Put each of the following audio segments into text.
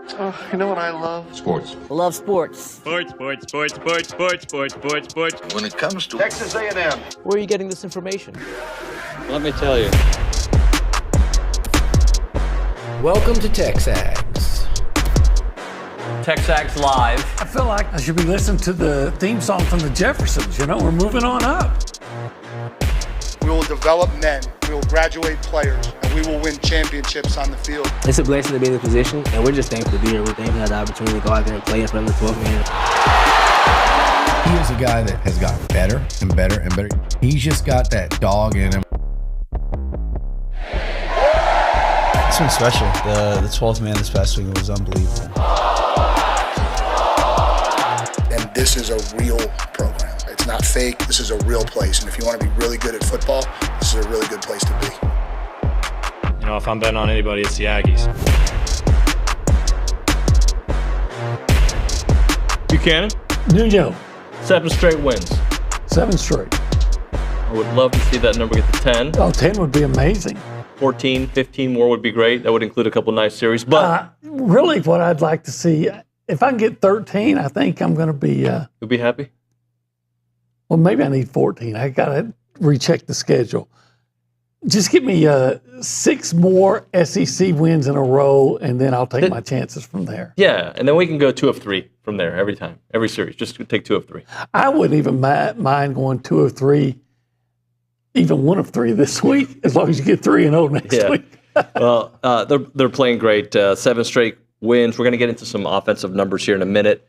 Oh, you know what I love? Sports. I love sports. Sports. When it comes to Texas A&M. Where are you getting this information? Let me tell you. Welcome to TexAgs. TexAgs Live. I feel like I should be listening to the theme song from the Jeffersons. You know, we're moving on up. We will develop men, we will graduate players, and we will win championships on the field. It's a blessing to be in the position, and we're just thankful to be here. We're thankful to have the opportunity to go out there and play in front of the 12 men. He is a guy that has gotten better and better and better. He's just got that dog in him. It's been special. The 12th man this past week was unbelievable. And this is a real program. It's not fake. This is a real place. And if you want to be really good at football, this is a really good place to be. You know, if I'm betting on anybody, it's the Aggies. Buchanan, Nuño, 7 straight wins. 7 straight. I would love to see that number get to 10. Oh, 10 would be amazing. 14, 15 more would be great. That would include a couple nice series. But Really, what I'd like to see, if I can get 13, I think I'm going to be, you'll be happy? well, maybe I need 14. I got to recheck the schedule. Just give me 6 more SEC wins in a row, and then I'll take my chances from there. Yeah, and then we can go 2 of 3 from there every time, every series. Just take 2 of 3. I wouldn't even mind going 2 of 3, even 1 of 3 this week, as long as you get 3-0 next week. Well, they're playing great. 7 straight wins. We're going to get into some offensive numbers here in a minute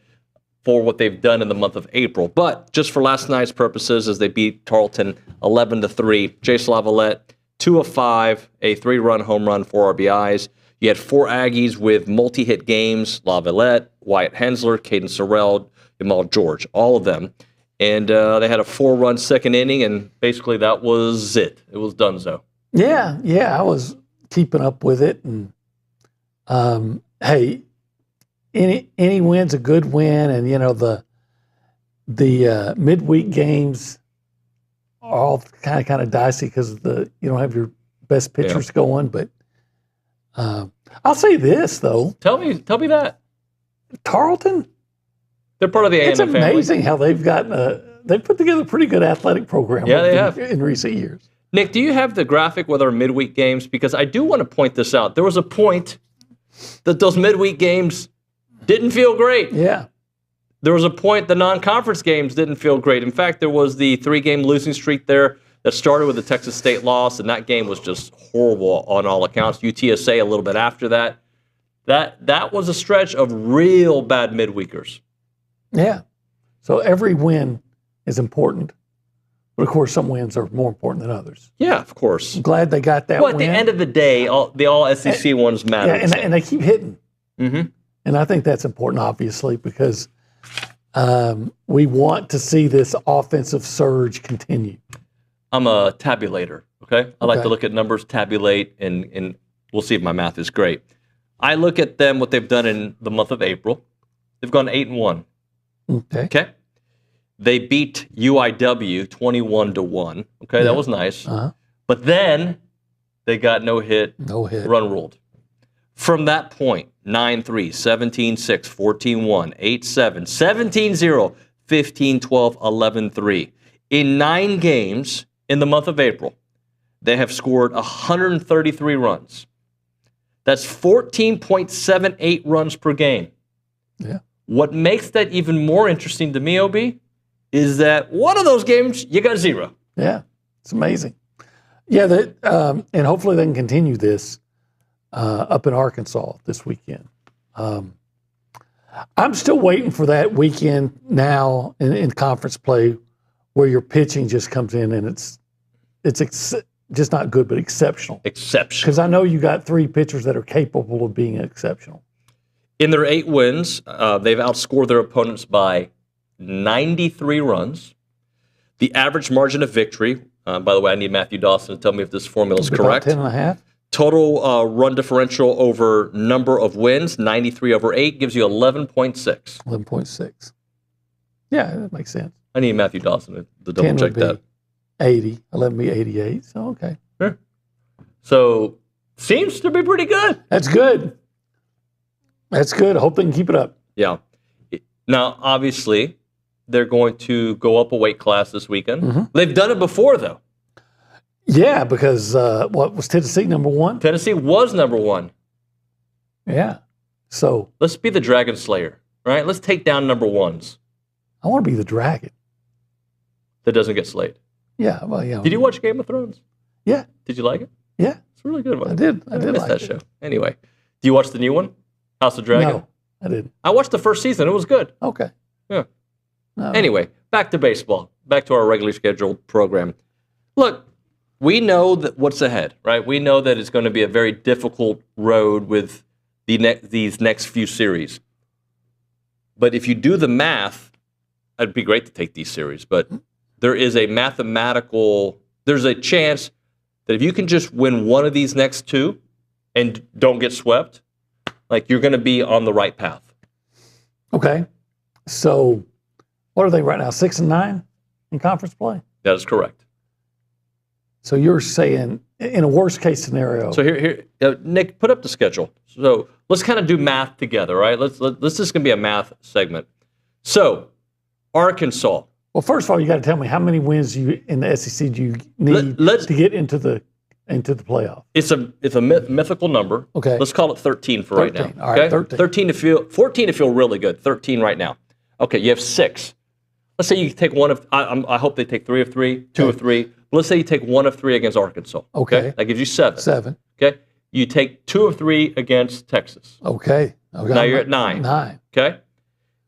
for what they've done in the month of April. But just for last night's purposes, as they beat Tarleton 11-3, Jace Lavalette, 2 of 5, a 3-run home run, 4 RBIs. You had 4 Aggies with multi-hit games: Lavalette, Wyatt Hensler, Caden Sorrell, Jamal George, all of them. And they had a 4-run second inning, and basically that was it. It was donezo. Yeah, I was keeping up with it. And hey, any win's a good win, and you know the midweek games are all kind of dicey because you don't have your best pitchers going. But I'll say this though. Tell me that Tarleton. They're part of the A&M family. It's amazing how they've they've put together a pretty good athletic program. Yeah, they have in recent years. Nick, do you have the graphic with our midweek games? Because I do want to point this out. There was a point that those midweek games didn't feel great. Yeah. There was a point the non-conference games didn't feel great. In fact, there was the 3-game losing streak there that started with the Texas State loss, and that game was just horrible on all accounts. UTSA a little bit after that. That was a stretch of real bad midweekers. Yeah. So every win is important. But, of course, some wins are more important than others. Yeah, of course. I'm glad they got that win. At the end of the day, the all-SEC ones matter. Yeah, and they keep hitting. Mm-hmm. And I think that's important, obviously, because we want to see this offensive surge continue. I'm a tabulator, okay? I like to look at numbers, tabulate, and we'll see if my math is great. I look at them, what they've done in the month of April. They've gone 8-1. Okay? They beat UIW 21-1. Okay, that was nice. Uh-huh. But then they got no hit, run ruled. From that point, 9-3, 17-6, 14-1, 8-7, 17-0, 15-12, 11-3. In 9 games in the month of April, they have scored 133 runs. That's 14.78 runs per game. Yeah. What makes that even more interesting to me, OB, is that one of those games, you got 0. Yeah, it's amazing. Yeah, and hopefully they can continue this up in Arkansas this weekend. I'm still waiting for that weekend now in conference play where your pitching just comes in and it's just not good, but exceptional. Exceptional. Because I know you got 3 pitchers that are capable of being exceptional. In their 8 wins, they've outscored their opponents by 93 runs. The average margin of victory, by the way, I need Matthew Dawson to tell me if this formula is correct. 10.5. Total run differential over number of wins, 93 over 8, gives you 11.6. 11.6. Yeah, that makes sense. I need Matthew Dawson to double check that. 80. 11 be 88. So, okay. Sure. So, seems to be pretty good. That's good. That's good. I hope they can keep it up. Yeah. Now, obviously, they're going to go up a weight class this weekend. Mm-hmm. They've done it before, though. Yeah, because what was Tennessee number 1? Tennessee was number 1. Yeah. So Let's be the Dragon Slayer, right? Let's take down number 1s. I want to be the dragon. That doesn't get slayed. Yeah. Well, yeah. Did you watch Game of Thrones? Yeah. Did you like it? Yeah. It's really good. I did. I missed like that it. show. Anyway, do you watch the new one, House of Dragon? No, I didn't. I watched the first season. It was good. Okay. Yeah. No. Anyway, back to baseball. Back to our regularly scheduled program. Look, we know that what's ahead, right? We know that it's going to be a very difficult road with these next few series. But if you do the math, it'd be great to take these series. But there is a there's a chance that if you can just win one of these next two and don't get swept, like you're going to be on the right path. Okay. So what are they right now? 6 and 9 in conference play? That is correct. So you're saying in a worst case scenario. So here, Nick, put up the schedule. So let's kind of do math together, right? This is going to be a math segment. So Arkansas. Well, first of all, you got to tell me how many wins in the SEC do you need to get into the playoff? It's a mythical number. Okay. Let's call it 13 for 13. Right now. All right, 13. 14 to feel really good. 13 right now. Okay, you have 6. Let's say you take one of. I hope they take 3 of 3, 2 of 3. But let's say you take 1 of 3 against Arkansas. Okay. That gives you 7. 7. Okay. You take 2 of 3 against Texas. Okay. Now you're at 9. 9. Okay.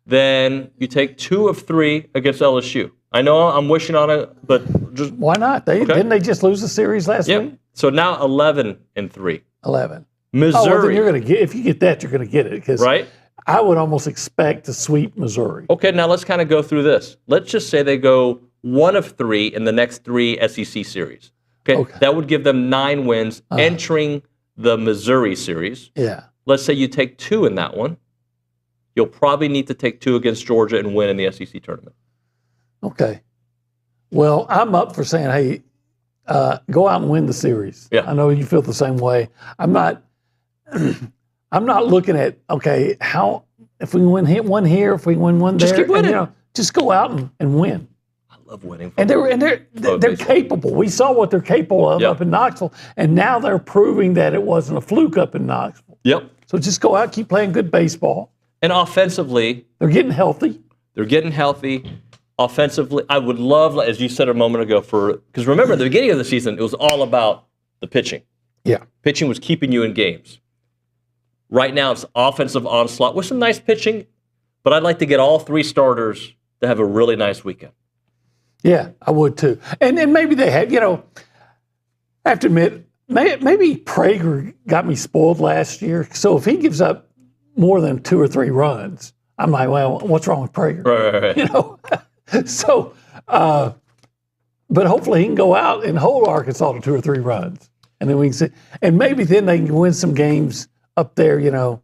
Then you take 2 of 3 against LSU. I know I'm wishing on it, but just why not? Didn't they just lose the series last week? So now 11 and 3. 11. Missouri. Oh, well, then you're going to get, if you get that, you're going to get it. Right. I would almost expect to sweep Missouri. Okay, now let's kind of go through this. Let's just say they go 1 of 3 in the next 3 SEC series. Okay. That would give them 9 wins entering the Missouri series. Yeah. Let's say you take 2 in that one. You'll probably need to take 2 against Georgia and win in the SEC tournament. Okay. Well, I'm up for saying, hey, go out and win the series. Yeah. I know you feel the same way. I'm not looking at, okay, how if we win one here, if we win one there. Just keep winning. And, just go out and win. I love winning. And they're capable. We saw what they're capable of up in Knoxville, and now they're proving that it wasn't a fluke up in Knoxville. Yep. So just go out, keep playing good baseball. And offensively, they're getting healthy. Offensively, I would love, as you said a moment ago, because remember, at the beginning of the season, it was all about the pitching. Yeah. Pitching was keeping you in games. Right now, it's offensive onslaught with some nice pitching, but I'd like to get all 3 starters to have a really nice weekend. Yeah, I would too. And maybe they have, I have to admit, maybe Prager got me spoiled last year. So if he gives up more than 2 or 3 runs, I'm like, well, what's wrong with Prager? Right. So, but hopefully he can go out and hold Arkansas to 2 or 3 runs. And then we can see, and maybe then they can win some games up there, 8-9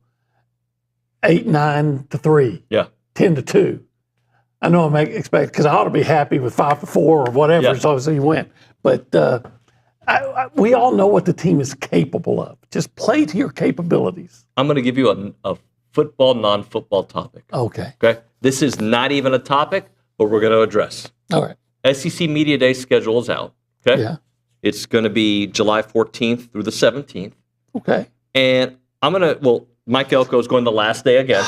to 3. Yeah. 10-2. I know I expect, because I ought to be happy with 5-4 or whatever, so you win. But we all know what the team is capable of. Just play to your capabilities. I'm going to give you a football, non-football topic. Okay. This is not even a topic, but we're going to address. All right. SEC Media Day schedule is out. Okay. Yeah. It's going to be July 14th through the 17th. Okay. And Mike Elko is going the last day again.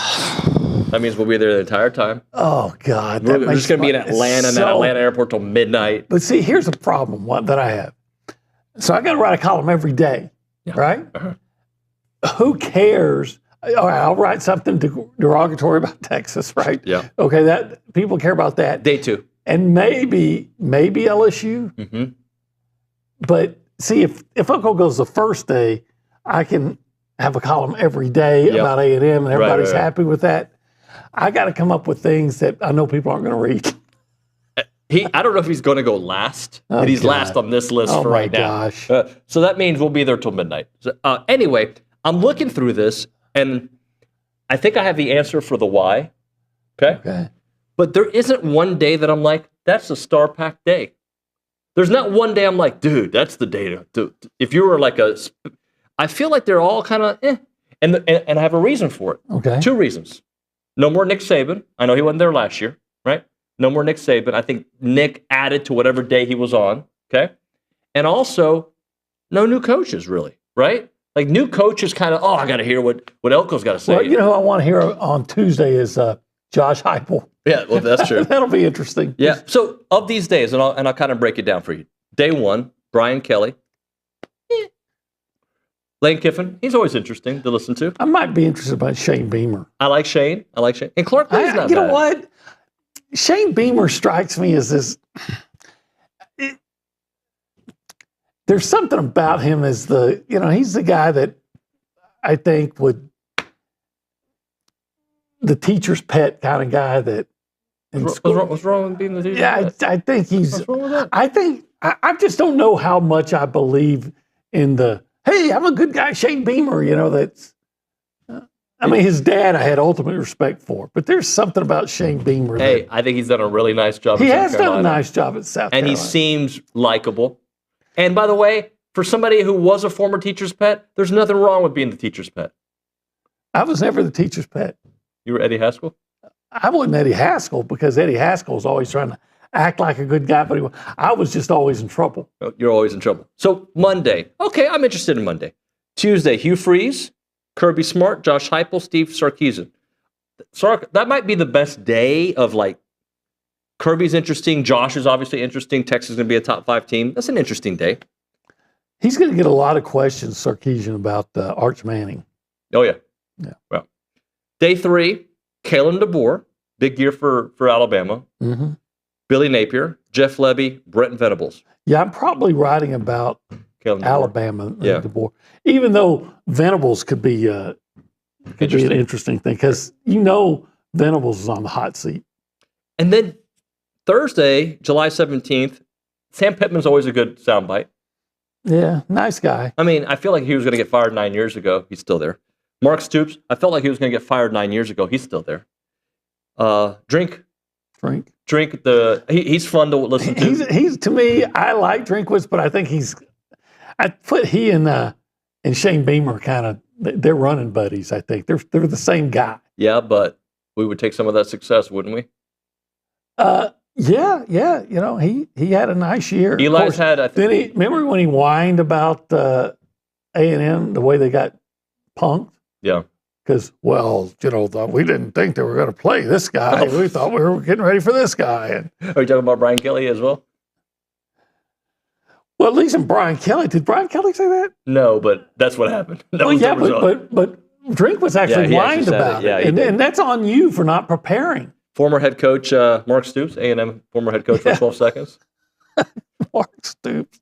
That means we'll be there the entire time. Oh, God. We're just going to be in Atlanta, and at Atlanta airport till midnight. But see, here's a problem that I have. So I got to write a column every day, right? Uh-huh. Who cares? All right, I'll write something derogatory about Texas, right? Yeah. Okay, that people care about that. Day 2. And maybe LSU. Mm-hmm. But see, if Uncle goes the first day, I can have a column every day about A&M, and everybody's happy with that. I got to come up with things that I know people aren't going to read. I don't know if he's going to go last, but he's last on this list for right now. So that means we'll be there till midnight. So, anyway, I'm looking through this, and I think I have the answer for the why. Okay. But there isn't one day that I'm like, that's a star-packed day. There's not one day I'm like, dude, that's the day to if you were like I feel like they're all kind of And I have a reason for it. Okay. 2 reasons. No more Nick Saban. I know he wasn't there last year, right? No more Nick Saban. I think Nick added to whatever day he was on, okay? And also, no new coaches, really, right? Like, new coaches kind of, I got to hear what Elko's got to say. Well, you know who I want to hear on Tuesday is Josh Heupel. Yeah, well, that's true. That'll be interesting. Yeah. So, of these days, and I'll kind of break it down for you. Day 1, Brian Kelly. Lane Kiffin, he's always interesting to listen to. I might be interested about Shane Beamer. I like Shane. And Clark Lee's not bad. You know what? Shane Beamer strikes me as this. There's something about him as he's the guy that I think the teacher's pet kind of guy that. What's wrong with being the teacher's pet? I think he's. What's wrong with that? I think I just don't know how much I believe in the. Hey, I'm a good guy, Shane Beamer. That's. I mean, his dad I had ultimate respect for, but there's something about Shane Beamer. Hey, I think he's done a really nice job. He has done a nice job at South Carolina. And he seems likable. And by the way, for somebody who was a former teacher's pet, there's nothing wrong with being the teacher's pet. I was never the teacher's pet. You were Eddie Haskell? I wasn't Eddie Haskell because Eddie Haskell was always trying to act like a good guy, but I was just always in trouble. You're always in trouble. So Monday. Okay, I'm interested in Monday. Tuesday, Hugh Freeze, Kirby Smart, Josh Heupel, Steve Sarkisian. That might be the best day of Kirby's interesting. Josh is obviously interesting. Texas is going to be a top 5 team. That's an interesting day. He's going to get a lot of questions, Sarkisian, about Arch Manning. Oh, yeah. Yeah. Well, day 3, Kalen DeBoer. Big year for Alabama. Mm-hmm. Billy Napier, Jeff Lebby, Brent Venables. Yeah, I'm probably writing about Alabama and DeBoer, even though Venables could be an interesting thing because Venables is on the hot seat. And then Thursday, July 17th, Sam Pittman's always a good soundbite. Yeah, nice guy. I mean, I feel like he was going to get fired 9 years ago. He's still there. Mark Stoops, I felt like he was going to get fired 9 years ago. He's still there. Drink. He's fun to listen to. He's to me, I like Drinkwitz, but I think I put he and Shane Beamer kind of, they're running buddies, I think. They're the same guy. Yeah, but we would take some of that success, wouldn't we? Yeah. He had a nice year. Eli's had, I think. Remember when he whined about A&M, the way they got punked? Yeah. Because, we didn't think they were going to play this guy. We thought we were getting ready for this guy. Are you talking about Brian Kelly as well? Well, at least in Brian Kelly. Did Brian Kelly say that? No, but that's what happened. But Drink was actually whined about it. And that's on you for not preparing. Former head coach Mark Stoops, A&M former head coach for 12 seconds. Mark Stoops.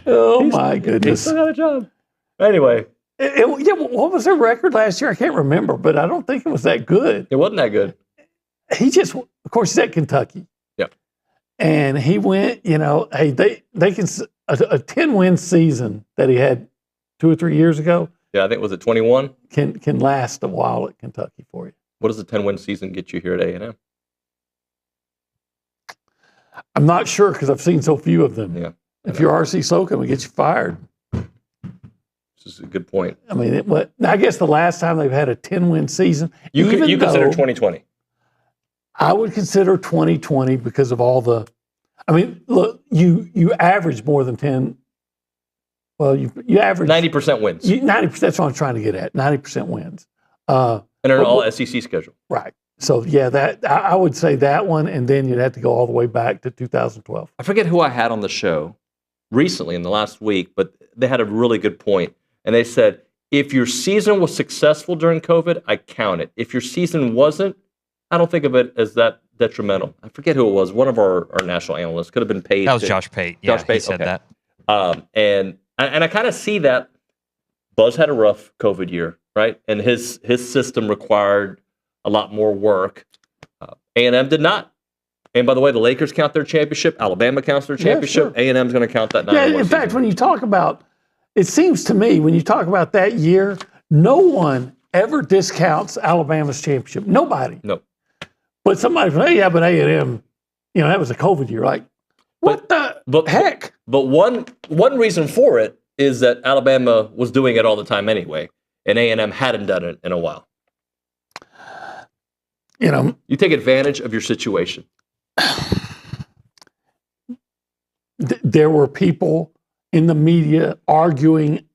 Oh, my goodness. He still got a job. Anyway. What was their record last year? I can't remember, but I don't think it was that good. It wasn't that good. Of course, he's at Kentucky. Yeah. And he went, hey, they can, a 10-win season that he had 2 or 3 years ago. Yeah, I think, was it 21? Can last a while at Kentucky for you. What does a 10-win season get you here at A&M? I'm not sure because I've seen so few of them. Yeah. If you're R.C. Slocum, it gets you fired. This is a good point. I mean, I guess the last time they've had a 10-win season. You consider 2020? I would consider 2020 because of all the. I mean, look, you average more than 10. Well, you average 90% wins. 90%. That's what I'm trying to get at. 90% wins. And an all SEC schedule. Right. So yeah, that I would say that one, and then you'd have to go all the way back to 2012. I forget who I had on the show recently in the last week, but they had a really good point. And they said, if your season was successful during COVID, I count it. If your season wasn't, I don't think of it as that detrimental. I forget who it was. One of our national analysts could have been paid. That was Josh Pate. Yeah, Josh Pate, he said that. And I kind of see that. Buzz had a rough COVID year, right? And his system required a lot more work. A&M did not. And by the way, the Lakers count their championship. Alabama counts their championship. Yeah, sure. A&M's going to count that 9-1 season. In fact, when you talk about, it seems to me, when you talk about that year, no one ever discounts Alabama's championship. Nobody. No. But somebody from, hey, yeah, but A&M, that was a COVID year. Like, what the heck? But one reason for it is that Alabama was doing it all the time anyway. and A&M hadn't done it in a while? You take advantage of your situation. There were people in the media arguing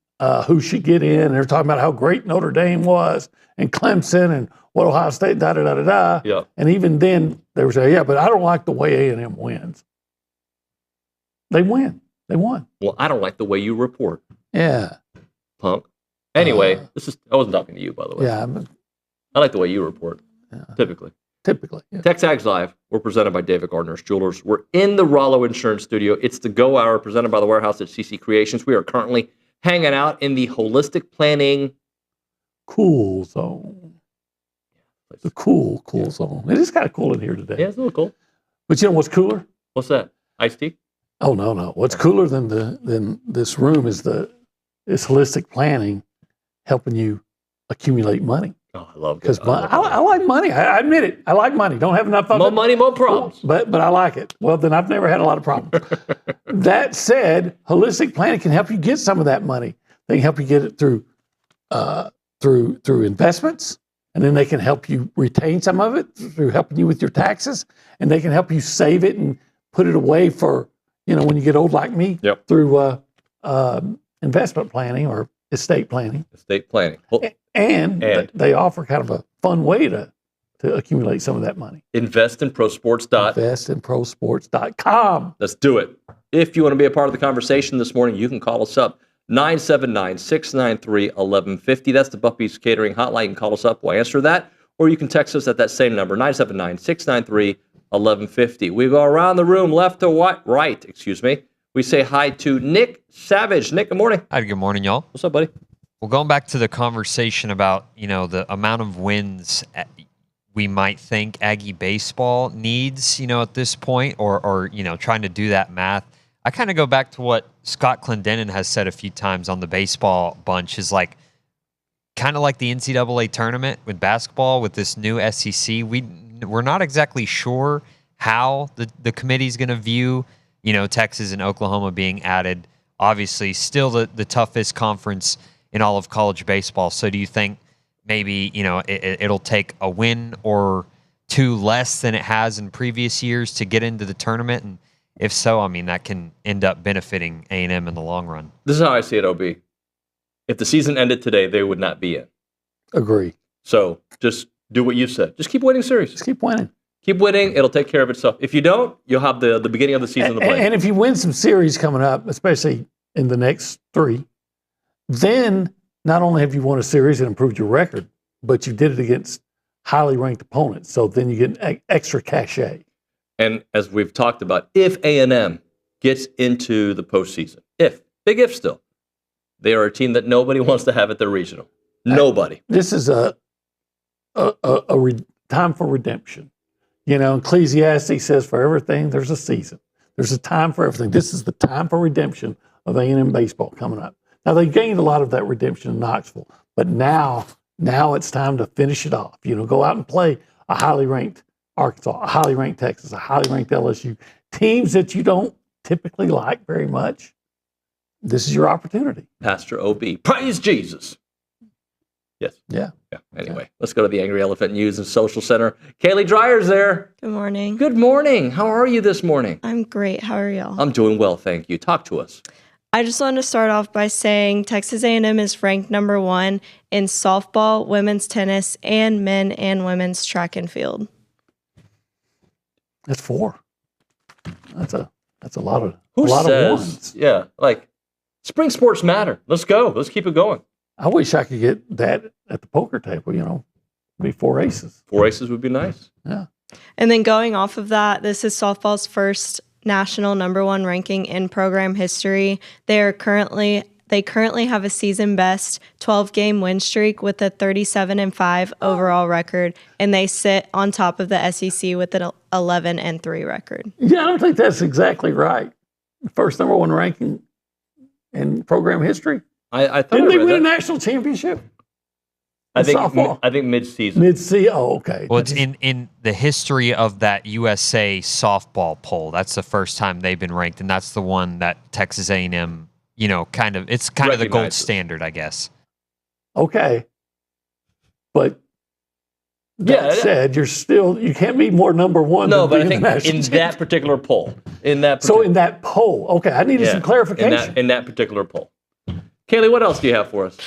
who should get in. They're talking about how great Notre Dame was and Clemson and what Ohio State, da-da-da-da-da. Yeah. And even then, they were saying, yeah, but I don't like the way A&M wins. They win. They won. Well, I don't like the way you report. Yeah. Punk. Anyway, I wasn't talking to you, by the way. Yeah. I like the way you report, typically. Yeah. TexAgs Live, we're presented by David Gardner's Jewelers. We're in the Rollo Insurance Studio. It's the Go Hour presented by the Warehouse at CC Creations. We are currently hanging out in the Holistic Planning Cool Zone. The cool zone. It is kind of cool in here today. Yeah, it's a little cool. But you know what's cooler? What's that? Iced tea? Oh, no. What's cooler than this room is Holistic Planning helping you accumulate money. Oh, I love it. Because I like money. I admit it. I like money. Don't have enough of it. More money, more problems. But I like it. Well, then I've never had a lot of problems. That said, Holistic Planning can help you get some of that money. They can help you get it through investments, and then they can help you retain some of it through helping you with your taxes, and they can help you save it and put it away for, when you get old like me, through investment planning or estate planning. Well, and they offer kind of a fun way to accumulate some of that money. Investinprosports.com. Let's do it. If you want to be a part of the conversation this morning, you can call us up. 979-693-1150. That's the Buffy's Catering hotline. You can call us up. We'll answer that. Or you can text us at that same number, 979-693-1150. We go around the room, left to right. We say hi to Nick Savage. Nick, good morning. Hi, good morning, y'all. What's up, buddy? Well, going back to the conversation about, the amount of wins we might think Aggie baseball needs, at this point, or trying to do that math. I kind of go back to what Scott Clendenin has said a few times on the baseball bunch is kind of like the NCAA tournament with basketball with this new SEC. We're not exactly sure how the committee's going to view, Texas and Oklahoma being added. Obviously, still the toughest conference in all of college baseball. So do you think maybe, it'll take a win or two less than it has in previous years to get into the tournament? And if so, that can end up benefiting A&M in the long run. This is how I see it, OB. If the season ended today, they would not be in. Agree. So just do what you said. Just keep winning series. Just keep winning. Keep winning. It'll take care of itself. If you don't, you'll have the beginning of the season to play. And if you win some series coming up, especially in the next 3, then not only have you won a series and improved your record, but you did it against highly ranked opponents. So then you get extra cachet. And as we've talked about, if A&M gets into the postseason, big if still, they are a team that nobody wants to have at their regional. Nobody. This is a time for redemption. Ecclesiastes says for everything, there's a season. There's a time for everything. This is the time for redemption of A&M baseball coming up. Now, they gained a lot of that redemption in Knoxville, but now it's time to finish it off. Go out and play a highly ranked Arkansas, a highly ranked Texas, a highly ranked LSU, teams that you don't typically like very much. This is your opportunity. Pastor OB, praise Jesus. Yes. Yeah. Anyway, let's go to the Angry Elephant News and Social Center. Kaylee Dreyer's there. Good morning. Good morning. How are you this morning? I'm great. How are y'all? I'm doing well, thank you. Talk to us. I just wanted to start off by saying Texas A&M is ranked number 1 in softball, women's tennis, and men and women's track and field. That's 4. That's a lot of Who a lot says, of ones. Yeah, spring sports matter. Let's go. Let's keep it going. I wish I could get that at the poker table. Be 4 aces. 4 aces would be nice. Yeah. And then going off of that, this is softball's first national number 1 ranking in program history. They currently have a season best 12-game win streak with a 37-5 overall record, and they sit on top of the SEC with an 11-3 record. Yeah, I don't think that's exactly right. First number 1 ranking in program history. I thought Didn't they win a national championship? I think mid-season. Mid-season. Oh, okay. Well, it's in the history of that USA softball poll. That's the first time they've been ranked, and that's the one that Texas A&M, it's kind of the gold standard, I guess. Okay. But that said, you can't be more number one. No, than but I being think the in national that champion. particular poll, in that poll, okay, I needed some clarification. in that particular poll. Kaylee, what else do you have for us?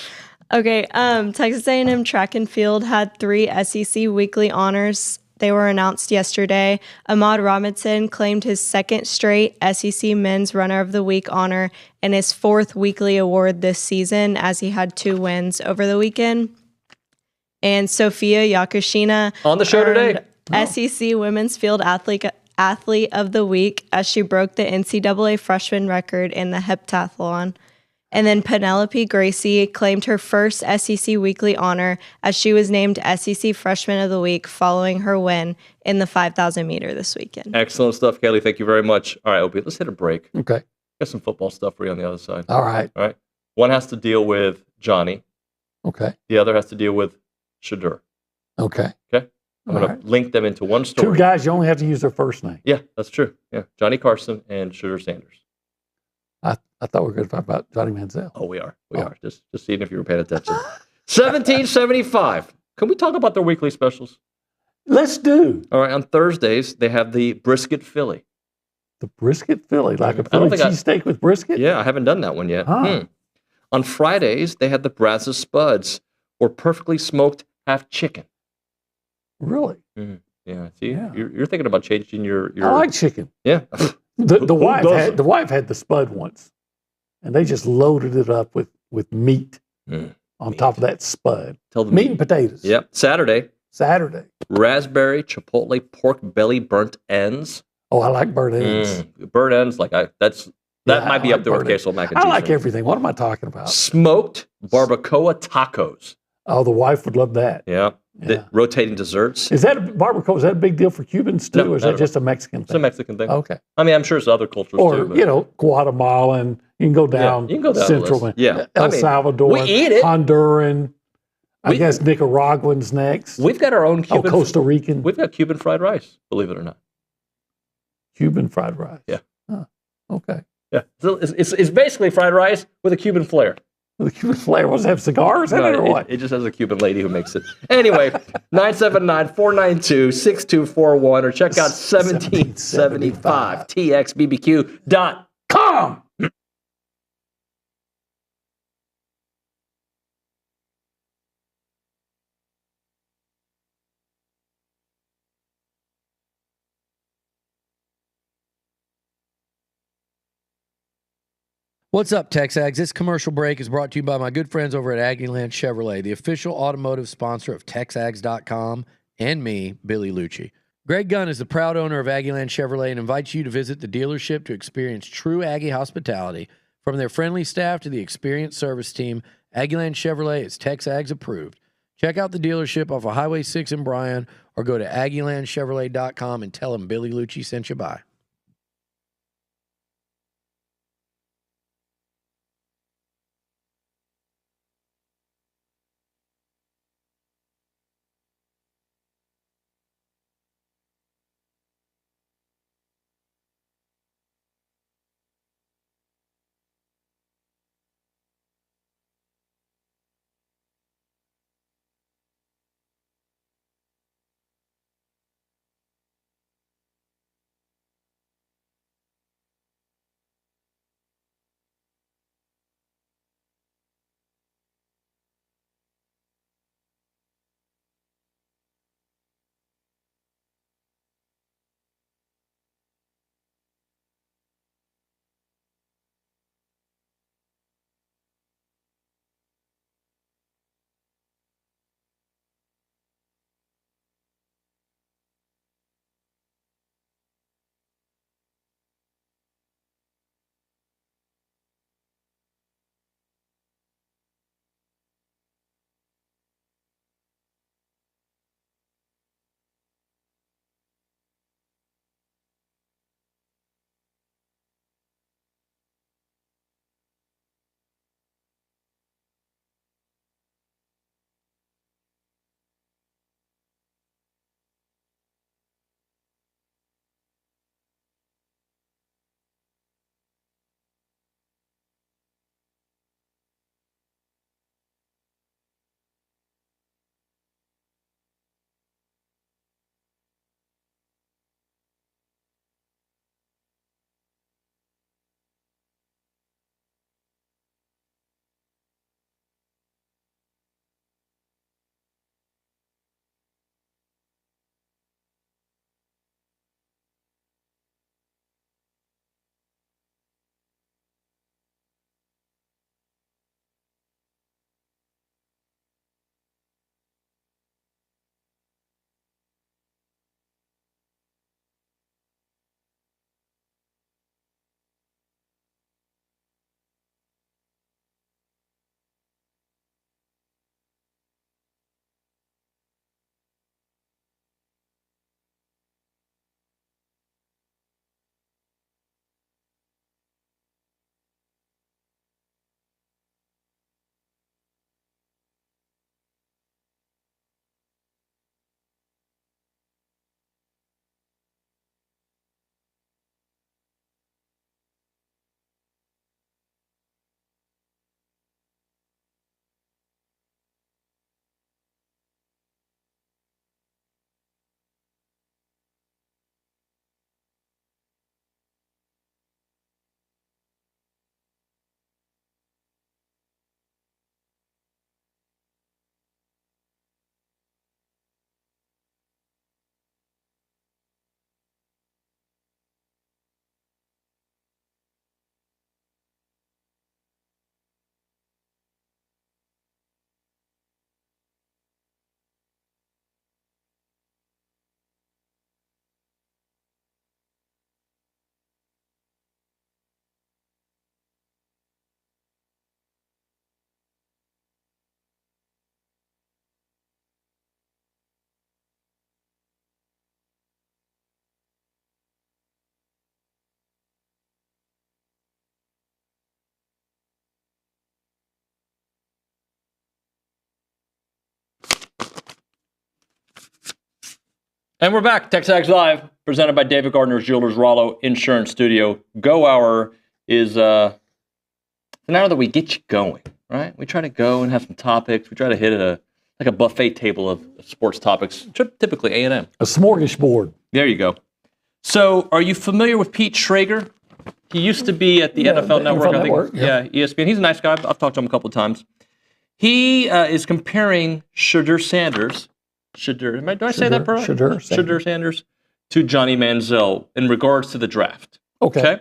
Okay, Texas A&M track and field had 3 SEC weekly honors. They were announced yesterday. Ahmad Robinson claimed his 2nd straight SEC Men's Runner of the Week honor and his 4th weekly award this season, as he had 2 wins over the weekend. And Sofia Yakushina on the show today, SEC Women's Field Athlete of the Week, as she broke the NCAA freshman record in the heptathlon. And then Penelope Gracie claimed her first SEC weekly honor, as she was named SEC Freshman of the Week following her win in the 5,000 meter this weekend. Excellent stuff, Kaylee. Thank you very much. All right, Opie, let's hit a break. Okay. Got some football stuff for you on the other side. All right. All right. One has to deal with Johnny. Okay. The other has to deal with Shadur. Okay. Okay. I'm going to link them into one story. 2 guys, you only have to use their first name. Yeah, that's true. Yeah, Johnny Carson and Shadur Sanders. I thought we were going to talk about Johnny Manziel. Oh, we are. We are. Just seeing if you were paying attention. 1775. Can we talk about their weekly specials? Let's do. All right. On Thursdays, they have the brisket Philly. The brisket Philly, like a Philly cheesesteak with brisket? Yeah, I haven't done that one yet. On Fridays, they have the Brazos Spuds, or perfectly smoked half chicken. Really? Yeah. See, you're thinking about changing your. I like chicken. Yeah. The wife had the spud once, and they just loaded it up with meat on top of that spud. Meat and potatoes. Yep. Saturday. Raspberry chipotle pork belly burnt ends. Oh, I like burnt ends. Burnt ends, that might be up there with queso mac and cheese. I like everything. What am I talking about? Smoked barbacoa tacos. Oh, the wife would love that. Yeah. The rotating desserts. Is that barbacoa? Is that a big deal for Cubans too, or is that just a Mexican thing? It's a Mexican thing. Okay. I mean, I'm sure it's other cultures or, too. Or, Guatemalan. You can go down. You can go down Central. Yeah. El Salvador. We eat it. Honduran. I guess Nicaraguan's next. We've got our own Cuban. Costa Rican. We've got Cuban fried rice, believe it or not. Cuban fried rice. Yeah. Huh. Okay. Yeah. So it's basically fried rice with a Cuban flair. The Cuban flair. Does it have cigars in it or what? It just has a Cuban lady who makes it. Anyway, 979-492-6241 or check out 1775txbbq.com. What's up, TexAgs? This commercial break is brought to you by my good friends over at Aggieland Chevrolet, the official automotive sponsor of TexAgs.com and me, Billy Lucci. Greg Gunn is the proud owner of Aggieland Chevrolet and invites you to visit the dealership to experience true Aggie hospitality. From their friendly staff to the experienced service team, Aggieland Chevrolet is TexAgs approved. Check out the dealership off of Highway 6 in Bryan or go to AggielandChevrolet.com and tell them Billy Lucci sent you by. And we're back. TexAgs Live, presented by David Gardner's Jewelers Rollo Insurance Studio. Go Hour is an hour that we get you going, right? We try to go and have some topics. We try to hit like a buffet table of sports topics, typically A&M. A smorgasbord. There you go. So, are you familiar with Pete Schrager? He used to be at the NFL Network, NFL I think. Network, Yeah, ESPN. He's a nice guy. I've talked to him a couple of times. He is comparing Shedeur Sanders. Did I say that right? Shedeur Sanders to Johnny Manziel in regards to the draft. Okay.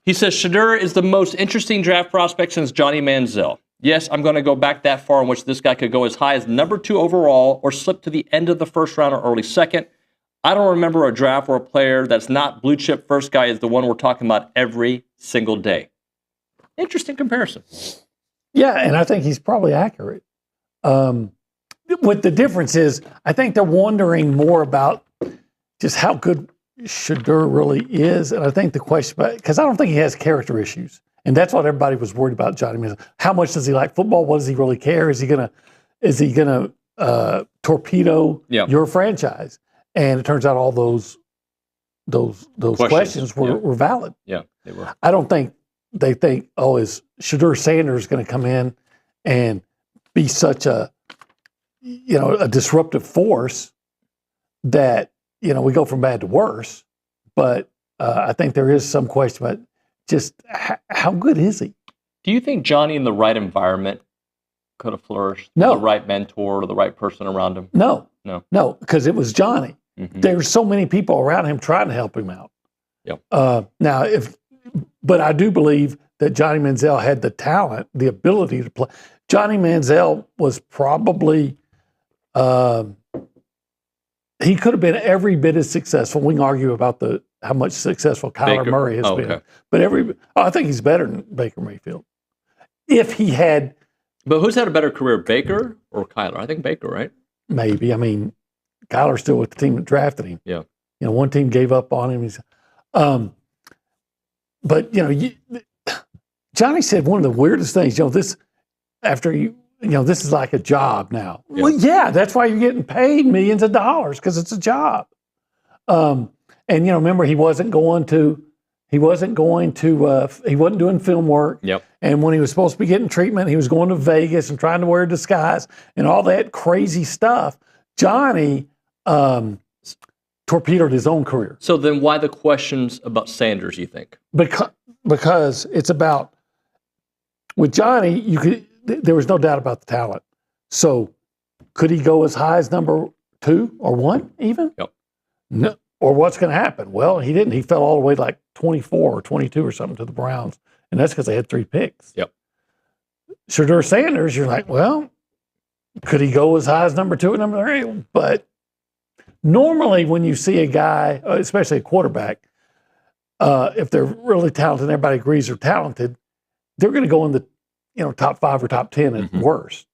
He says Shedeur is the most interesting draft prospect since Johnny Manziel. Yes, I'm going to go back that far in which this guy could go as high as number 2 overall or slip to the end of the first round or early second. I don't remember a draft where a player that's not blue chip first guy is the one we're talking about every single day. Interesting comparison. Yeah, and I think he's probably accurate. What the difference is, I think they're wondering more about just how good Shedeur really is. And I think the question, because I don't think he has character issues. And that's what everybody was worried about Johnny Manziel. How much does he like football? What does he really care? Is he gonna torpedo your franchise? And it turns out all those questions were valid. Yeah, they were. I don't think they think, is Shedeur Sanders going to come in and be such a disruptive force that, we go from bad to worse. But I think there is some question about just how good is he? Do you think Johnny in the right environment could have flourished? No. The right mentor or the right person around him? No, because it was Johnny. Mm-hmm. There's so many people around him trying to help him out. Yep. But I do believe that Johnny Manziel had the talent, the ability to play. Johnny Manziel was probably, he could have been every bit as successful. We can argue about how much successful Kyler Murray has been. Okay. But I think he's better than Baker Mayfield. If he had. But who's had a better career, Baker or Kyler? I think Baker, right? Maybe. I mean, Kyler's still with the team that drafted him. Yeah. One team gave up on him. But Johnny said one of the weirdest things. This this is like a job now. Yeah. Well, yeah, that's why you're getting paid millions of dollars, because it's a job. And remember, he wasn't doing film work. Yep. And when he was supposed to be getting treatment, he was going to Vegas and trying to wear a disguise and all that crazy stuff. Johnny torpedoed his own career. So then why the questions about Sanders, you think? Because it's about, with Johnny, there was no doubt about the talent. So could he go as high as number 2 or 1 even? Yep. No. Or what's going to happen? Well, he didn't. He fell all the way like 24 or 22 or something to the Browns. And that's because they had 3 picks. Yep. Shedeur Sanders, you're like, well, could he go as high as number 2 or number 3? But normally when you see a guy, especially a quarterback, if they're really talented and everybody agrees they're talented, they're going to go in the top 5 or top 10 at worst.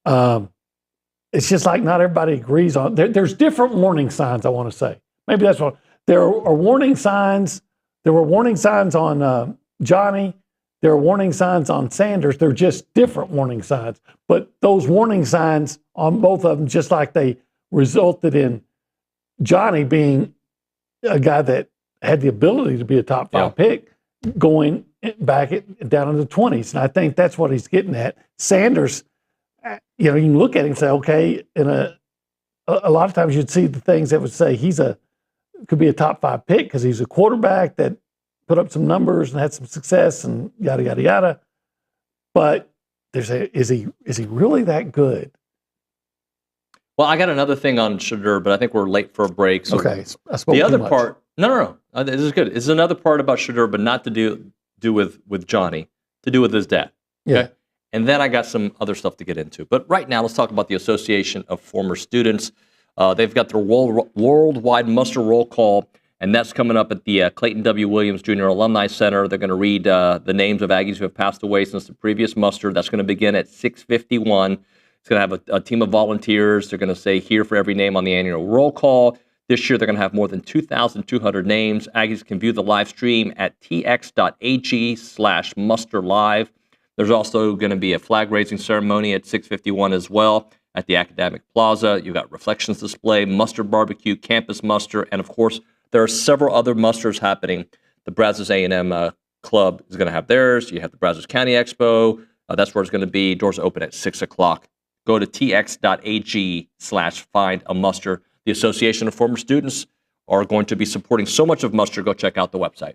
It's just like not everybody agrees on. There's different warning signs, I want to say. Maybe that's what. There are warning signs. There were warning signs on Johnny. There are warning signs on Sanders. They're just different warning signs. But those warning signs on both of them, just like they resulted in Johnny being a guy that had the ability to be a top 5 pick, going back down in the 20s. And I think that's what he's getting at. Sanders, you can look at him and say, okay, a lot of times you'd see the things that would say could be a top 5 pick because he's a quarterback that put up some numbers and had some success and yada, yada, yada. But is he really that good? Well, I got another thing on Shedeur, but I think we're late for a break. So okay. I spoke the other too much. part, no. This is good. This is another part about Shedeur, but not to do with Johnny, to do with his dad. Yeah. Okay? And then I got some other stuff to get into. But right now, let's talk about the Association of Former Students. They've got their worldwide muster roll call, and that's coming up at the Clayton W. Williams Jr. Alumni Center. They're going to read the names of Aggies who have passed away since the previous muster. That's going to begin at 6:51. It's going to have a team of volunteers. They're going to say here for every name on the annual roll call. This year, they're going to have more than 2,200 names. Aggies can view the live stream at tx.ag/musterlive. There's also going to be a flag-raising ceremony at 6:51 as well. at the Academic Plaza. You've got Reflections Display, Mustard Barbecue, Campus Muster, and of course, there are several other musters happening. The Brazos A&M Club is going to have theirs. You have the Brazos County Expo. That's where it's going to be. Doors open at 6 o'clock. Go to tx.ag/find a muster. The Association of Former Students are going to be supporting so much of muster. Go check out the website.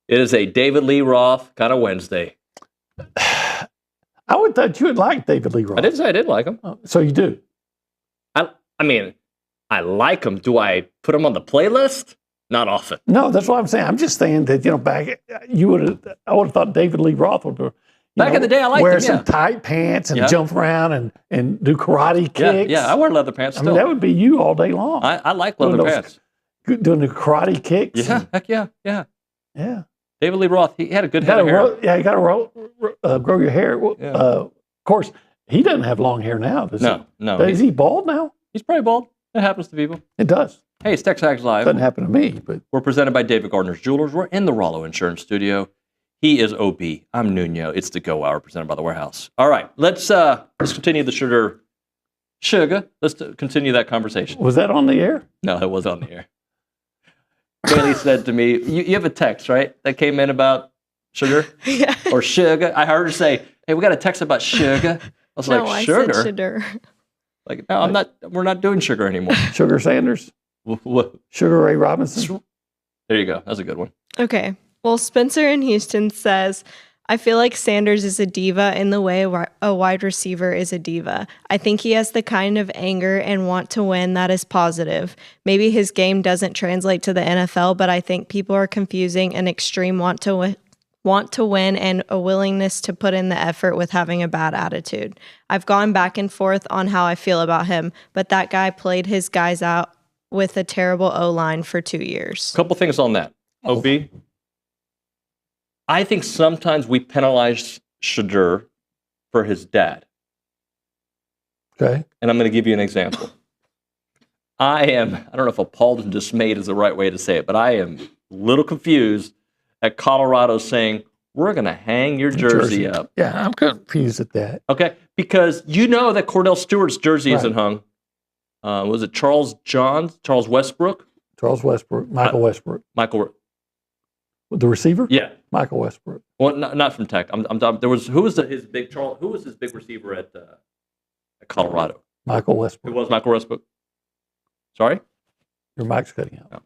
It is a David Lee Roth kind of Wednesday. I would thought you would like David Lee Roth. I didn't say I didn't like him. So you do? I mean, I like him. Do I put him on the playlist? Not often. No, that's what I'm saying. I'm just saying that, back, I would have thought David Lee Roth would back in the day, I liked wear him, some tight pants and jump around and do karate kicks. Yeah, I wear leather pants still. I mean, that would be you all day long. I like leather pants. Doing the karate kicks. Yeah, heck yeah. Yeah. David Lee Roth, he had a good head of hair. You got to grow your hair. Of course, he doesn't have long hair now, does he? No. Is he bald now? He's probably bald. It happens to people. It does. Hey, it's TexAgs Live. Doesn't happen to me, but we're presented by David Gardner's Jewelers. We're in the Rollo Insurance Studio. He is OB. I'm Nuño. It's the Go Hour presented by the Warehouse. All right, let's continue the sugar. Let's continue that conversation. Was that on the air? No, it was on the air. Bailey said to me, you have a text, right, that came in about sugar? Yeah. Or sugar? I heard her say, hey, we got a text about sugar. I was no, like, I sugar? said sugar. Like, no, we're not doing sugar anymore. Sugar Sanders? Sugar Ray Robinson? There you go. That's a good one. Okay. Well, Spencer in Houston says, I feel like Sanders is a diva in the way a wide receiver is a diva. I think he has the kind of anger and want to win that is positive. Maybe his game doesn't translate to the NFL, but I think people are confusing an extreme want to win and a willingness to put in the effort with having a bad attitude. I've gone back and forth on how I feel about him, but that guy played his guys out with a terrible O-line for 2 years. Couple things on that. OB, I think sometimes we penalize Shadur for his dad. Okay. And I'm going to give you an example. I don't know if appalled and dismayed is the right way to say it, but I am a little confused at Colorado saying, we're going to hang your jersey up. Yeah, I'm confused at that. Okay, because you know that Cordell Stewart's jersey isn't hung. Was it Charles Westbrook? Charles Westbrook, Michael Westbrook. The receiver? Yeah. Michael Westbrook. Well, not from Tech. Who was his big receiver at Colorado? Michael Westbrook. Who was Michael Westbrook? Sorry? Your mic's cutting out. No.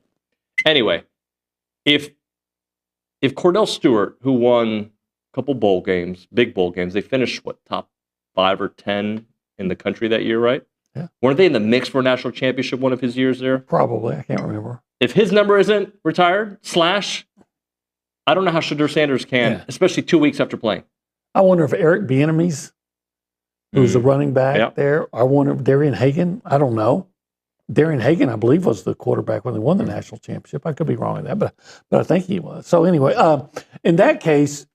Anyway, if Cordell Stewart, who won a couple bowl games, big bowl games, they finished top 5 or 10 in the country that year, right? Yeah. Weren't they in the mix for a national championship one of his years there? Probably. I can't remember. If his number isn't retired, I don't know how Shadur Sanders can, especially 2 weeks after playing. I wonder if Eric Bieniemy's, who's the running back there, I wonder if Darian Hagan, I don't know. Darian Hagan, I believe, was the quarterback when they won the national championship. I could be wrong on that, but I think he was. So anyway, in that case,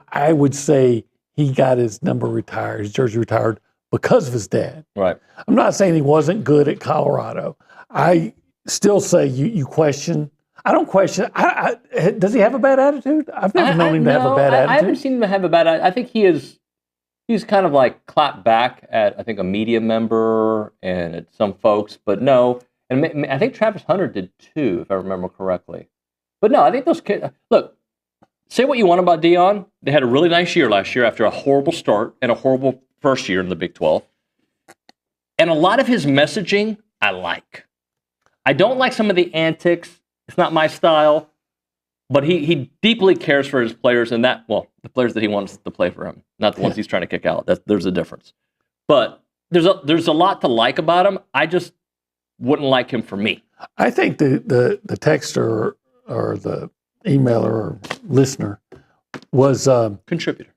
I would say he got his number retired, his jersey retired because of his dad. Right. I'm not saying he wasn't good at Colorado. I still say you question. I don't question. Does he have a bad attitude? I've never known him to have a bad attitude. I haven't seen him have a bad attitude. I think he's kind of like clapped back at, I think, a media member and at some folks, but no. And I think Travis Hunter did too, if I remember correctly. But no, I think those kids, look, say what you want about Deion. They had a really nice year last year after a horrible start and a horrible first year in the Big 12. And a lot of his messaging, I like. I don't like some of the antics. It's not my style, but he deeply cares for his players and the players that he wants to play for him, not the ones he's trying to kick out. There's a difference. But there's a lot to like about him. I just wouldn't like him for me. I think the texter or the emailer or listener was contributor.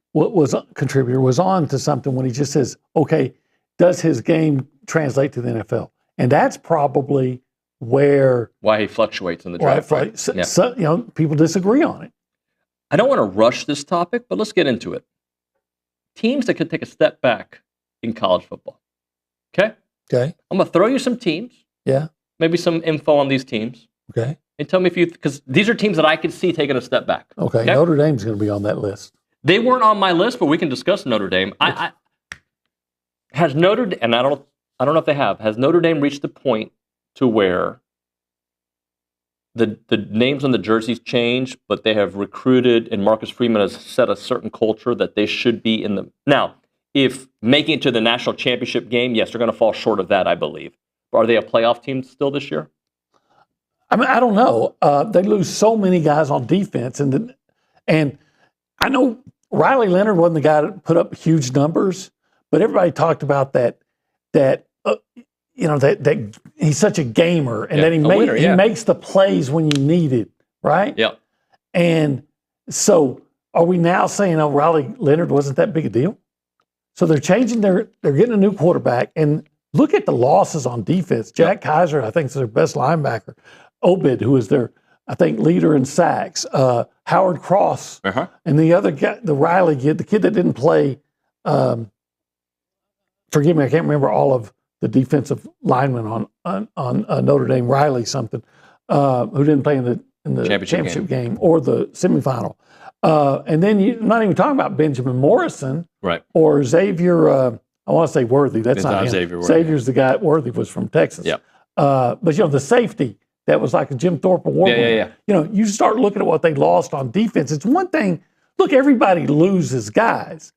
Contributor was on to something when he just says, okay, does his game translate to the NFL? And that's probably why he fluctuates in the draft. Right? So, people disagree on it. I don't want to rush this topic, but let's get into it. Teams that could take a step back in college football. Okay? Okay. I'm going to throw you some teams. Yeah. Maybe some info on these teams. Okay. And tell me because these are teams that I could see taking a step back. Okay. Notre Dame's going to be on that list. They weren't on my list, but we can discuss Notre Dame. Has Notre Dame, and I don't know if they have, has Notre Dame reached the point to where the names on the jerseys change, but they have recruited, and Marcus Freeman has set a certain culture that they should be in the... Now, if making it to the national championship game, yes, they're going to fall short of that, I believe. But are they a playoff team still this year? I mean, I don't know. They lose so many guys on defense, and And I know Riley Leonard wasn't the guy that put up huge numbers, but everybody talked about that he's such a gamer and that he makes the plays when you need it, right? Yep. And so are we now saying, oh, Riley Leonard wasn't that big a deal? So they're changing they're getting a new quarterback, and look at the losses on defense. Jack Kaiser, I think, is their best linebacker. Obed, who is their, I think, leader in sacks. Howard Cross. And the other guy, the Riley kid, the kid that didn't play, forgive me, I can't remember all of the defensive linemen on Notre Dame, Riley something, who didn't play in the championship game or the semifinal. And then I'm not even talking about Benjamin Morrison or Xavier, I want to say Worthy. That's not him. Xavier Worthy. Xavier's the guy, Worthy was from Texas. Yep. But, the safety, that was like a Jim Thorpe award. Yeah. You start looking at what they lost on defense. It's one thing, look, everybody loses guys.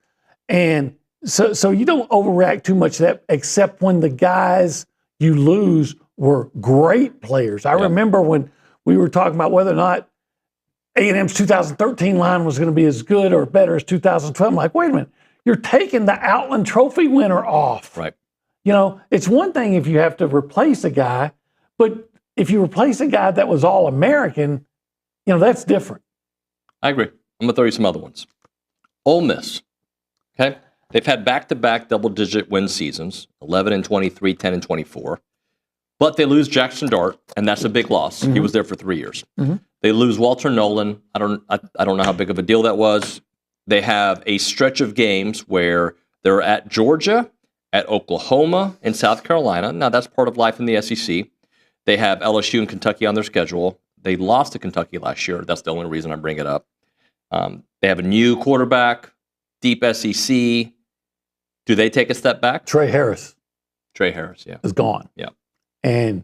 And so you don't overreact too much to that, except when the guys you lose were great players. I remember when we were talking about whether or not A&M's 2013 line was going to be as good or better as 2012. I'm like, wait a minute, you're taking the Outland Trophy winner off. Right. It's one thing if you have to replace a guy, but if you replace a guy that was All-American, that's different. I agree. I'm going to throw you some other ones. Ole Miss. Okay. They've had back-to-back double-digit win seasons, 11-23, 10-24. But they lose Jackson Dart, and that's a big loss. He was there for 3 years. They lose Walter Nolan. I don't know how big of a deal that was. They have a stretch of games where they're at Georgia, at Oklahoma, and South Carolina. Now, that's part of life in the SEC. They have LSU and Kentucky on their schedule. They lost to Kentucky last year. That's the only reason I bring it up. They have a new quarterback, deep SEC. Do they take a step back? Trey Harris, yeah. is gone. Yeah. And,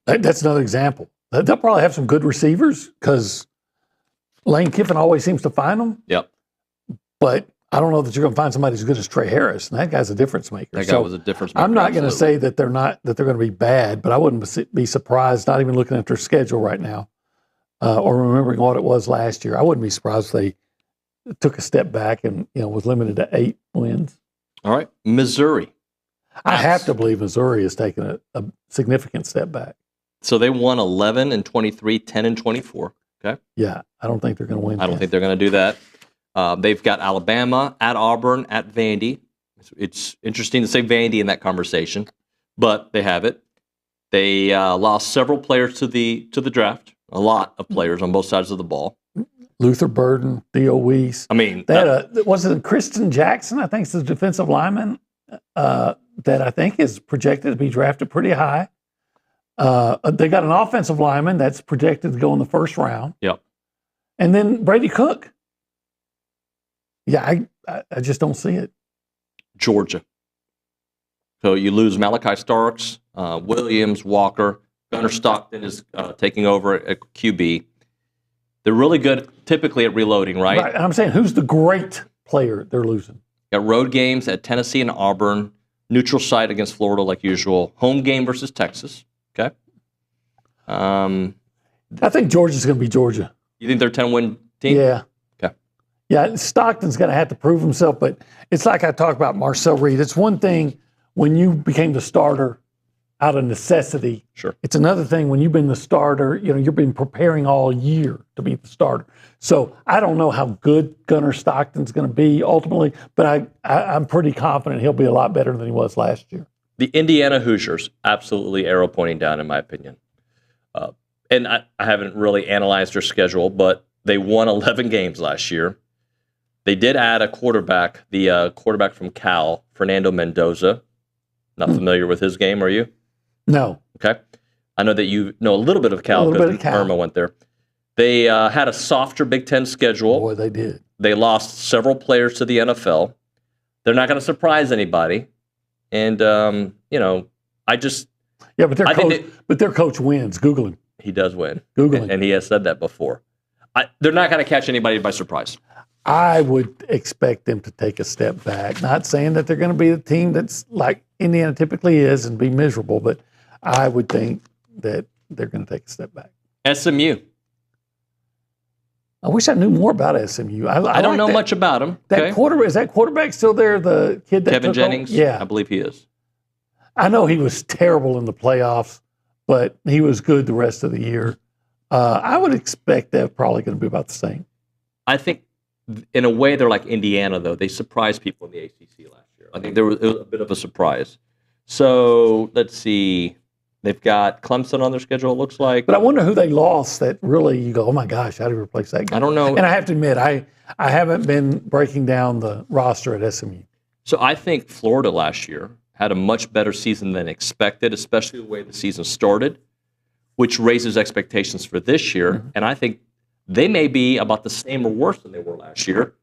that's another example. They'll probably have some good receivers because Lane Kiffin always seems to find them. Yep. But I don't know that you're going to find somebody as good as Trey Harris, and that guy's a difference maker. That guy was a difference maker. I'm not going to say that they're going to be bad, but I wouldn't be surprised, not even looking at their schedule right now, or remembering what it was last year. I wouldn't be surprised if they took a step back and was limited to 8 wins. All right, Missouri. I have to believe Missouri has taken a significant step back. So they won 11-23, 10-24. Okay. Yeah, I don't think they're going to win. I don't think they're going to do that. They've got Alabama, at Auburn, at Vandy. It's interesting to say Vandy in that conversation, but they have it. They lost several players to the draft. A lot of players on both sides of the ball. Luther Burden, Theo Weiss. Was it Kristen Jackson? I think is the defensive lineman that I think is projected to be drafted pretty high. They got an offensive lineman that's projected to go in the first round. Yep. And then Brady Cook. Yeah, I just don't see it. Georgia. So you lose Malachi Starks, Williams, Walker. Gunnar Stockton is taking over at QB. They're really good typically at reloading, right? Right. And I'm saying, who's the great player they're losing? Got road games at Tennessee and Auburn. Neutral site against Florida like usual. Home game versus Texas. Okay. I think Georgia's going to be Georgia. You think they're a 10-win team? Yeah. Okay. Yeah, Stockton's going to have to prove himself, but it's like I talked about Marcel Reed. It's one thing when you became the starter out of necessity. Sure. It's another thing when you've been the starter, you've been preparing all year to be the starter. So I don't know how good Gunnar Stockton's going to be ultimately, but I'm pretty confident he'll be a lot better than he was last year. The Indiana Hoosiers, absolutely arrow pointing down in my opinion. And I haven't really analyzed their schedule, but they won 11 games last year. They did add a quarterback, the quarterback from Cal, Fernando Mendoza. Not familiar with his game, are you? No. Okay. I know that you know a little bit of Cal because Irma went there. They had a softer Big Ten schedule. Boy, they did. They lost several players to the NFL. They're not going to surprise anybody. And, I just... Yeah, but their coach wins. Google him. He does win. Google him. And he has said that before. They're not going to catch anybody by surprise. I would expect them to take a step back. Not saying that they're going to be the team that's like Indiana typically is and be miserable, but I would think that they're going to take a step back. SMU. I wish I knew more about SMU. I don't know much about him. That is that quarterback still there? The kid that Kevin took Jennings? Yeah. I believe he is. I know he was terrible in the playoffs, but he was good the rest of the year. I would expect they're probably going to be about the same. I think, in a way, they're like Indiana, though. They surprised people in the ACC last year. I think it was a bit of a surprise. So, let's see. They've got Clemson on their schedule, it looks like. But I wonder who they lost that really you go, oh, my gosh, how do you replace that guy? I don't know. And I have to admit, I haven't been breaking down the roster at SMU. So, I think Florida last year had a much better season than expected, especially the way the season started, which raises expectations for this year. Mm-hmm. And I think they may be about the same or worse than they were last year.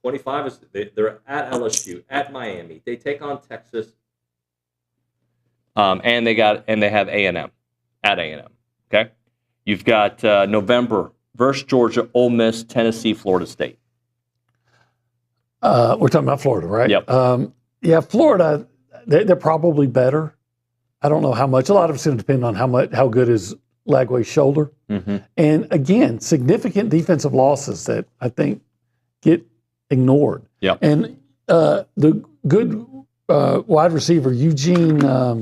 25 is they're at LSU, at Miami. They take on Texas, and they have A&M at A&M. Okay, you've got November versus Georgia, Ole Miss, Tennessee, Florida State. We're talking about Florida, right? Yep. Yeah, Florida, they're probably better. I don't know how much. A lot of it's going to depend on how good is Lagway's shoulder. Mm-hmm. And again, significant defensive losses that I think get ignored. Yeah. And the good wide receiver, Eugene, I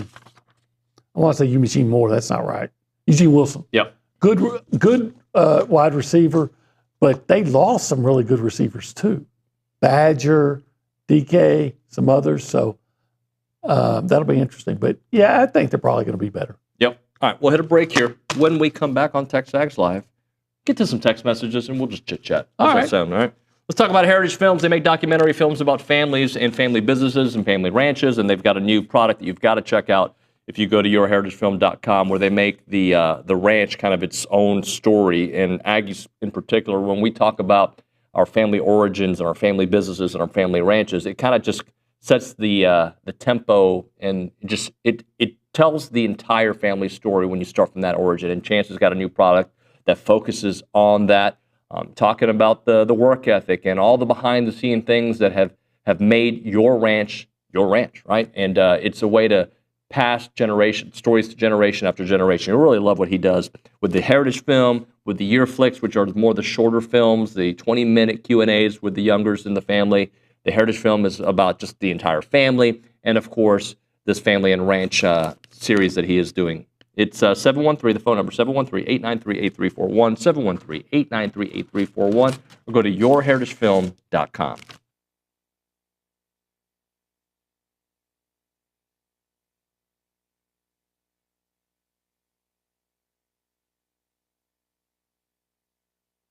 want to say Eugene Moore. That's not right. Eugene Wilson. Yep. Good wide receiver, but they lost some really good receivers too. Badger, DK, some others. So that'll be interesting. But yeah, I think they're probably going to be better. Yep. All right, we'll hit a break here. When we come back on TexAgs Live, get to some text messages and we'll just chit-chat. All right. Sound, all right? Let's talk about Heritage Films. They make documentary films about families and family businesses and family ranches, and they've got a new product that you've got to check out if you go to yourheritagefilm.com, where they make the ranch kind of its own story. And Aggies in particular, when we talk about our family origins and our family businesses and our family ranches, it kind of just sets the tempo, and just it tells the entire family story when you start from that origin. And Chance has got a new product that focuses on that, talking about the work ethic and all the behind-the-scene things that have made your ranch, right? And it's a way to pass stories to generation after generation. I really love what he does with the Heritage Film, with the Year Flicks, which are more the shorter films, the 20-minute Q&As with the youngers in the family. The Heritage Film is about just the entire family, and of course, this family and ranch series that he is doing. It's 713, the phone number, 713-893-8341, 713-893-8341, or go to yourheritagefilm.com.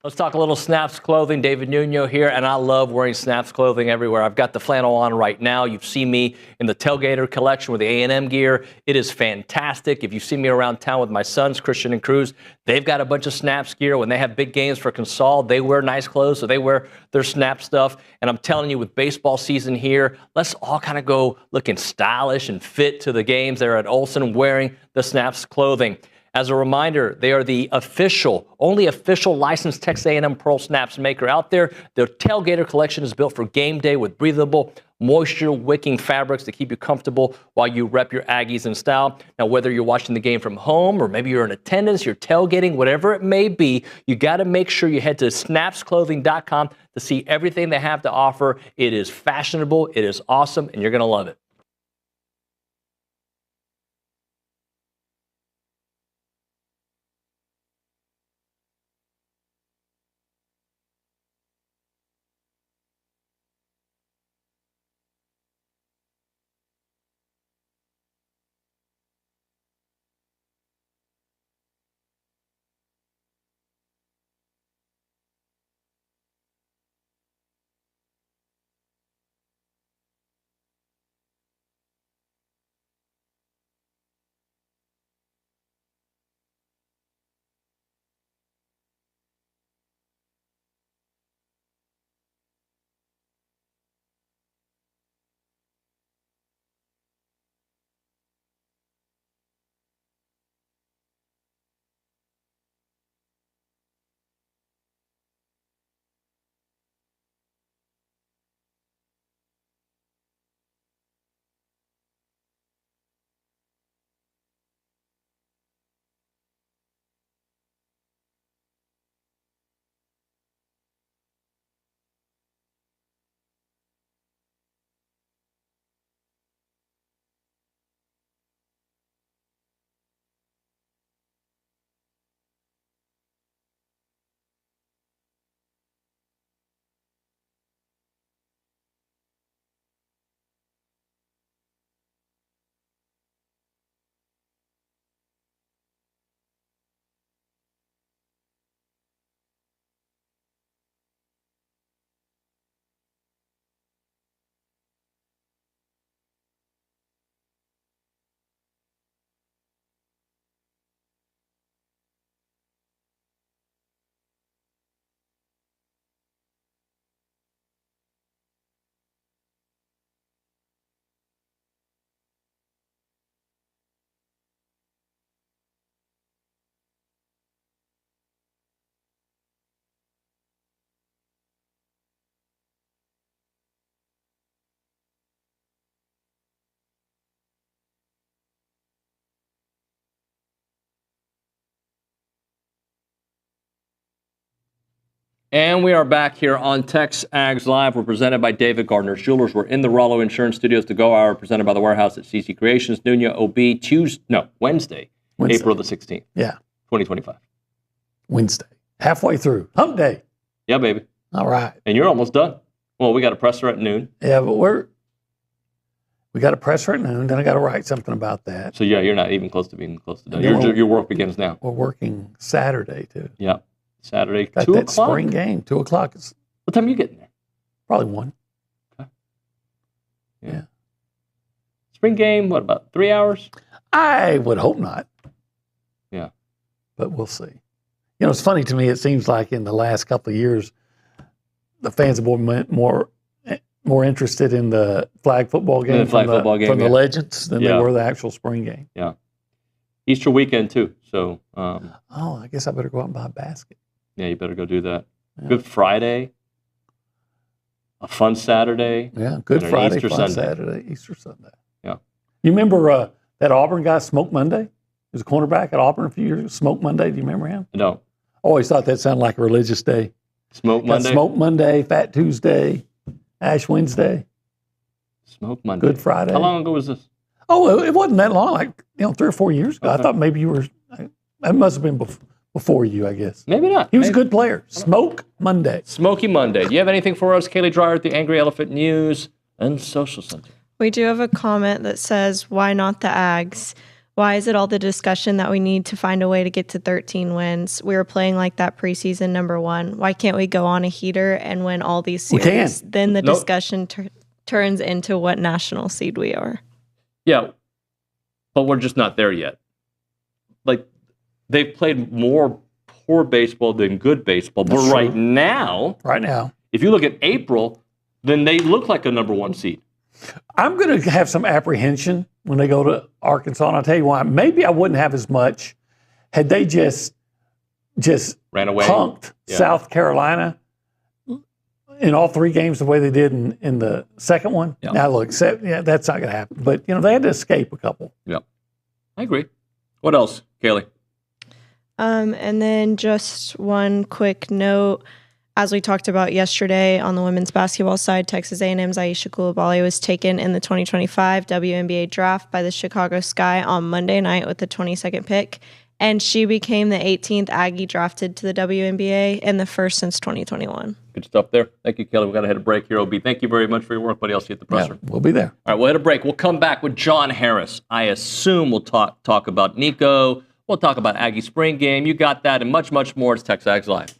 Let's talk a little Snaps clothing. David Nuño here, and I love wearing Snaps clothing everywhere. I've got the flannel on right now. You've seen me in the Tailgater collection with the A&M gear. It is fantastic. If you see me around town with my sons, Christian and Cruz, they've got a bunch of Snaps gear. When they have big games for Consol, they wear nice clothes, so they wear their Snap stuff. And I'm telling you, with baseball season here, let's all kind of go looking stylish and fit to the games there at Olsen wearing the Snaps clothing. As a reminder, they are the only official licensed Texas A&M Pearl Snaps maker out there. Their Tailgater collection is built for game day with breathable, moisture-wicking fabrics to keep you comfortable while you rep your Aggies in style. Now, whether you're watching the game from home or maybe you're in attendance, you're tailgating, whatever it may be, you got to make sure you head to snapsclothing.com to see everything they have to offer. It is fashionable, it is awesome, and you're going to love it. And we are back here on TexAgs Live. We're presented by David Gardner Jewelers. We're in the Rollo Insurance Studios to go hour, presented by the warehouse at CC Creations, Nuño OB, Wednesday, April the 16th. Yeah. 2025. Wednesday. Halfway through. Hump day. Yeah, baby. All right. And you're almost done. Well, we got a presser at noon. Yeah, but we got a presser at noon. Then I got to write something about that. So, yeah, you're not even close to being close to done. Your work begins now. We're working Saturday, too. Yeah. Saturday, got 2 that o'clock? spring game, 2 o'clock. What time are you getting there? Probably 1. Okay. Yeah. Spring game, what, about 3 hours? I would hope not. Yeah. But we'll see. You know, it's funny to me, it seems like in the last couple of years, the fans have been more interested in the flag football game from the Legends than they were the actual spring game. Yeah. Easter weekend, too. So, I guess I better go out and buy a basket. Yeah, you better go do that. Yeah. Good Friday, a fun Saturday. Yeah, Good Friday, Easter fun Sunday. Saturday, Easter Sunday. Yeah. You remember that Auburn guy, Smoke Monday? He was a cornerback at Auburn a few years ago. Smoke Monday, do you remember him? No. I always thought that sounded like a religious day. Smoke Monday? Smoke Monday, Fat Tuesday, Ash Wednesday. Smoke Monday. Good Friday. How long ago was this? Oh, it wasn't that long, like 3 or 4 years ago. Okay. I thought maybe you were, that must have been before you, I guess. Maybe not. He was a good player. Smoke Monday. Smoky Monday. Do you have anything for us, Kaylee Dreyer at the Angry Elephant News and Social Center? We do have a comment that says, why not the Aggs? Why is it all the discussion that we need to find a way to get to 13 wins? We were playing like that preseason number 1. Why can't we go on a heater and win all these series? We can. Then the discussion turns into what national seed we are. Yeah, but we're just not there yet. Like, they've played more poor baseball than good baseball. But right now, if you look at April, then they look like a number 1 seed. I'm going to have some apprehension when they go to Arkansas, and I'll tell you why. Maybe I wouldn't have as much had they just ran away, punked South Carolina in all 3 games the way they did in the second one. Yeah. Now, look, that's not going to happen. But, they had to escape a couple. Yeah, I agree. What else, Kaylee? And then just one quick note. As we talked about yesterday on the women's basketball side, Texas A&M's Aisha Coulibaly was taken in the 2025 WNBA draft by the Chicago Sky on Monday night with the 22nd pick. And she became the 18th Aggie drafted to the WNBA and the first since 2021. Good stuff there. Thank you, Kelly. We've got to hit a break here, OB. Thank you very much for your work, buddy. I'll see you at the presser. Yeah, we'll be there. All right, we'll hit a break. We'll come back with John Harris. I assume we'll talk about Nico. We'll talk about Aggie spring game. You got that and much, much more. It's TexAgs Live.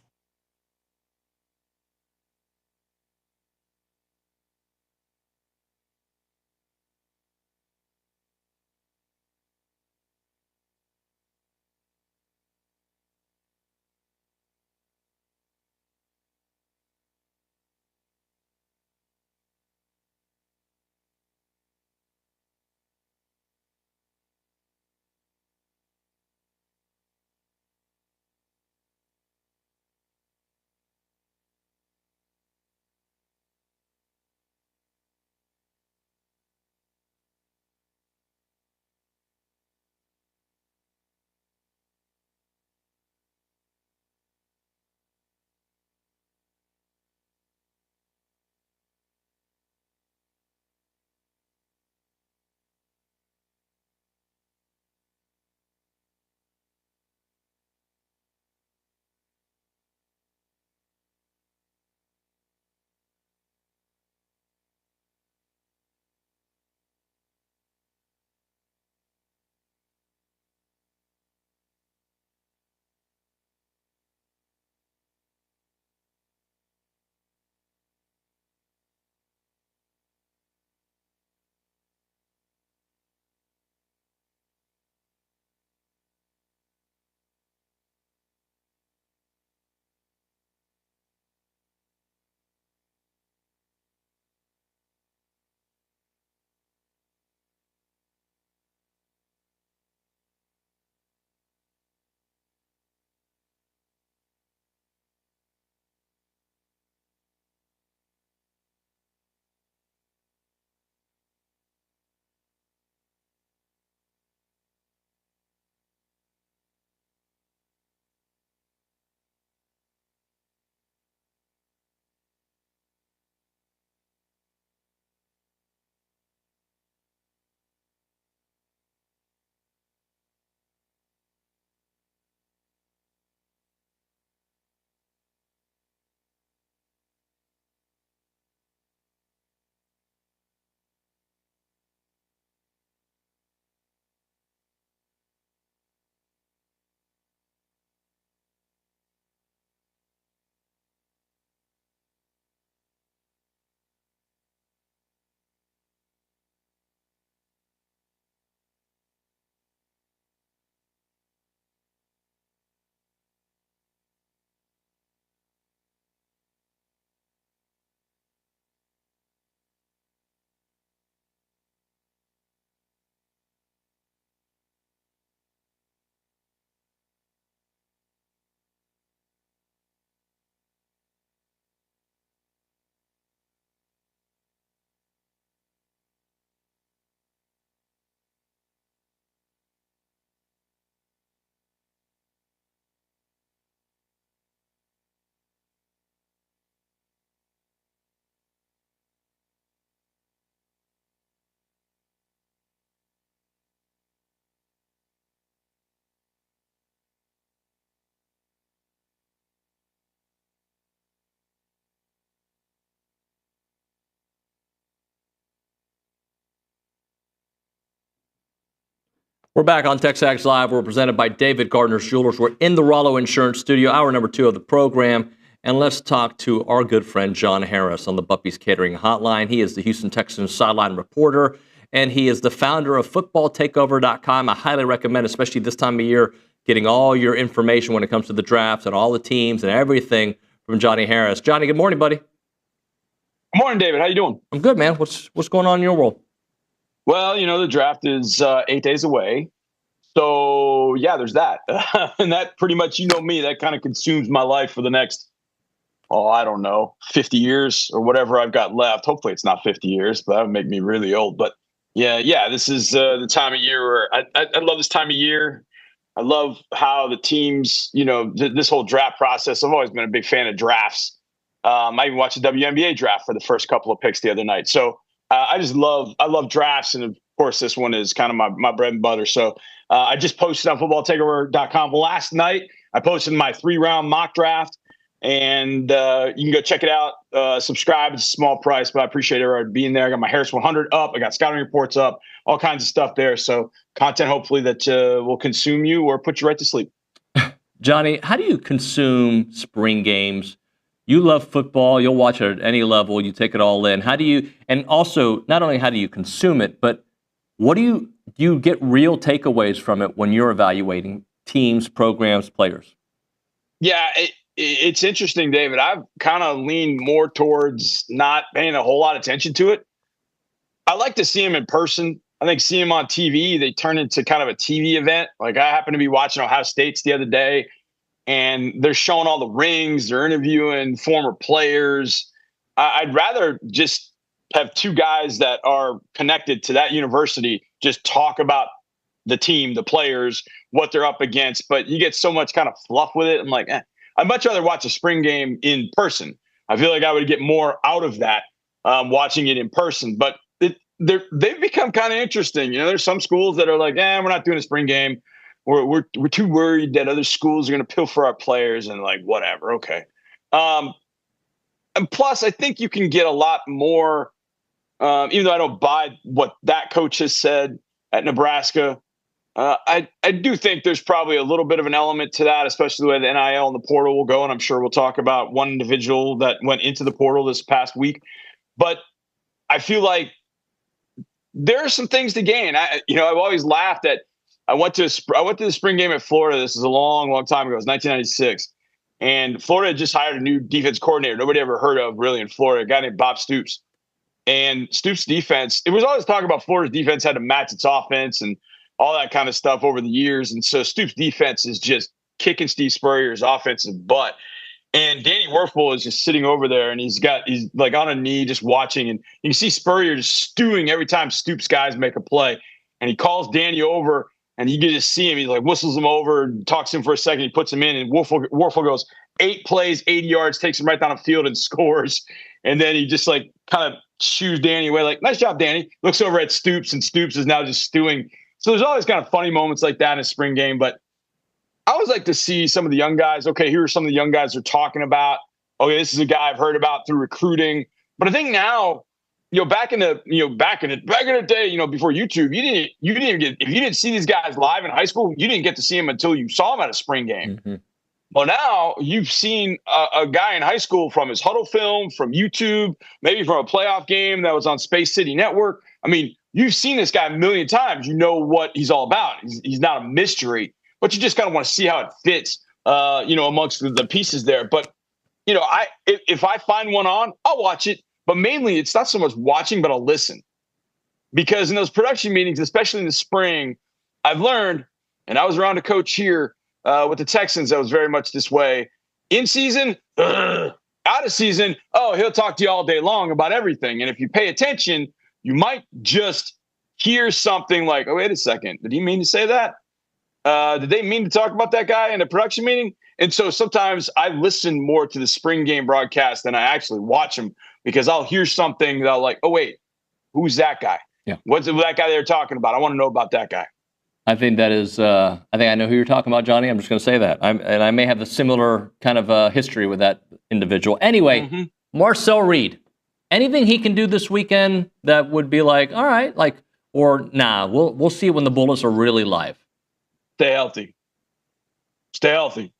We're back on TexAgs Live. We're presented by David Gardner's Jewelers. We're in the Rollo Insurance Studio, hour number 2 of the program. And let's talk to our good friend John Harris on the Buppy's Catering Hotline. He is the Houston Texans sideline reporter, and he is the founder of footballtakeover.com. I highly recommend, especially this time of year, getting all your information when it comes to the drafts and all the teams and everything from Johnny Harris. Johnny, good morning, buddy. Good morning, David. How you doing? I'm good, man. What's going on in your world? Well, the draft is 8 days away. So, yeah, there's that. And that pretty much, me, that kind of consumes my life for the next, I don't know, 50 years or whatever I've got left. Hopefully it's not 50 years, but that would make me really old. But, yeah, this is the time of year where I love this time of year. I love how the teams, this whole draft process. I've always been a big fan of drafts. I even watched the WNBA draft for the first couple of picks the other night. So I love drafts. And of course, this one is kind of my bread and butter. So I just posted on footballtakeover.com last night. I posted my 3-round mock draft, and you can go check it out. Subscribe. It's a small price, but I appreciate everybody being there. I got my Harris 100 up. I got scouting reports up, all kinds of stuff there. So content, hopefully, that will consume you or put you right to sleep. Johnny, how do you consume spring games? You love football. You'll watch it at any level. You take it all in. How do you, and also not only how do you consume it, but what do you get real takeaways from it when you're evaluating teams, programs, players? Yeah, it's interesting, David. I've kind of leaned more towards not paying a whole lot of attention to it. I like to see them in person. I think seeing them on TV, they turn into kind of a TV event. Like I happened to be watching Ohio State's the other day, and they're showing all the rings. They're interviewing former players. I'd rather just have two guys that are connected to that university just talk about the team, the players, what they're up against. But you get so much kind of fluff with it. I'm like, I'd much rather watch a spring game in person. I feel like I would get more out of that watching it in person. But they've become kind of interesting. There's some schools that are like, we're not doing a spring game. We're too worried that other schools are going to pilfer our players and like, whatever. Okay. And plus, I think you can get a lot more, even though I don't buy what that coach has said at Nebraska. I do think there's probably a little bit of an element to that, especially the way the NIL and the portal will go. And I'm sure we'll talk about one individual that went into the portal this past week. But I feel like there are some things to gain. I've always laughed at. I went to the spring game at Florida. This is a long, long time ago. It was 1996. And Florida had just hired a new defense coordinator. Nobody ever heard of really in Florida, a guy named Bob Stoops. And Stoops' defense, it was always talking about Florida's defense had to match its offense and all that kind of stuff over the years. And so Stoops' defense is just kicking Steve Spurrier's offensive butt. And Danny Werfel is just sitting over there, and he's like on a knee just watching. And you can see Spurrier just stewing every time Stoops' guys make a play. And he calls Danny over, and you can just see him. He like whistles him over, and talks to him for a second. He puts him in, and Werfel goes 8 plays, 80 yards, takes him right down the field and scores. And then he just like kind of shoos Danny away, like, nice job, Danny. Looks over at Stoops, and Stoops is now just stewing. So there's always kind of funny moments like that in a spring game. But I always like to see some of the young guys. Okay, here are some of the young guys they're talking about. Okay, this is a guy I've heard about through recruiting. But I think now, back in the day, before YouTube, you didn't even get, if you didn't see these guys live in high school, you didn't get to see them until you saw them at a spring game. Mm-hmm. Well, now you've seen a guy in high school from his huddle film, from YouTube, maybe from a playoff game that was on Space City Network. I mean, you've seen this guy a million times. You know what he's all about. He's not a mystery, but you just kind of want to see how it fits, amongst the pieces there. But, if I find one on, I'll watch it. But mainly it's not so much watching, but I'll listen. Because in those production meetings, especially in the spring, I've learned, and I was around a coach here with the Texans that was very much this way. In season, out of season, he'll talk to you all day long about everything. And if you pay attention, you might just hear something like, oh, wait a second. Did he mean to say that? Did they mean to talk about that guy in a production meeting? And so sometimes I listen more to the spring game broadcast than I actually watch them, because I'll hear something that I'll like, oh, wait, who's that guy? Yeah. What's that guy they're talking about? I want to know about that guy. I think that is, I think I know who you're talking about, Johnny. I'm just going to say that. And I may have a similar kind of history with that individual. Anyway, Marcel Reed, anything he can do this weekend that would be like, all right, like Or nah, we'll see when the bullets are really live. Stay healthy. Stay healthy.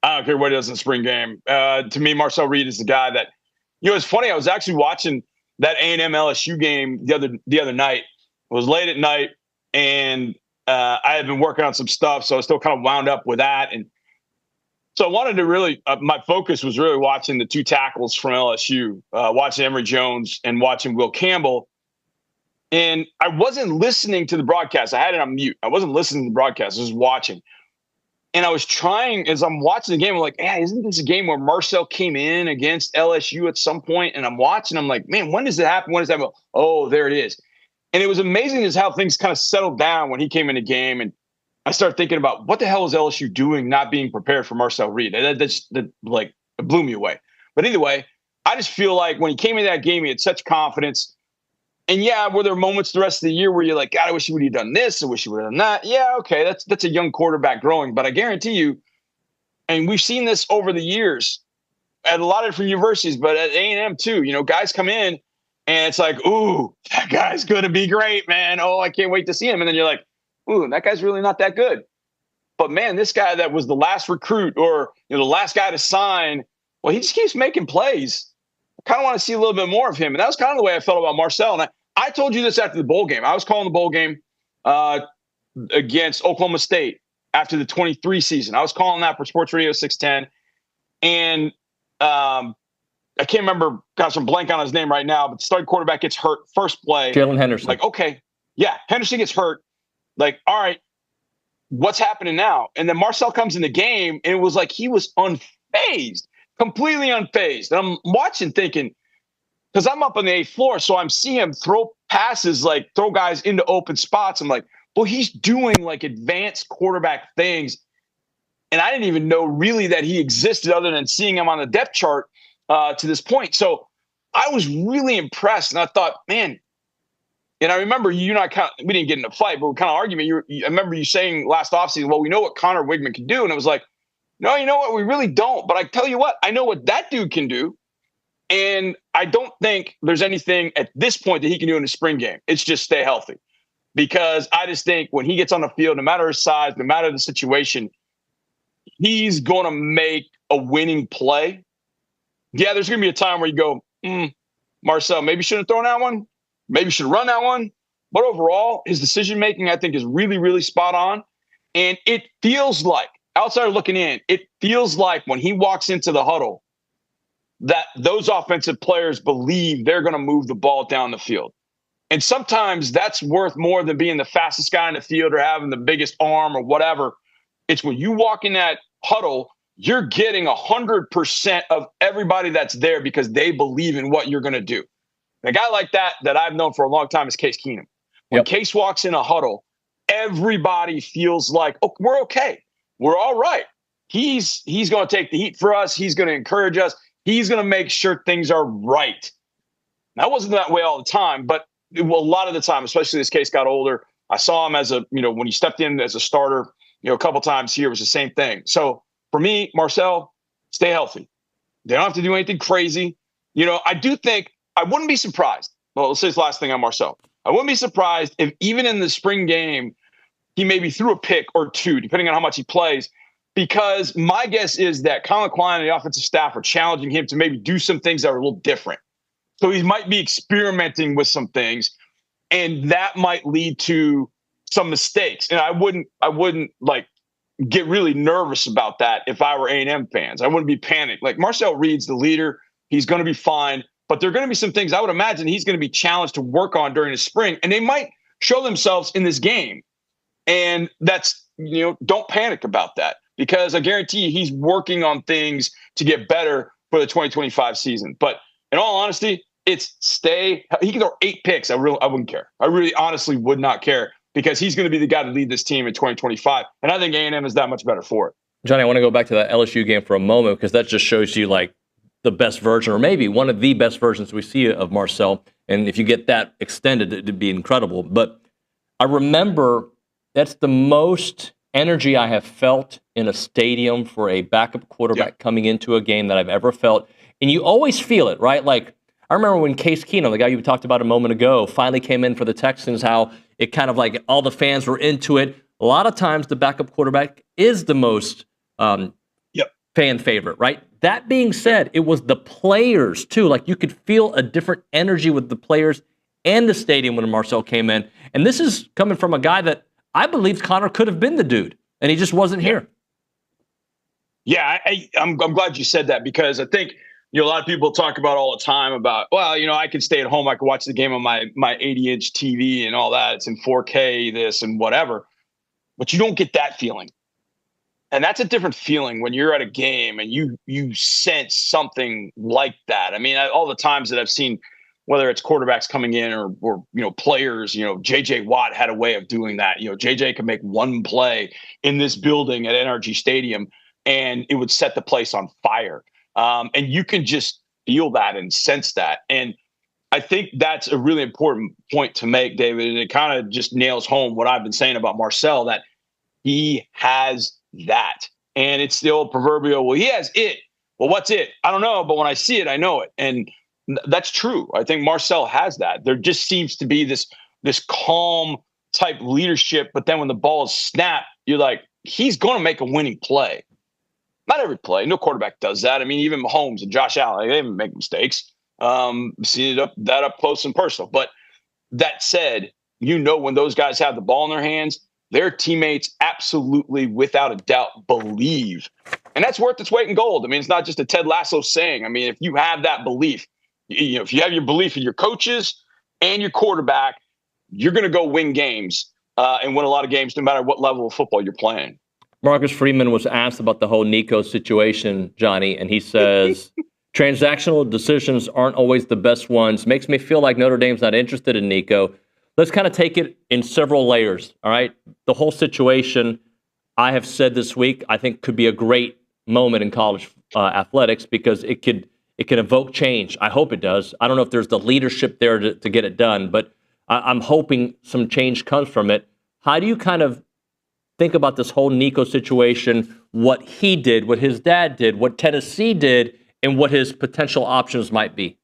I don't care what he does in the spring game. To me, Marcel Reed is the guy that, it's funny. I was actually watching that A&M LSU game the other night. It was late at night, and I had been working on some stuff, so I was still kind of wound up with that. And so I wanted to really, my focus was really watching the two tackles from LSU, watching Emory Jones and watching Will Campbell. And I wasn't listening to the broadcast. I had it on mute. I wasn't listening to the broadcast. I was watching. And I was trying, as I'm watching the game, I'm like, hey, isn't this a game where Marcel came in against LSU at some point? And I'm watching, I'm like, man, when does it happen? When does it happen? Oh, there it is. And it was amazing as how things kind of settled down when he came in the game. And I started thinking about what the hell is LSU doing not being prepared for Marcel Reed? That blew me away. But either way, I just feel like when he came in that game, he had such confidence. And yeah, were there moments the rest of the year where you're like, God, I wish he would have done this. I wish he would have done that. Yeah, okay, that's a young quarterback growing. But I guarantee you, and we've seen this over the years at a lot of different universities, but at A&M too, guys come in and it's like, ooh, that guy's going to be great, man. Oh, I can't wait to see him. And then you're like, ooh, that guy's really not that good. But man, this guy that was the last recruit or the last guy to sign, well, he just keeps making plays. I kind of want to see a little bit more of him. And that was kind of the way I felt about Marcel. And I told you this after the bowl game. I was calling the bowl game against Oklahoma State after the 23 season. I was calling that for Sports Radio 610. And I can't remember, got some blank on his name right now, but the starting quarterback gets hurt first play. Jalen Henderson. Like, okay, yeah, Henderson gets hurt. Like, all right, what's happening now? And then Marcel comes in the game, and it was like he was unfazed, completely unfazed. And I'm watching thinking, because I'm up on the 8th floor, so I'm seeing him throw passes, like throw guys into open spots. I'm like, well, he's doing like advanced quarterback things. And I didn't even know really that he existed other than seeing him on the depth chart to this point. So I was really impressed. And I thought, man, and I remember you and I we didn't get in a fight, but we kind of argument. I remember you saying last offseason, well, we know what Connor Wigman can do. And it was like, no, you know what? We really don't. But I tell you what, I know what that dude can do. And I don't think there's anything at this point that he can do in the spring game. It's just stay healthy. Because I just think when he gets on the field, no matter his size, no matter the situation, he's going to make a winning play. Yeah, there's going to be a time where you go, Marcel, maybe shouldn't have thrown that one. Maybe should have run that one. But overall, his decision-making, I think, is really, really spot on. And it feels like, outsider looking in, it feels like when he walks into the huddle, that those offensive players believe they're going to move the ball down the field. And sometimes that's worth more than being the fastest guy in the field or having the biggest arm or whatever. It's when you walk in that huddle, you're getting 100% of everybody that's there because they believe in what you're going to do. And a guy like that I've known for a long time is Case Keenum. When Case walks in a huddle, everybody feels like, oh, we're okay. We're all right. He's going to take the heat for us. He's going to encourage us. He's going to make sure things are right. That wasn't that way all the time, but a lot of the time, especially as Case got older, I saw him as when he stepped in as a starter, a couple times here, it was the same thing. So for me, Marcel, stay healthy. They don't have to do anything crazy. I do think I wouldn't be surprised. Well, let's say this last thing on Marcel. I wouldn't be surprised if even in the spring game, he maybe threw a pick or two, depending on how much he plays, because my guess is that Colin Klein and the offensive staff are challenging him to maybe do some things that are a little different. So he might be experimenting with some things, and that might lead to some mistakes. And I wouldn't like get really nervous about that if I were A&M fans. I wouldn't be panicked. Like Marcel Reed's the leader. He's going to be fine. But there are going to be some things I would imagine he's going to be challenged to work on during the spring, and they might show themselves in this game. And that's, don't panic about that, because I guarantee you he's working on things to get better for the 2025 season. But in all honesty, he can throw 8 picks. I wouldn't care. I really honestly would not care, because he's going to be the guy to lead this team in 2025. And I think A&M is that much better for it. Johnny, I want to go back to that LSU game for a moment, because that just shows you like the best version, or maybe one of the best versions we see of Marcel. And if you get that extended, it'd be incredible. But I remember that's the most energy I have felt in a stadium for a backup quarterback coming into a game that I've ever felt. And you always feel it, right? Like, I remember when Case Keenum, the guy you talked about a moment ago, finally came in for the Texans, how it kind of like all the fans were into it. A lot of times the backup quarterback is the most fan favorite, right? That being said, it was the players too. Like you could feel a different energy with the players and the stadium when Marcel came in. And this is coming from a guy that I believe Connor could have been the dude, and he just wasn't here. Yeah, I'm glad you said that, because I think a lot of people talk about all the time about, well, I can stay at home, I can watch the game on my 80-inch TV and all that. It's in 4K, this and whatever. But you don't get that feeling. And that's a different feeling when you're at a game and you sense something like that. I mean, all the times that I've seen, whether it's quarterbacks coming in or players, JJ Watt had a way of doing that. JJ could make one play in this building at NRG Stadium and it would set the place on fire. And you can just feel that and sense that. And I think that's a really important point to make, David. And it kind of just nails home what I've been saying about Marcel, that he has that. And it's the old proverbial, well, he has it. Well, what's it? I don't know. But when I see it, I know it. And that's true. I think Marcel has that. There just seems to be this calm type leadership. But then when the ball is snapped, you're like, he's going to make a winning play. Not every play. No quarterback does that. I mean, even Mahomes and Josh Allen, they didn't make mistakes. Seen that up close and personal. But that said, when those guys have the ball in their hands, their teammates absolutely, without a doubt, believe. And that's worth its weight in gold. I mean, it's not just a Ted Lasso saying. I mean, if you have that belief, if you have your belief in your coaches and your quarterback, you're going to go win games and win a lot of games no matter what level of football you're playing. Marcus Freeman was asked about the whole Nico situation, Johnny, and he says, transactional decisions aren't always the best ones. Makes me feel like Notre Dame's not interested in Nico. Let's kind of take it in several layers, all right? The whole situation, I have said this week, I think could be a great moment in college athletics because it can evoke change. I hope it does. I don't know if there's the leadership there to get it done, but I'm hoping some change comes from it. How do you kind of think about this whole Nico situation, what he did, what his dad did, what Tennessee did, and what his potential options might be?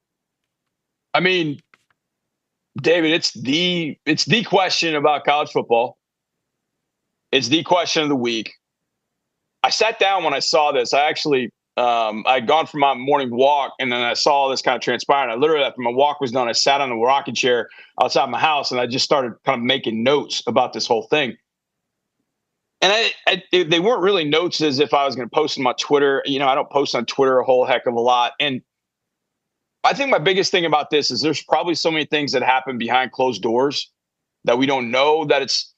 I mean, David, it's the question about college football. It's the question of the week. I sat down when I saw this. I actually, I'd gone for my morning walk, and then I saw this kind of transpiring. I literally, after my walk was done, I sat on the rocking chair outside my house, and I just started kind of making notes about this whole thing. And they weren't really notes as if I was going to post them on Twitter. I don't post on Twitter a whole heck of a lot. And I think my biggest thing about this is there's probably so many things that happen behind closed doors that we don't know that it's,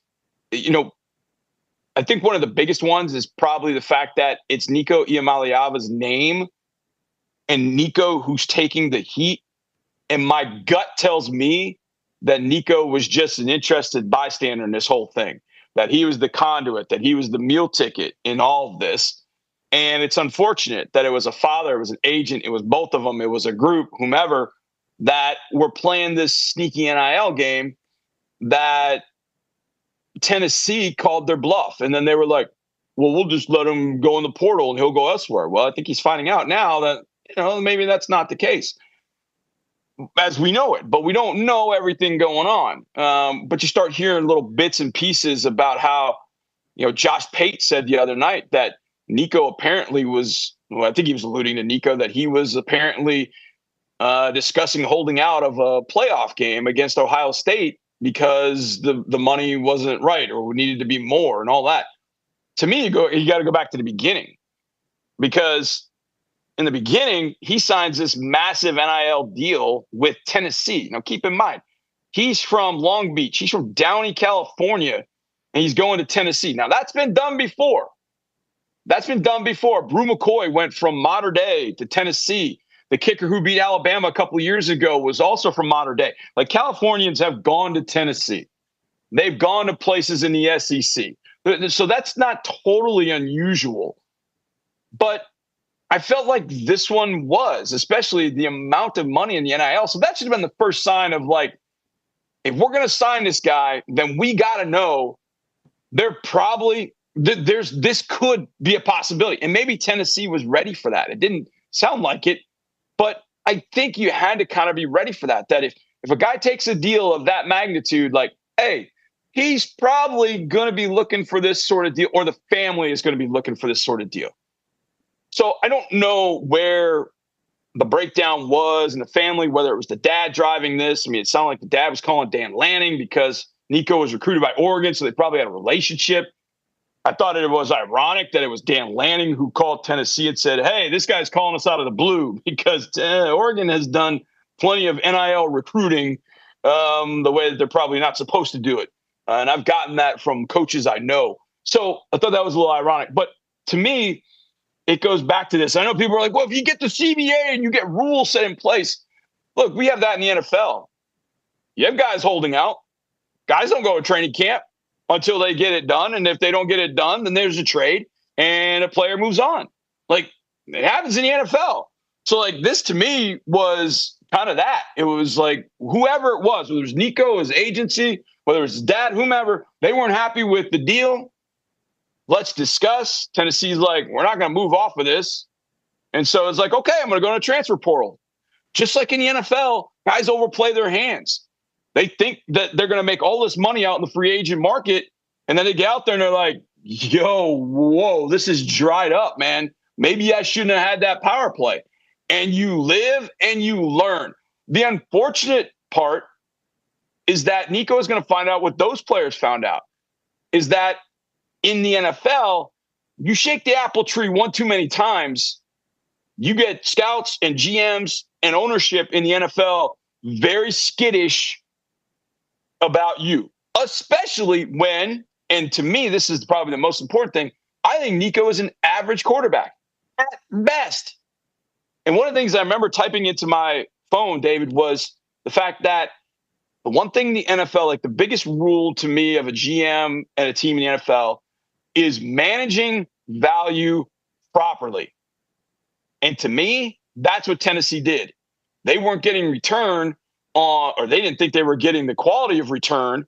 I think one of the biggest ones is probably the fact that it's Nico Iamaleava's name and Nico who's taking the heat. And my gut tells me that Nico was just an interested bystander in this whole thing, that he was the conduit, that he was the meal ticket in all of this. And it's unfortunate that it was a father, it was an agent, it was both of them, it was a group, whomever, that were playing this sneaky NIL game that Tennessee called their bluff. And then they were like, well, we'll just let him go in the portal and he'll go elsewhere. Well, I think he's finding out now that, maybe that's not the case as we know it, but we don't know everything going on. But you start hearing little bits and pieces about how, Josh Pate said the other night that Nico apparently was, I think he was alluding to Nico, that he was apparently discussing holding out of a playoff game against Ohio State because the money wasn't right or needed to be more and all that. To me, you got to go back to the beginning, because in the beginning, he signs this massive NIL deal with Tennessee. Now, keep in mind, he's from Long Beach. He's from Downey, California, and he's going to Tennessee. Now, that's been done before. Brew McCoy went from Mater Dei to Tennessee. The kicker who beat Alabama a couple of years ago was also from Mater Dei. Like, Californians have gone to Tennessee. They've gone to places in the SEC. So that's not totally unusual. But I felt like this one was, especially the amount of money in the NIL. So that should have been the first sign of, like, if we're going to sign this guy, then we got to know this could be a possibility. And maybe Tennessee was ready for that. It didn't sound like it, but I think you had to kind of be ready for that. That if a guy takes a deal of that magnitude, like, hey, he's probably going to be looking for this sort of deal, or the family is going to be looking for this sort of deal. So I don't know where the breakdown was in the family, whether it was the dad driving this. I mean, it sounded like the dad was calling Dan Lanning because Nico was recruited by Oregon, so they probably had a relationship. I thought it was ironic that it was Dan Lanning who called Tennessee and said, hey, this guy's calling us out of the blue, because Oregon has done plenty of NIL recruiting the way that they're probably not supposed to do it. And I've gotten that from coaches I know. So I thought that was a little ironic. But to me, it goes back to this. I know people are like, well, if you get the CBA and you get rules set in place. Look, we have that in the NFL. You have guys holding out. Guys don't go to training camp until they get it done. And if they don't get it done, then there's a trade and a player moves on. Like, it happens in the NFL. So, like, this to me was kind of that. It was like whoever it was, whether it was Nico, his agency, whether it was his dad, whomever, they weren't happy with the deal. Let's discuss. Tennessee's like, we're not going to move off of this. And so it's like, okay, I'm going to go to transfer portal. Just like in the NFL, guys overplay their hands. They think that they're going to make all this money out in the free agent market. And then they get out there and they're like, yo, whoa, this is dried up, man. Maybe I shouldn't have had that power play. And you live and you learn. The unfortunate part is that Nico is going to find out what those players found out, is that in the NFL, you shake the apple tree one too many times, you get scouts and GMs and ownership in the NFL very skittish about you, especially when, and to me, this is probably the most important thing, I think Nico is an average quarterback at best. And one of the things I remember typing into my phone, David, was the fact that the one thing in the NFL, like the biggest rule to me of a GM and a team in the NFL, is managing value properly. And to me, that's what Tennessee did. They weren't getting return on, or they didn't think they were getting the quality of return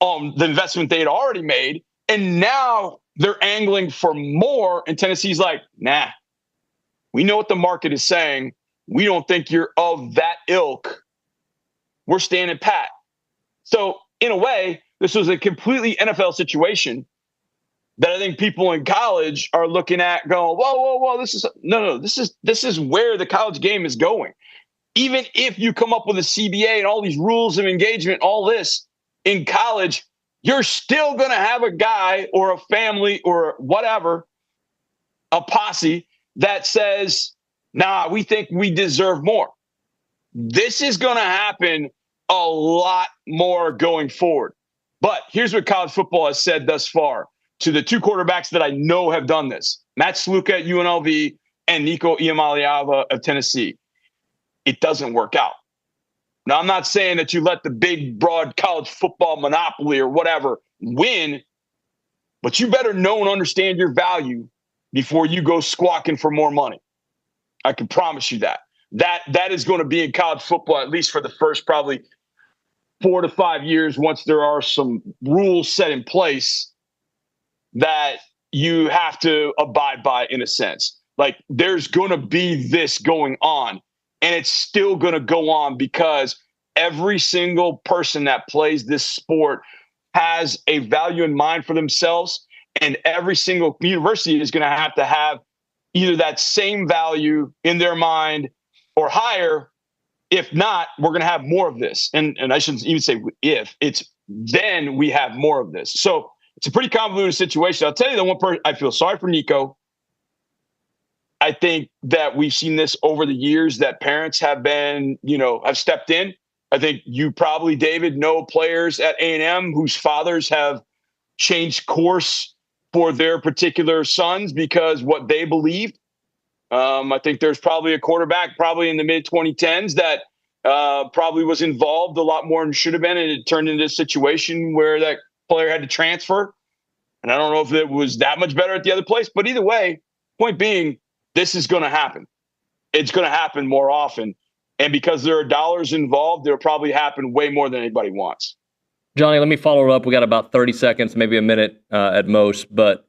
on the investment they had already made. And now they're angling for more. And Tennessee's like, nah, we know what the market is saying. We don't think you're of that ilk. We're standing pat. So in a way, this was a completely NFL situation that I think people in college are looking at going, whoa, this is where the college game is going. Even if you come up with a CBA and all these rules of engagement, all this in college, you're still going to have a guy or a family or whatever, a posse that says, nah, we think we deserve more. This is going to happen a lot more going forward. But here's what college football has said thus far to the two quarterbacks that I know have done this, Matt Sluka at UNLV and Nico Iamaleava of Tennessee. It doesn't work out. Now, I'm not saying that you let the big, broad college football monopoly or whatever win, but you better know and understand your value before you go squawking for more money. I can promise you that. That is going to be in college football, at least for the first probably 4 to 5 years, once there are some rules set in place that you have to abide by in a sense. Like, there's going to be this going on, and it's still going to go on because every single person that plays this sport has a value in mind for themselves, and every single university is going to have either that same value in their mind or higher. If not, we're going to have more of this. And I shouldn't even say if, it's then we have more of this. So it's a pretty convoluted situation. I'll tell you the one person I feel sorry for Nico. I think that we've seen this over the years that parents have been, have stepped in. I think you probably, David, know players at A&M whose fathers have changed course for their particular sons because what they believed. I think there's probably a quarterback probably in the mid-2010s that probably was involved a lot more than should have been, and it turned into a situation where that player had to transfer. And I don't know if it was that much better at the other place, but either way, point being, this is going to happen. It's going to happen more often. And because there are dollars involved, it'll probably happen way more than anybody wants. Johnny, let me follow up. We got about 30 seconds, maybe a minute at most. But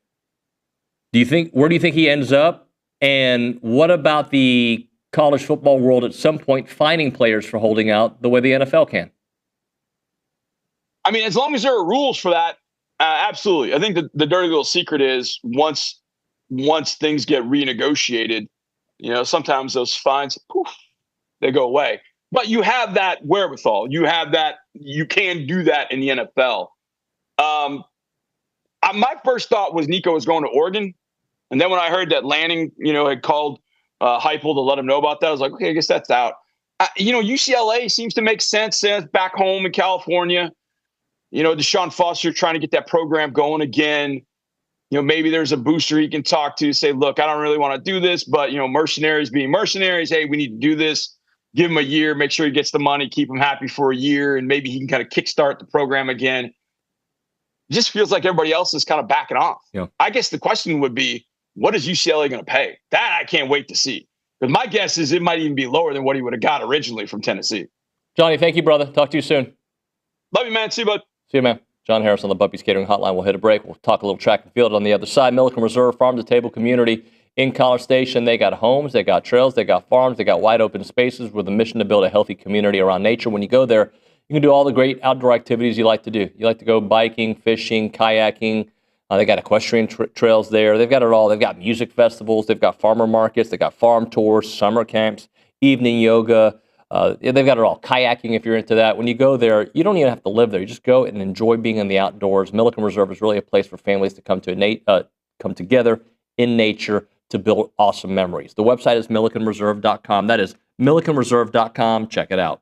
where do you think he ends up? And what about the college football world at some point finding players for holding out the way the NFL can? I mean, as long as there are rules for that, absolutely. I think the dirty little secret is once things get renegotiated, sometimes those fines, poof, they go away. But you have that wherewithal. You have that. You can do that in the NFL. My first thought was Nico was going to Oregon, and then when I heard that Lanning, had called Heupel to let him know about that, I was like, okay, I guess that's out. UCLA seems to make sense. Back home in California. Deshaun Foster trying to get that program going again. Maybe there's a booster he can talk to, say, look, I don't really want to do this, but, mercenaries being mercenaries, hey, we need to do this. Give him a year, make sure he gets the money, keep him happy for a year, and maybe he can kind of kickstart the program again. It just feels like everybody else is kind of backing off. Yeah. I guess the question would be, what is UCLA going to pay? That I can't wait to see. Because my guess is it might even be lower than what he would have got originally from Tennessee. Johnny, thank you, brother. Talk to you soon. Love you, man. See you, bud. See you, man. John Harris on the Bumpy's Catering Hotline. We'll hit a break. We'll talk a little track and field on the other side. Milliken Reserve Farm to Table community in College Station. They got homes, they got trails, they got farms, they got wide open spaces with a mission to build a healthy community around nature. When you go there, you can do all the great outdoor activities you like to do. You like to go biking, fishing, kayaking. They got equestrian trails there. They've got it all. They've got music festivals. They've got farmer markets. They've got farm tours, summer camps, evening yoga. They've got it all. Kayaking, if you're into that. When you go there, you don't even have to live there. You just go and enjoy being in the outdoors. Milliken Reserve is really a place for families to come together in nature to build awesome memories. The website is millikenreserve.com. That is millikenreserve.com. Check it out.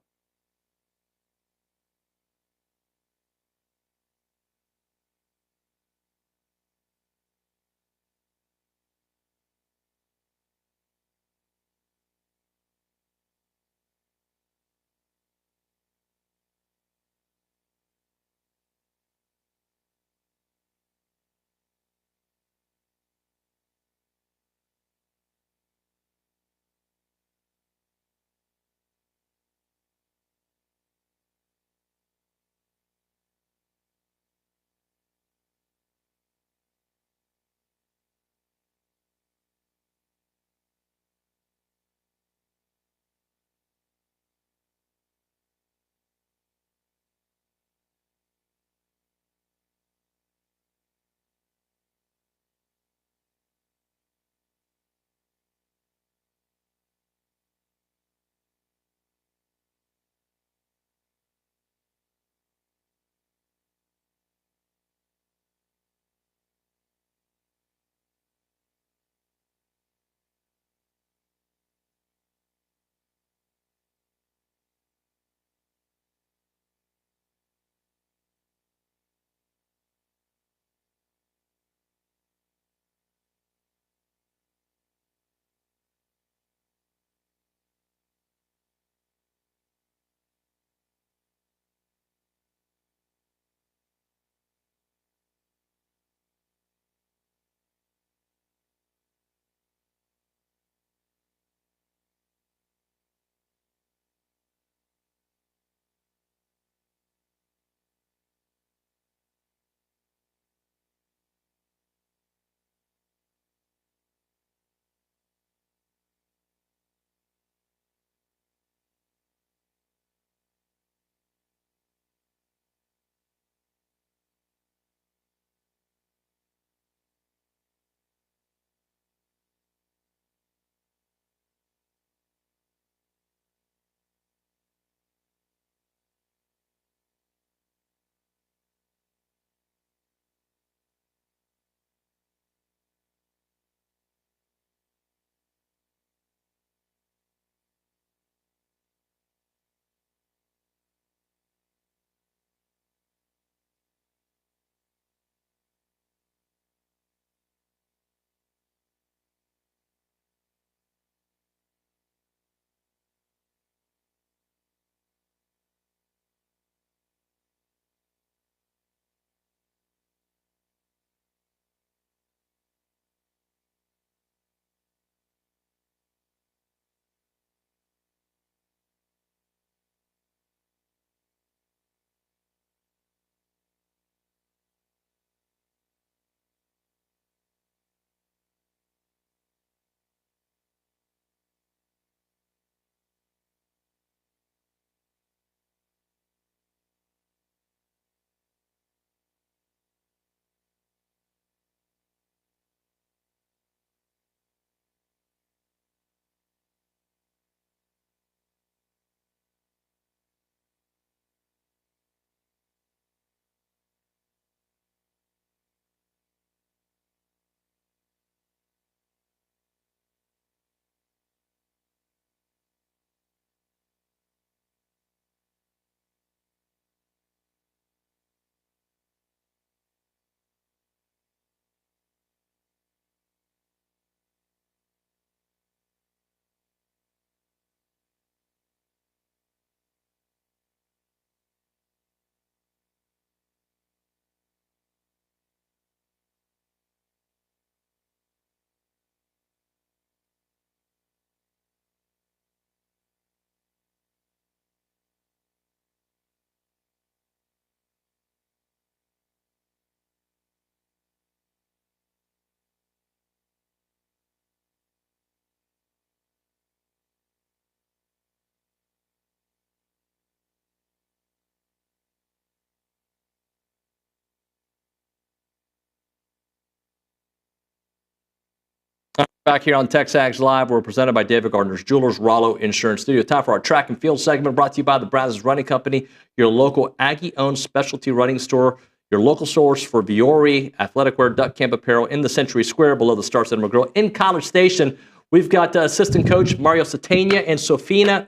Back here on TexAgs Live, we're presented by David Gardner's Jewelers, Rollo Insurance Studio. Time for our track and field segment, brought to you by the Brazos Running Company, your local Aggie-owned specialty running store, your local source for Viore, athletic wear, duck camp apparel in the Century Square below the Star Cinema Grill in College Station. We've got assistant coach Mario Sategna and Sofia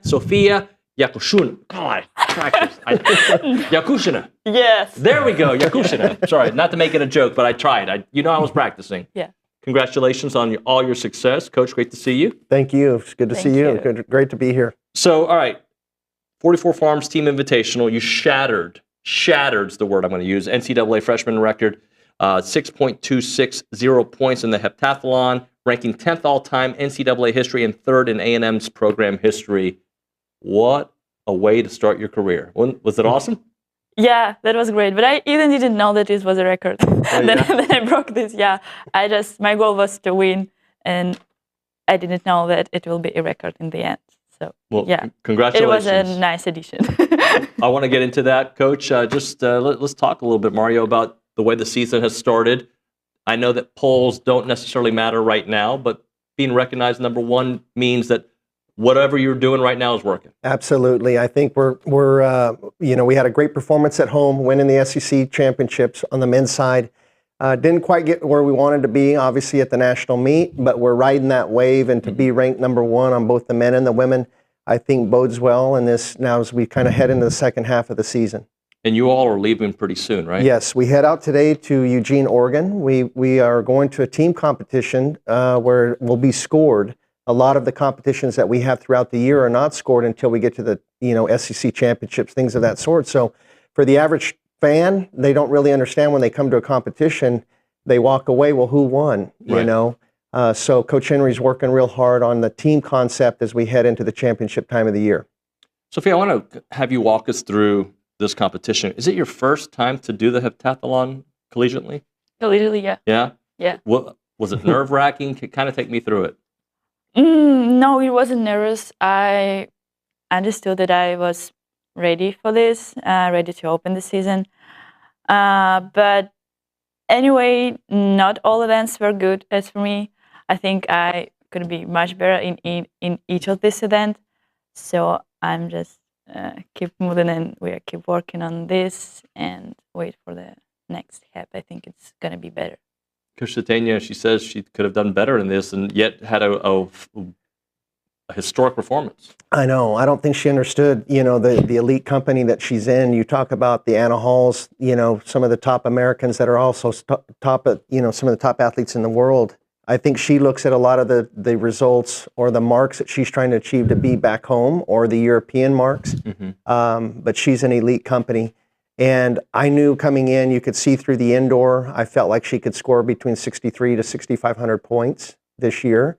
Yakushina. God, Yakushina. Yes. There we go, Yakushina. Sorry, not to make it a joke, but I tried. I was practicing. Yeah. Congratulations on all your success. Coach, great to see you. Thank you. It's good to see you. Great to be here. So, all right, 44 Farms Team Invitational. You shattered's the word I'm going to use, NCAA freshman record, 6.260 points in the heptathlon, ranking 10th all-time NCAA history and 3rd in A&M's program history. What a way to start your career. Was it awesome? Yeah, that was great. But I even didn't know that this was a record. Then I broke this. Yeah, my goal was to win, and I didn't know that it will be a record in the end. So, yeah, congratulations. It was a nice addition. I want to get into that, Coach. Let's talk a little bit, Mario, about the way the season has started. I know that polls don't necessarily matter right now, but being recognized number one means that whatever you're doing right now is working. Absolutely. I think we're we had a great performance at home, winning the SEC championships on the men's side. Didn't quite get where we wanted to be, obviously, at the national meet, but we're riding that wave, and to be ranked number one on both the men and the women, I think bodes well in this now as we kind of head into the second half of the season. And you all are leaving pretty soon, right? Yes, we head out today to Eugene, Oregon. We are going to a team competition where we'll be scored. A lot of the competitions that we have throughout the year are not scored until we get to the SEC championships, things of that sort. So for the average fan, they don't really understand when they come to a competition. They walk away, well, who won? Right. So Coach Henry's working real hard on the team concept as we head into the championship time of the year. Sophia, I want to have you walk us through this competition. Is it your first time to do the heptathlon collegiately? Collegiately, yeah. Yeah? Yeah. What, was it nerve-wracking? Kind of take me through it. No, it wasn't nervous. I understood that I was ready for this, ready to open the season. But anyway, not all events were good as for me. I think I could be much better in each of these events. So I'm just keep moving and we keep working on this and wait for the next step. I think it's going to be better. Coach Sategna, she says she could have done better in this and yet had a historic performance. I know. I don't think she understood, the elite company that she's in. You talk about the Anna Halls, some of the top Americans that are also top, some of the top athletes in the world. I think she looks at a lot of the results or the marks that she's trying to achieve to be back home or the European marks. Mm-hmm. But she's an elite company. And I knew coming in, you could see through the indoor, I felt like she could score between 6,300 to 6,500 points this year.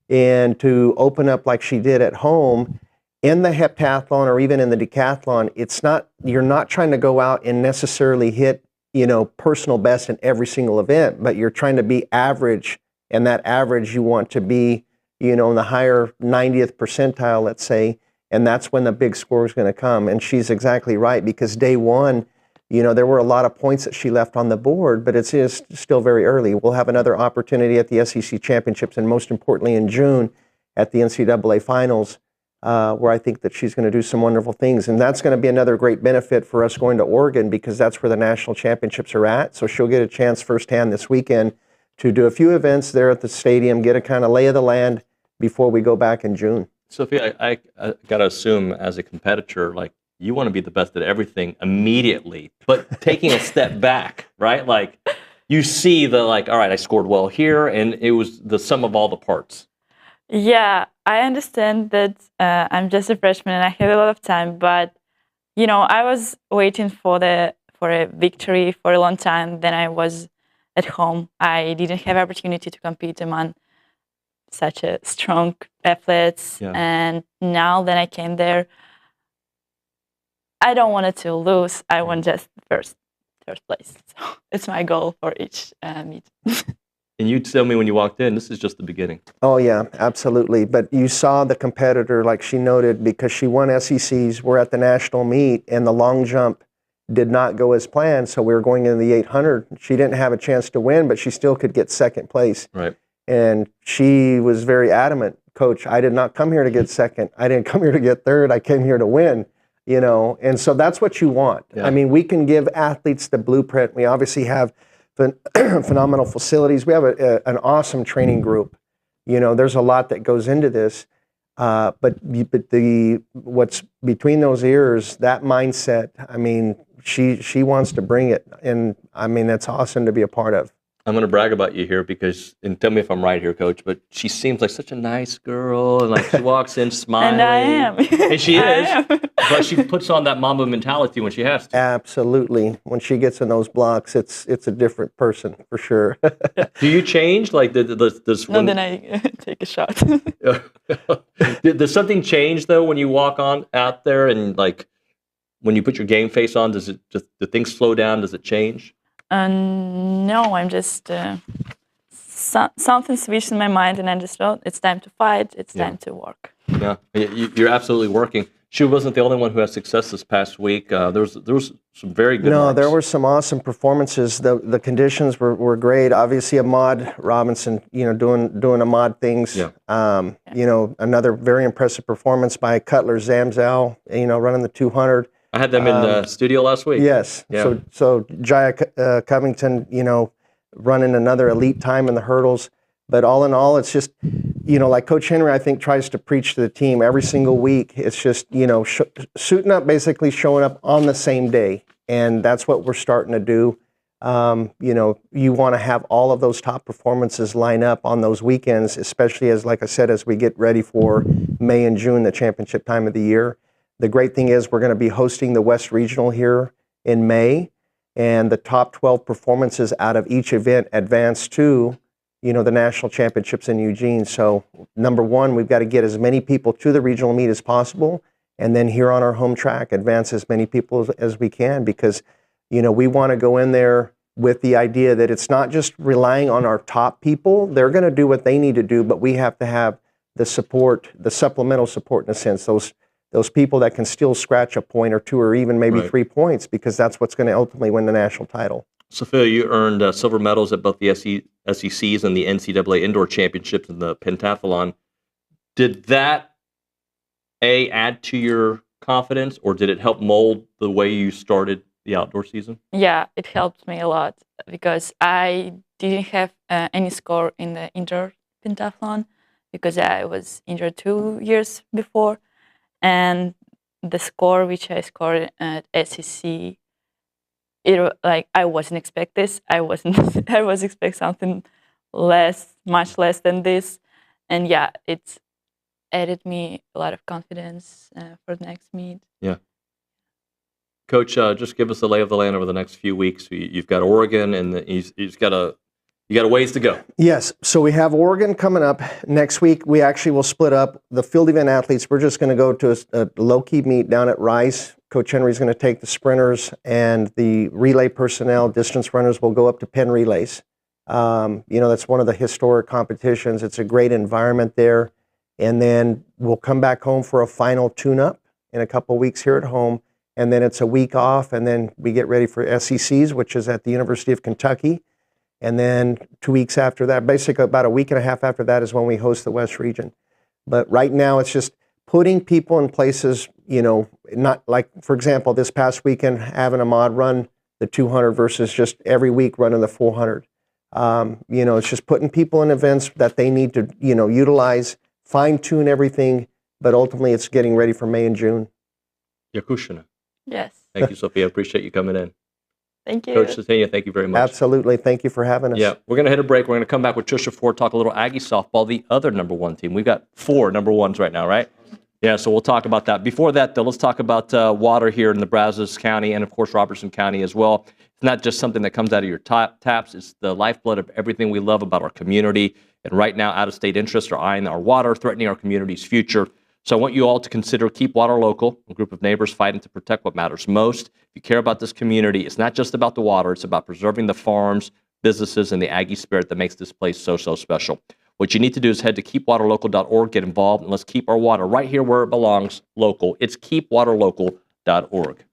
And to open up like she did at home in the heptathlon or even in the decathlon, you're not trying to go out and necessarily hit, personal best in every single event, but you're trying to be average. And that average you want to be, in the higher 90th percentile, let's say, and that's when the big score is going to come. And she's exactly right, because day one, there were a lot of points that she left on the board, but it is still very early. We'll have another opportunity at the SEC championships, and most importantly in June at the NCAA finals, where I think that she's going to do some wonderful things. And that's going to be another great benefit for us going to Oregon, because that's where the national championships are at. So she'll get a chance firsthand this weekend to do a few events there at the stadium, get a kind of lay of the land before we go back in June. Sophia, I got to assume as a competitor, like, you want to be the best at everything immediately, but taking a step back, right? Like, you see all right, I scored well here, and it was the sum of all the parts. Yeah, I understand that I'm just a freshman and I have a lot of time, but, I was waiting for a victory for a long time. Then I was at home. I didn't have opportunity to compete among such a strong athletes. Yeah. And now that I came there, I don't want it to lose. I want just first place. So it's my goal for each meet. And you tell me when you walked in, this is just the beginning. Oh yeah, absolutely. But you saw the competitor, like she noted, because she won SECs. We're at the national meet, and the long jump did not go as planned. So we were going into the 800. She didn't have a chance to win, but she still could get second place. Right. And she was very adamant, Coach, I did not come here to get second. I didn't come here to get third. I came here to win, you know. And so that's what you want. Yeah. I mean, we can give athletes the blueprint. We obviously have phenomenal facilities. We have an awesome training group. You know, there's a lot that goes into this. But what's between those ears, that mindset, I mean, she wants to bring it. And I mean, that's awesome to be a part of. I'm going to brag about you here because, and tell me if I'm right here, Coach, but she seems like such a nice girl, and like she walks in smiling. And I am. And she is, but she puts on that Mamba mentality when she has to. Absolutely. When she gets in those blocks, it's a different person for sure. Do you change? Like, No, then I take a shot. Does something change though when you walk on out there and like when you put your game face on? Does it just do things slow down? Does it change? No, I'm just something switched in my mind, and I just felt it's time to fight. It's time to work. Yeah, you're absolutely working. She wasn't the only one who had success this past week. There was some very good. No, there were some awesome performances. The conditions were great. Obviously, Ahmad Robinson, you know, doing Ahmad things. Yeah. You know, another very impressive performance by Cutler Zamzal. You know, running the 200. I had them in the studio last week. Yes. Yeah. So Jaya Covington, you know, running another elite time in the hurdles. But all in all, it's just, you know, like Coach Henry, I think, tries to preach to the team every single week. It's just, you know, suiting up, basically showing up on the same day. And that's what we're starting to do. You know, you want to have all of those top performances line up on those weekends, especially as, like I said, as we get ready for May and June, the championship time of the year. The great thing is we're going to be hosting the West Regional here in May, and the top 12 performances out of each event advance to, you know, the national championships in Eugene. So number one, we've got to get as many people to the regional meet as possible, and then here on our home track, advance as many people as we can, because, you know, we want to go in there with the idea that it's not just relying on our top people. They're going to do what they need to do, but we have to have the support, the supplemental support in a sense, those people that can still scratch a point or two or even maybe 3 points, because that's what's going to ultimately win the national title. Sofia, you earned silver medals at both the SECs and the NCAA Indoor Championships in the pentathlon. Did that, add to your confidence, or did it help mold the way you started the outdoor season? Yeah, it helped me a lot because I didn't have any score in the indoor pentathlon because I was injured 2 years before. And the score which I scored at SEC, I wasn't expect this. I was expect something much less than this, and yeah, it's added me a lot of confidence for the next meet. Yeah, Coach, just give us the lay of the land over the next few weeks. You've got Oregon, and you've got a ways to go. Yes. So we have Oregon coming up next week. We actually will split up the field event athletes. We're just going to go to a low-key meet down at Rice. Coach Henry's going to take the sprinters, and the relay personnel, distance runners, will go up to Penn Relays. You know, that's one of the historic competitions. It's a great environment there. And then we'll come back home for a final tune-up in a couple weeks here at home. And then it's a week off, and then we get ready for SECs, which is at the University of Kentucky. And then 2 weeks after that, basically about a week and a half after that, is when we host the West Region. But right now, it's just putting people in places, you know, not like, for example, this past weekend, having Ahmad run the 200 versus just every week running the 400. You know, it's just putting people in events that they need to, you know, utilize, fine-tune everything, but ultimately it's getting ready for May and June. Yakushina. Yes. Thank you, Sofia. Appreciate you coming in. Thank you. Coach Sategna, thank you very much. Absolutely. Thank you for having us. Yeah, we're going to hit a break. We're going to come back with Trisha Ford, talk a little Aggie softball, the other number one team. We've got 4 number ones right now, right? Yeah, so we'll talk about that. Before that, though, let's talk about water here in the Brazos County and, of course, Robertson County as well. It's not just something that comes out of your taps. It's the lifeblood of everything we love about our community. And right now, out-of-state interests are eyeing our water, threatening our community's future. So I want you all to consider Keep Water Local, a group of neighbors fighting to protect what matters most. If you care about this community, it's not just about the water. It's about preserving the farms, businesses, and the Aggie spirit that makes this place so, so special. What you need to do is head to keepwaterlocal.org, get involved, and let's keep our water right here where it belongs, local. It's keepwaterlocal.org.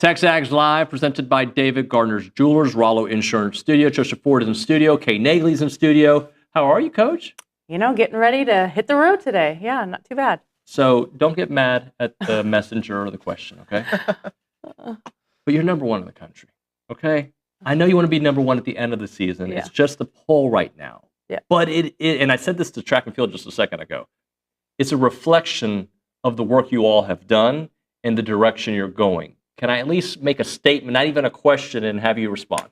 TexAgs Live, presented by David Gardner's Jewelers, Rollo Insurance Studio. Trisha Ford is in studio. Kay Nagley's in studio. How are you, Coach? Getting ready to hit the road today. Yeah, not too bad. So don't get mad at the messenger or the question, okay? But you're number one in the country, okay? I know you want to be number one at the end of the season. Yeah. It's just the poll right now. Yeah. But and I said this to track and field just a second ago, it's a reflection of the work you all have done and the direction you're going. Can I at least make a statement, not even a question, and have you respond?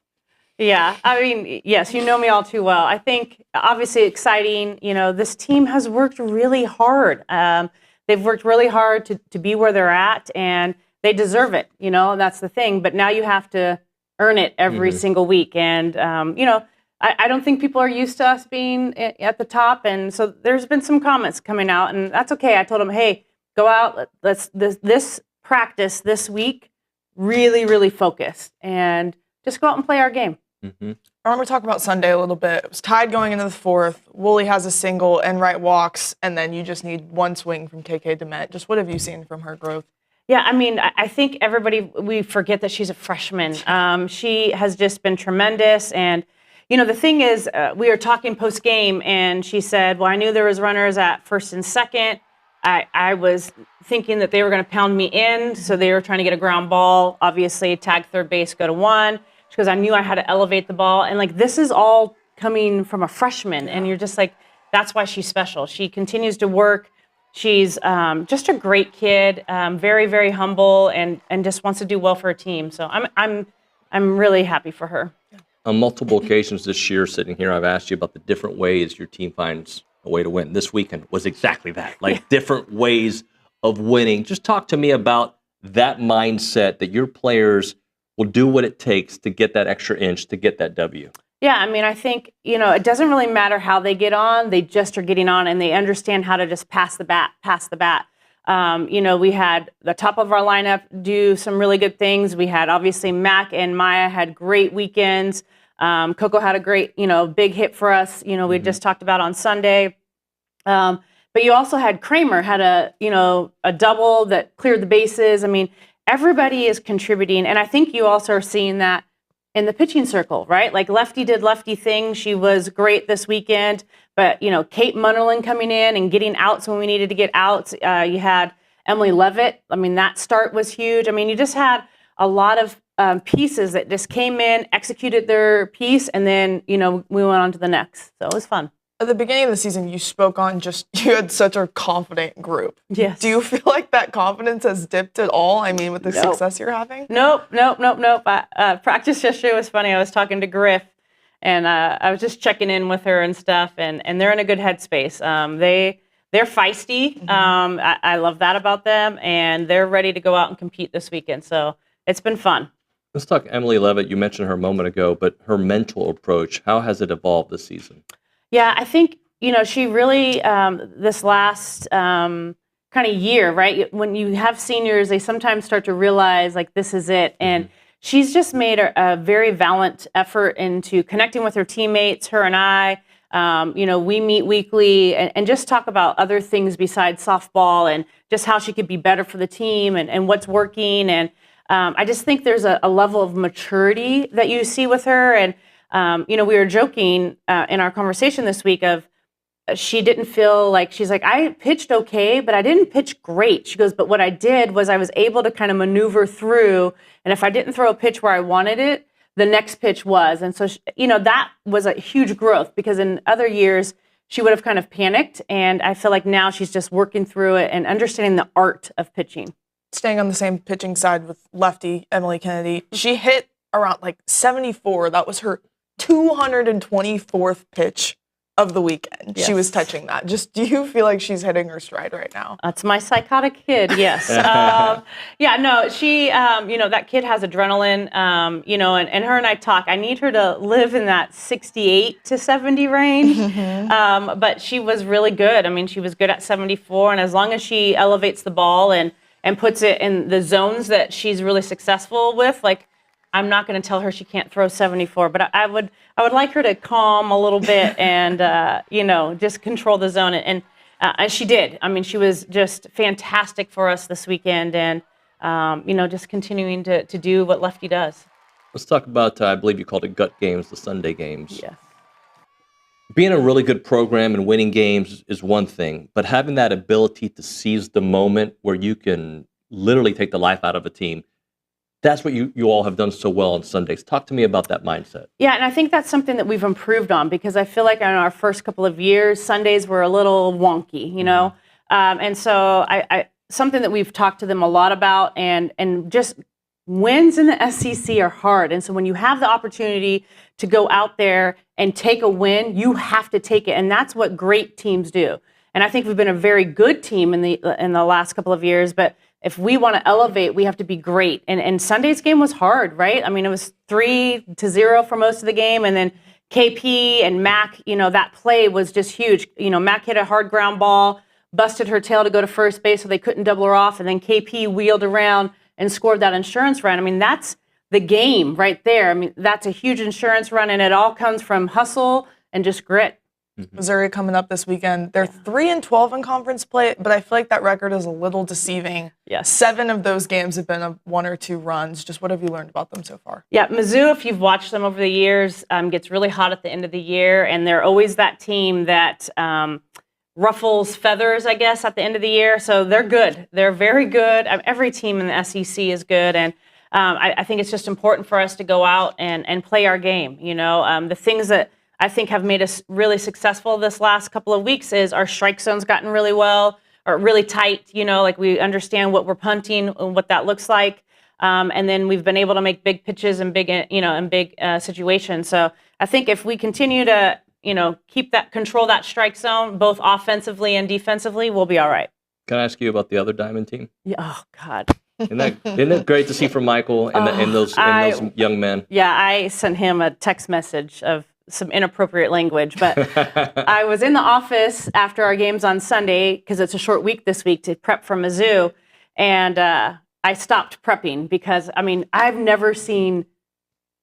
Yeah, I mean, yes, you know me all too well. I think obviously exciting. This team has worked really hard. They've worked really hard to be where they're at, and they deserve it. That's the thing. But now you have to earn it every single week. And, I don't think people are used to us being at the top. And so there's been some comments coming out, and that's okay. I told them, hey, go out. Let's this practice this week, really, really focused, and just go out and play our game. I want to talk about Sunday a little bit. It was tied going into the fourth. Woolley has a single and Wright walks, and then you just need one swing from KK Demet. Just what have you seen from her growth? Yeah, I mean, I think we forget that she's a freshman. She has just been tremendous. And, the thing is, we were talking post-game, and she said, well, I knew there was runners at first and second. I was thinking that they were going to pound me in, so they were trying to get a ground ball. Obviously, tag third base, go to one. She goes, I knew I had to elevate the ball. And, this is all coming from a freshman. And you're just like, that's why she's special. She continues to work. She's just a great kid, very, very humble, and just wants to do well for her team. So I'm really happy for her. On multiple occasions this year, sitting here, I've asked you about the different ways your team finds a way to win. This weekend was exactly that, different ways of winning. Just talk to me about that mindset that your players will do what it takes to get that extra inch, to get that W. Yeah, I mean, I think, it doesn't really matter how they get on. They just are getting on, and they understand how to just pass the bat. We had the top of our lineup do some really good things. We had, obviously, Mac and Maya had great weekends. Coco had a great, big hit for us, we just talked about on Sunday. But you also had Kramer had a double that cleared the bases. I mean, everybody is contributing, and I think you also are seeing that in the pitching circle, right? Lefty did lefty things. She was great this weekend. But, Kate Munnerlin coming in and getting outs when we needed to get outs. You had Emily Levitt. I mean, that start was huge. I mean, you just had a lot of pieces that just came in, executed their piece, and then, we went on to the next. So it was fun. At the beginning of the season, you spoke on you had such a confident group. Yes. Do you feel like that confidence has dipped at all? I mean, with the success you're having? Nope. Practice yesterday was funny. I was talking to Griff, and I was just checking in with her and stuff, and they're in a good headspace. They're feisty. I love that about them, and they're ready to go out and compete this weekend. So it's been fun. Let's talk Emily Levitt. You mentioned her a moment ago, but her mental approach, how has it evolved this season? Yeah, I think, she really, this last kind of year, right? When you have seniors, they sometimes start to realize, this is it. And she's just made a very valiant effort into connecting with her teammates, her and I. We meet weekly and just talk about other things besides softball and just how she could be better for the team and what's working. And I just think there's a level of maturity that you see with her. And we were joking in our conversation this week of she didn't feel like, she's like, I pitched okay, but I didn't pitch great. She goes, but what I did was I was able to kind of maneuver through. And if I didn't throw a pitch where I wanted it, the next pitch was. And so, that was a huge growth because in other years, she would have kind of panicked. And I feel like now she's just working through it and understanding the art of pitching. Staying on the same pitching side with lefty Emily Kennedy, she hit around 74. That was her 224th pitch of the weekend. Yes. She was touching that. Just, do you feel like she's hitting her stride right now? That's my psychotic kid, yes. She, that kid has adrenaline, and her and I talk. I need her to live in that 68 to 70 range, but she was really good. I mean, she was good at 74, and as long as she elevates the ball and puts it in the zones that she's really successful with, I'm not going to tell her she can't throw 74, but I would like her to calm a little bit and just control the zone. And she did. I mean, she was just fantastic for us this weekend. And just continuing to do what Lefty does. Let's talk about, I believe you called it gut games, the Sunday games. Yes. Being a really good program and winning games is one thing, but having that ability to seize the moment where you can literally take the life out of a team, that's what you all have done so well on Sundays. Talk to me about that mindset. Yeah, and I think that's something that we've improved on, because I feel like in our first couple of years, Sundays were a little wonky, and so I something that we've talked to them a lot about, and just wins in the SEC are hard. And so when you have the opportunity to go out there and take a win, you have to take it. And that's what great teams do. And I think we've been a very good team in the last couple of years, but if we want to elevate, we have to be great. And Sunday's game was hard, right? I mean, it was 3-0 for most of the game, and then KP and Mac, that play was just huge. Mac hit a hard ground ball, busted her tail to go to first base so they couldn't double her off, and then KP wheeled around and scored that insurance run. I mean, that's the game right there. I mean, that's a huge insurance run, and it all comes from hustle and just grit. Missouri coming up this weekend. They're 3-12 in conference play, but I feel like that record is a little deceiving. Yes. 7 of those games have been 1 or 2 runs. Just what have you learned about them so far? Yeah, Mizzou, if you've watched them over the years, gets really hot at the end of the year, and they're always that team that ruffles feathers, I guess, at the end of the year. So they're good. They're very good. Every team in the SEC is good, and I think it's just important for us to go out and play our game. The things that I think have made us really successful this last couple of weeks is our strike zone's gotten really well, or really tight, like we understand what we're punting and what that looks like. And then we've been able to make big pitches and big situations. So I think if we continue to, control that strike zone, both offensively and defensively, we'll be all right. Can I ask you about the other Diamond team? Yeah, oh God. Isn't it great to see from Michael and those young men? Yeah, I sent him a text message of some inappropriate language, but I was in the office after our games on Sunday, because it's a short week this week, to prep for Mizzou, and I stopped prepping because, I've never seen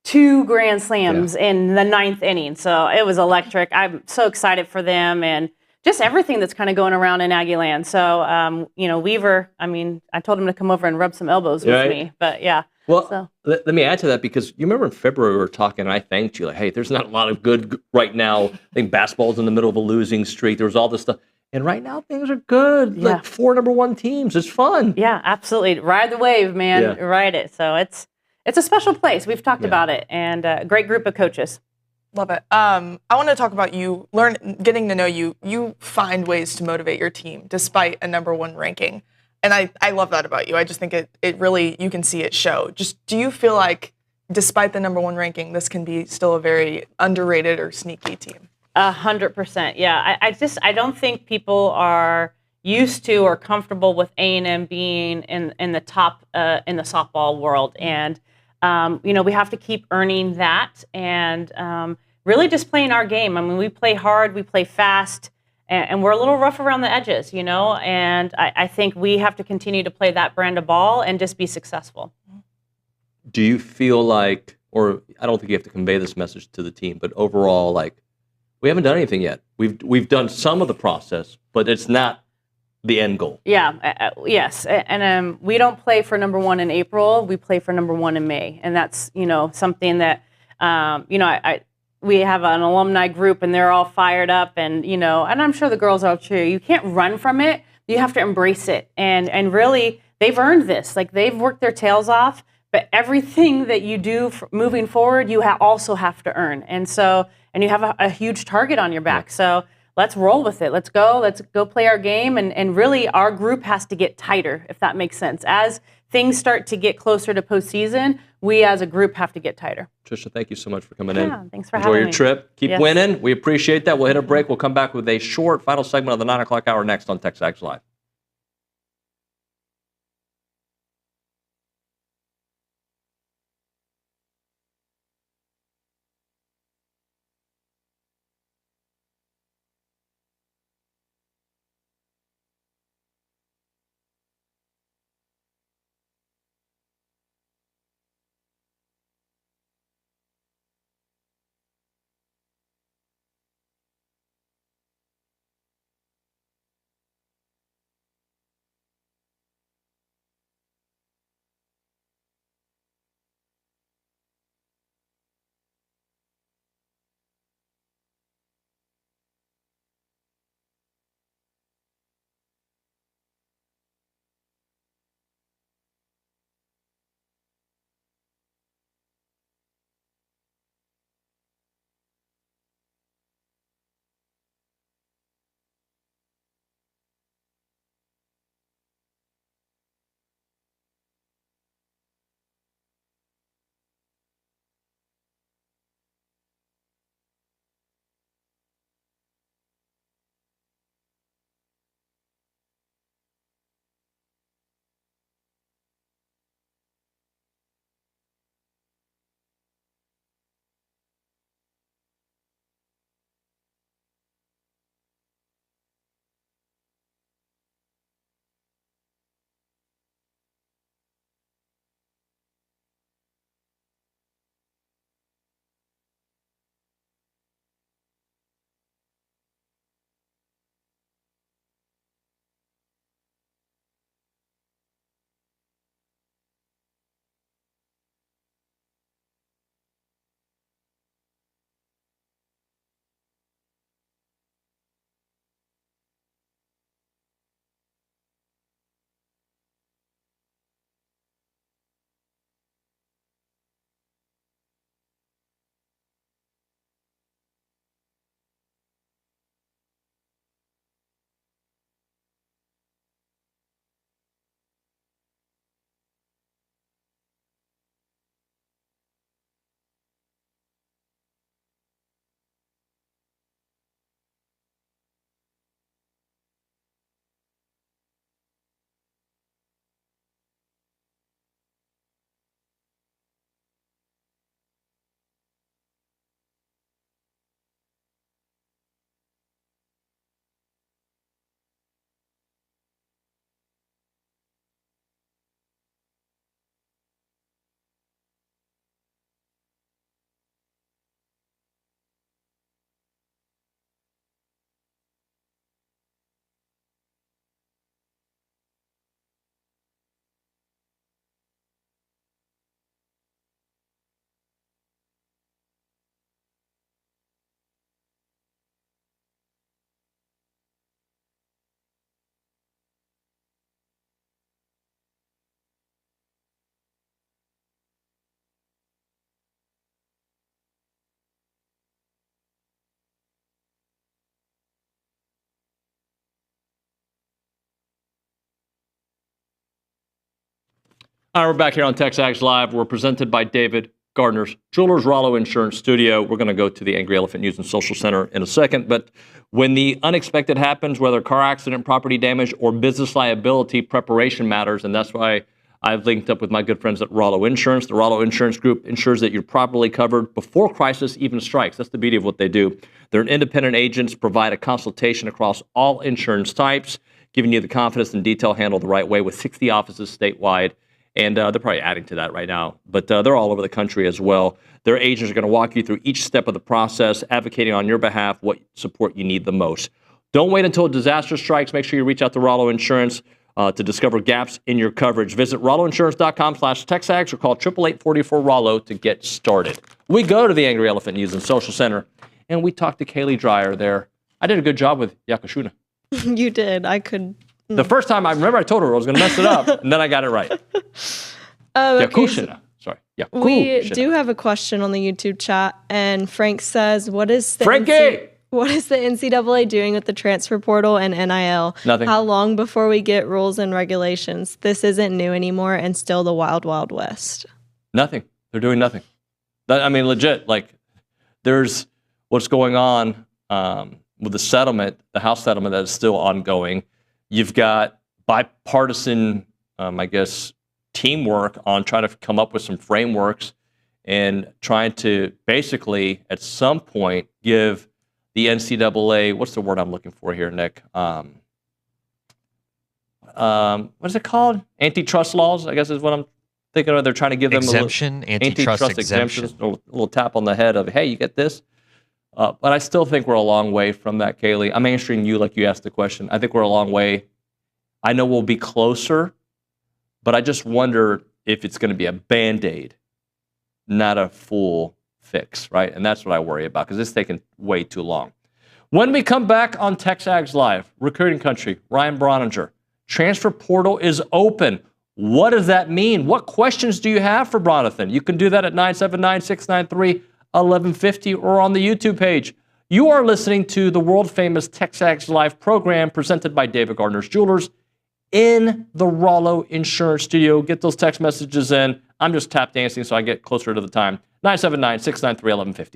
2 grand slams in the 9th inning, so it was electric. I'm so excited for them and just everything that's kind of going around in Aggie land. So, Weaver, I told him to come over and rub some elbows with me, but yeah. Well, let me add to that, because you remember in February we were talking, and I thanked you, like, hey, there's not a lot of good right now. I think basketball's in the middle of a losing streak. There was all this stuff. And right now things are good. Yeah. Like 4 number 1 teams. It's fun. Yeah, absolutely. Ride the wave, man. Yeah. Ride it. So it's a special place. We've talked about it, and a great group of coaches. Love it. I want to talk about you, getting to know you. You find ways to motivate your team despite a number 1 ranking. And I love that about you. I just think it really, you can see it show. Just, do you feel like, despite the number 1 ranking, this can be still a very underrated or sneaky team? 100%. Yeah. I don't think people are used to or comfortable with A&M being in the top in the softball world. And, we have to keep earning that and really just playing our game. We play hard, we play fast, and we're a little rough around the edges, and I think we have to continue to play that brand of ball and just be successful. Do you feel like, or I don't think you have to convey this message to the team, but overall, like, we haven't done anything yet. We've done some of the process, but it's not the end goal. Yeah, yes. And we don't play for number 1 in April. We play for number 1 in May. And that's, something that, we have an alumni group and they're all fired up and, and I'm sure the girls are too. You can't run from it. You have to embrace it. And really, they've earned this. Like, they've worked their tails off, but everything that you do moving forward, you also have to earn. And so, and you have a huge target on your back. So let's roll with it. Let's go play our game. And really, our group has to get tighter, if that makes sense. As things start to get closer to postseason, we as a group have to get tighter. Trisha, thank you so much for coming in. Yeah, thanks for having me. Enjoy your trip. Keep winning. We appreciate that. We'll hit a break. We'll come back with a short final segment of the 9 o'clock hour next on TexAgs Live. All right, we're back here on TexAgs Live. We're presented by David Gardner's Jewelers Rollo Insurance Studio. We're going to go to the Angry Elephant News and Social Center in a second. But when the unexpected happens, whether car accident, property damage, or business liability, preparation matters. And that's why I've linked up with my good friends at Rollo Insurance. The Rollo Insurance Group ensures that you're properly covered before crisis even strikes. That's the beauty of what they do. They're independent agents, provide a consultation across all insurance types, giving you the confidence and detail handled the right way with 60 offices statewide. And they're probably adding to that right now. But they're all over the country as well. Their agents are going to walk you through each step of the process, advocating on your behalf what support you need the most. Don't wait until a disaster strikes. Make sure you reach out to Rollo Insurance to discover gaps in your coverage. Visit rolloinsurance.com/TexAgs or call 888-44-ROLLO to get started. We go to the Angry Elephant News and Social Center, and we talked to Kaylee Dreyer there. I did a good job with Yakushina. You did. I could. The first time, I remember I told her I was going to mess it up, and then I got it right. Yakushina. Sorry. Yakushina. We do have a question on the YouTube chat, and Frank says, what is the NCAA doing with the transfer portal and NIL? Nothing. How long before we get rules and regulations? This isn't new anymore and still the wild, wild west. Nothing. They're doing nothing. I mean, legit, like, there's what's going on with the settlement, the House settlement that is still ongoing. You've got bipartisan, I guess, teamwork on trying to come up with some frameworks and trying to basically, at some point, give the NCAA, what's the word I'm looking for here, Nick? What is it called? Antitrust laws, I guess is what I'm thinking of. They're trying to give them antitrust exemptions, a little tap on the head of, hey, you get this. But I still think we're a long way from that, Kaylee. I'm answering you like you asked the question. I think we're a long way. I know we'll be closer, but I just wonder if it's going to be a Band-Aid, not a full fix, right? And that's what I worry about because it's taking way too long. When we come back on TexAgs Live, Recruiting Country, Ryan Brauninger, transfer portal is open. What does that mean? What questions do you have for Bronathan? You can do that at 979-693-1150 or on the YouTube page. You are listening to the world-famous TexAgs Live program presented by David Gardner's Jewelers in the Rollo Insurance Studio. Get those text messages in. I'm just tap dancing so I get closer to the time. 979-693-1150.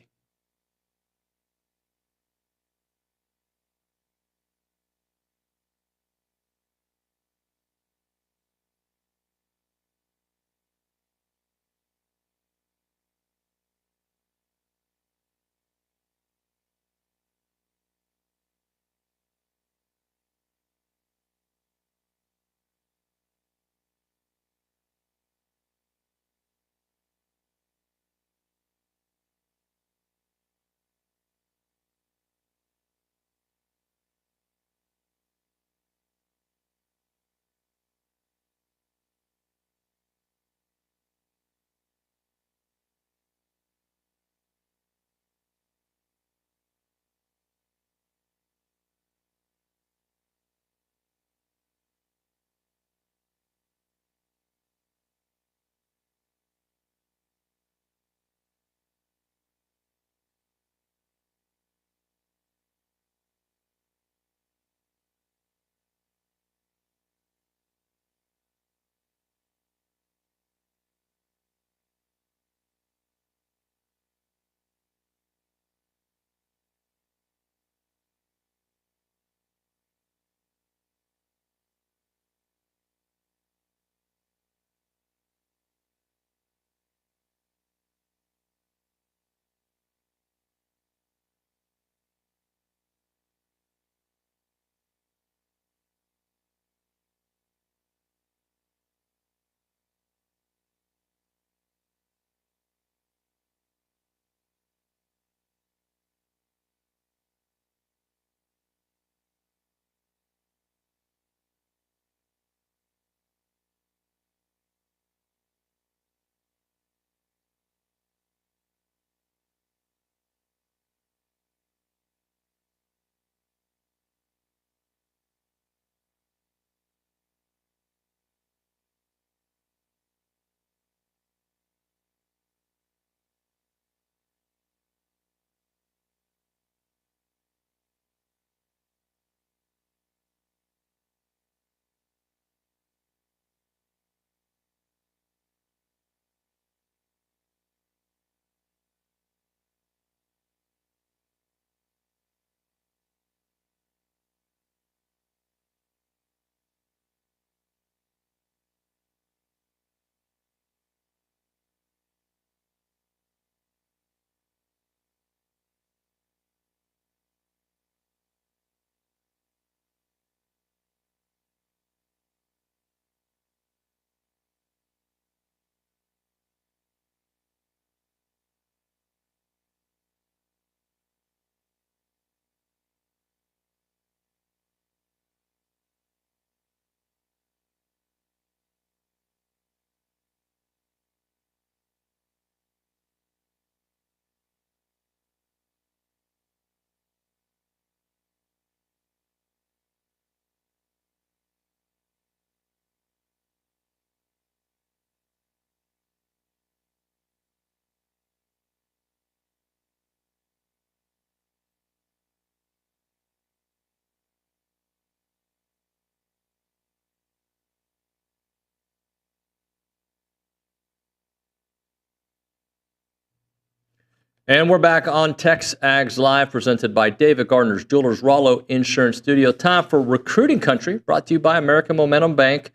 And we're back on TexAgs Live, presented by David Gardner's Jewelers, Rollo Insurance Studio. Time for Recruiting Country, brought to you by American Momentum Bank,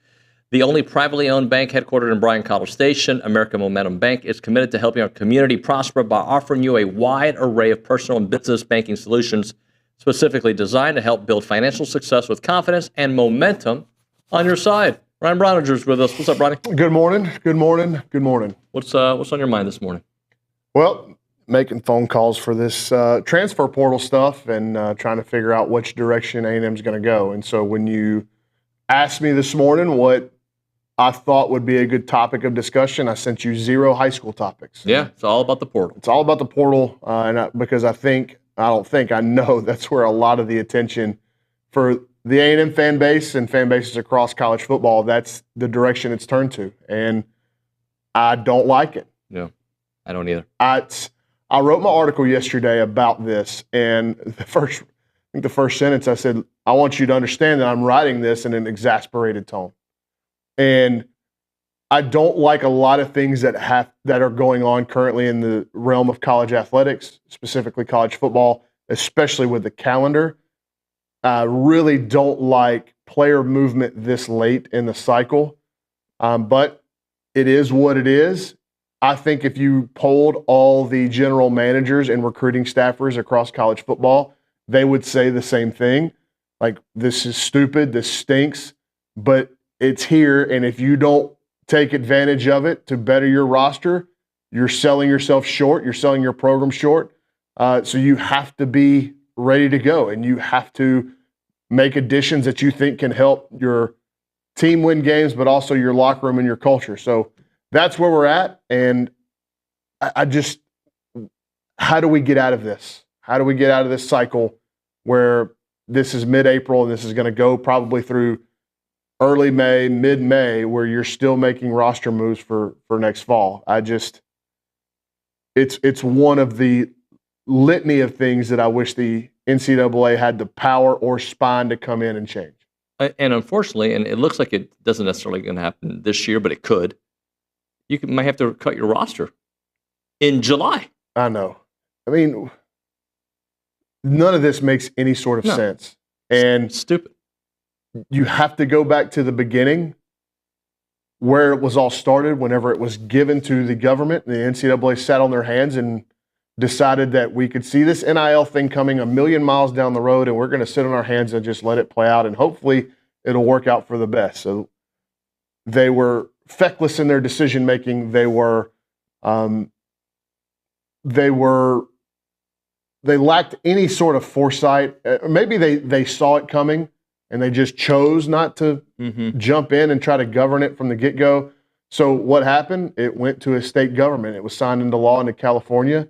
the only privately owned bank headquartered in Bryan College Station. American Momentum Bank is committed to helping our community prosper by offering you a wide array of personal and business banking solutions specifically designed to help build financial success with confidence and momentum on your side. Ryan Brauninger is with us. What's up, Ronnie? Good morning. Good morning. Good morning. What's on your mind this morning? Well, making phone calls for this transfer portal stuff and trying to figure out which direction A&M is going to go. And so when you asked me this morning what I thought would be a good topic of discussion, I sent you 0 high school topics. Yeah, it's all about the portal. It's all about the portal, because I know that's where a lot of the attention for the A&M fan base and fan bases across college football, that's the direction it's turned to. And I don't like it. Yeah, I don't either. I wrote my article yesterday about this, and the first sentence I said, I want you to understand that I'm writing this in an exasperated tone. And I don't like a lot of things that are going on currently in the realm of college athletics, specifically college football, especially with the calendar. I really don't like player movement this late in the cycle, but it is what it is. I think if you polled all the general managers and recruiting staffers across college football, they would say the same thing. Like, this is stupid, this stinks, but it's here, and if you don't take advantage of it to better your roster, you're selling yourself short, you're selling your program short. So you have to be ready to go, and you have to make additions that you think can help your team win games, but also your locker room and your culture. So that's where we're at, and I just, how do we get out of this? How do we get out of this cycle where this is mid-April and this is going to go probably through early May, mid-May, where you're still making roster moves for next fall? It's one of the litany of things that I wish the NCAA had the power or spine to come in and change. And unfortunately, and it looks like it doesn't necessarily going to happen this year, but it could. You might have to cut your roster in July. I know. I mean, none of this makes any sort of sense. And stupid. You have to go back to the beginning where it was all started, whenever it was given to the government. The NCAA sat on their hands and decided that we could see this NIL thing coming a million miles down the road, and we're going to sit on our hands and just let it play out, and hopefully it'll work out for the best. So they were feckless in their decision making. They lacked any sort of foresight. Maybe they saw it coming and they just chose not to jump in and try to govern it from the get-go. So what happened? It went to a state government. It was signed into law into California.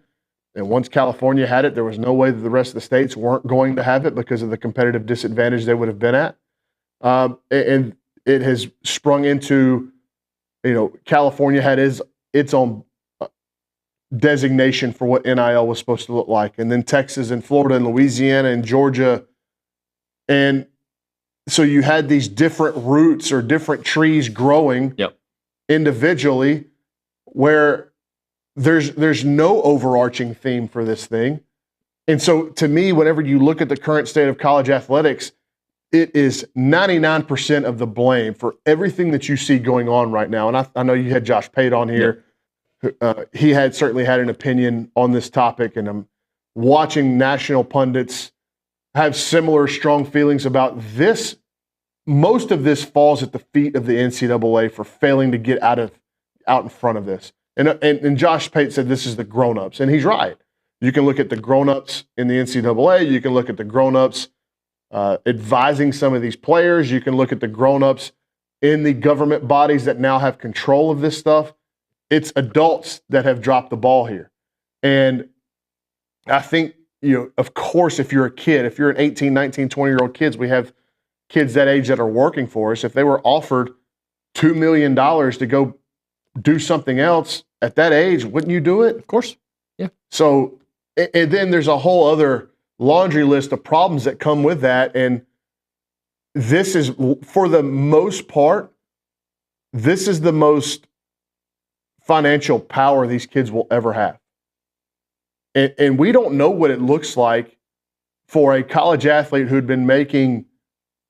And once California had it, there was no way that the rest of the states weren't going to have it because of the competitive disadvantage they would have been at. And it has sprung into, California had its own designation for what NIL was supposed to look like. And then Texas and Florida and Louisiana and Georgia. And so you had these different roots or different trees growing individually where there's no overarching theme for this thing. And so to me, whenever you look at the current state of college athletics, it is 99% of the blame for everything that you see going on right now. And I know you had Josh Pate on here. He had certainly had an opinion on this topic, and I'm watching national pundits have similar strong feelings about this. Most of this falls at the feet of the NCAA for failing to get out in front of this. And Josh Pate said this is the grown-ups, and he's right. You can look at the grown-ups in the NCAA. You can look at the grown-ups advising some of these players. You can look at the grown-ups in the government bodies that now have control of this stuff. It's adults that have dropped the ball here. And I think, of course, if you're a kid, if you're an 18, 19, 20-year-old kids, we have kids that age that are working for us. If they were offered $2 million to go do something else at that age, wouldn't you do it? Of course. Yeah. So, and then there's a whole other laundry list of problems that come with that. And this is, for the most part, this is the most financial power these kids will ever have. And we don't know what it looks like for a college athlete who'd been making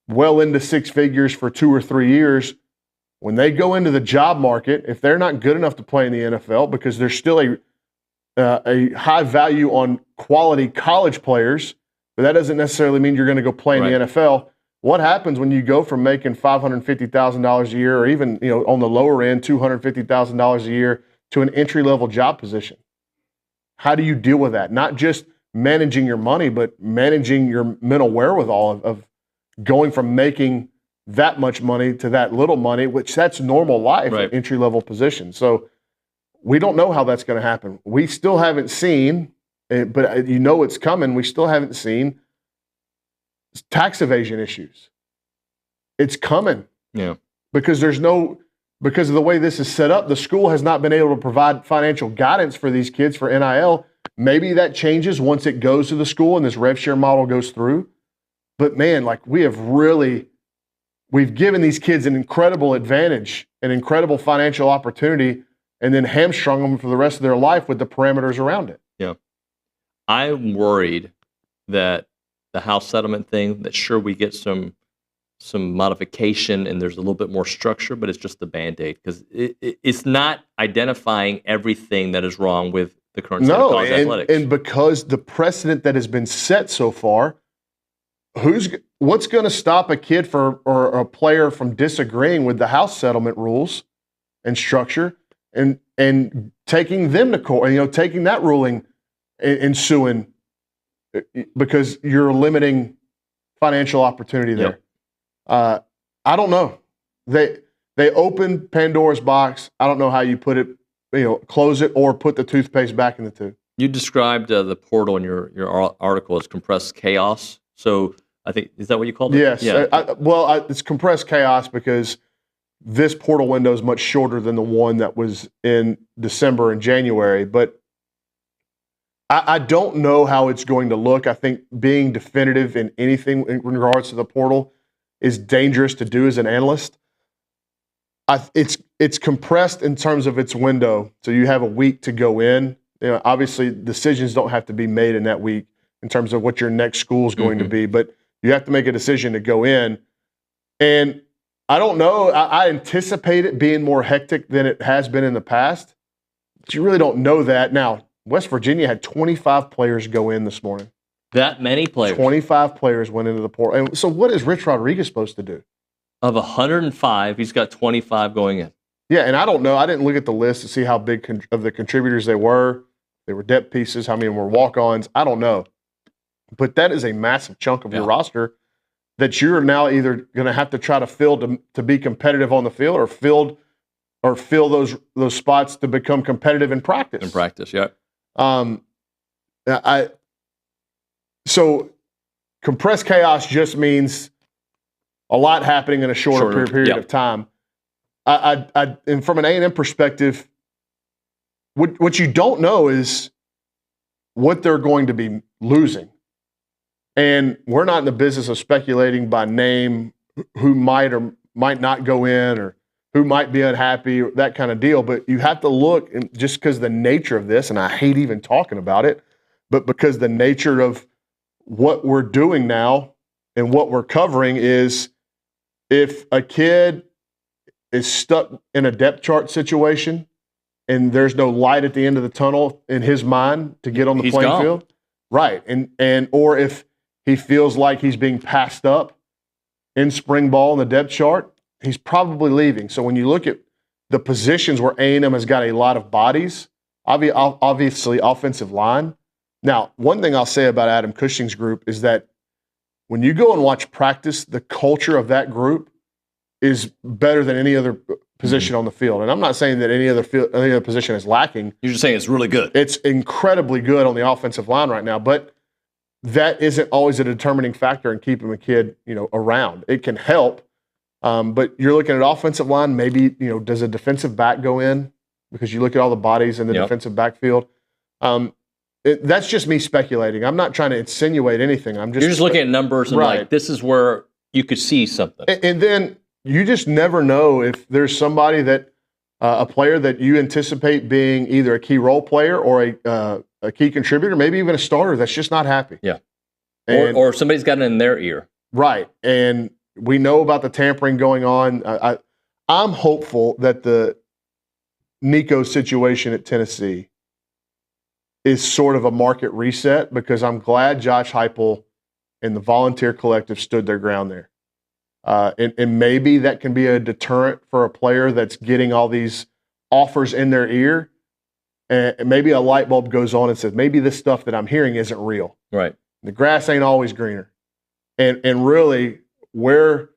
well into six figures for 2 or 3 years. When they go into the job market, if they're not good enough to play in the NFL, because there's still a high value on quality college players, but that doesn't necessarily mean you're going to go play in the NFL. What happens when you go from making $550,000 a year, or even on the lower end $250,000 a year, to an entry-level job position? How do you deal with that? Not just managing your money, but managing your mental wherewithal of going from making that much money to that little money, which that's normal life at entry-level positions. So we don't know how that's going to happen. We still haven't seen, but it's coming, we still haven't seen tax evasion issues. It's coming. Yeah. Because because of the way this is set up, the school has not been able to provide financial guidance for these kids for NIL. Maybe that changes once it goes to the school and this rev share model goes through. But man, we've given these kids an incredible advantage, an incredible financial opportunity, and then hamstrung them for the rest of their life with the parameters around it. Yeah. I'm worried that the House settlement thing, that sure we get some modification and there's a little bit more structure, but it's just the Band-Aid, because it's not identifying everything that is wrong with the current state of college athletics. And because the precedent that has been set so far, what's going to stop a kid or a player from disagreeing with the House settlement rules and structure and taking them to court, taking that ruling and suing, because you're limiting financial opportunity there. I don't know. They opened Pandora's box. I don't know how you put it, close it or put the toothpaste back in the tube. You described the portal in your article as compressed chaos. So I think, is that what you called it? Yes. Yeah. It's compressed chaos because this portal window is much shorter than the one that was in December and January. But I don't know how it's going to look. I think being definitive in anything in regards to the portal is dangerous to do as an analyst. It's compressed in terms of its window, so you have a week to go in. Obviously, decisions don't have to be made in that week in terms of what your next school is going to be, but you have to make a decision to go in. And I don't know. I anticipate it being more hectic than it has been in the past, but you really don't know that. Now, West Virginia had 25 players go in this morning. That many players? 25 players went into the portal. And so what is Rich Rodriguez supposed to do? Of 105, he's got 25 going in. Yeah, and I don't know. I didn't look at the list to see how big of the contributors they were. They were depth pieces, how many were walk-ons. I don't know. But that is a massive chunk of your roster that you're now either going to have to try to fill to be competitive on the field, or fill those spots to become competitive in practice. In practice, yeah. So compressed chaos just means a lot happening in a shorter period of time. And from an A&M perspective, what you don't know is what they're going to be losing. And we're not in the business of speculating by name who might or might not go in, or who might be unhappy, or that kind of deal. But you have to look, and just because the nature of this, and I hate even talking about it, but because the nature of what we're doing now and what we're covering is, if a kid is stuck in a depth chart situation and there's no light at the end of the tunnel in his mind to get on the playing field, right? And or if he feels like he's being passed up in spring ball in the depth chart, he's probably leaving. So when you look at the positions where A&M has got a lot of bodies, obviously offensive line. Now, one thing I'll say about Adam Cushing's group is that when you go and watch practice, the culture of that group is better than any other position on the field. And I'm not saying that any other position is lacking. You're just saying it's really good. It's incredibly good on the offensive line right now, but that isn't always a determining factor in keeping a kid, around. It can help, but you're looking at offensive line. Maybe does a defensive back go in, because you look at all the bodies in the defensive backfield. That's just me speculating. I'm not trying to insinuate anything. You're just looking at numbers and like, this is where you could see something. And then you just never know if there's somebody that a player that you anticipate being either a key role player or a a key contributor, maybe even a starter that's just not happy. Yeah. And, or somebody's gotten in their ear. Right. And we know about the tampering going on. I'm hopeful that the Nico situation at Tennessee is sort of a market reset, because I'm glad Josh Heupel and the Volunteer Collective stood their ground there. And maybe that can be a deterrent for a player that's getting all these offers in their ear. And maybe a light bulb goes on and says, maybe this stuff that I'm hearing isn't real. Right. The grass ain't always greener. And really, where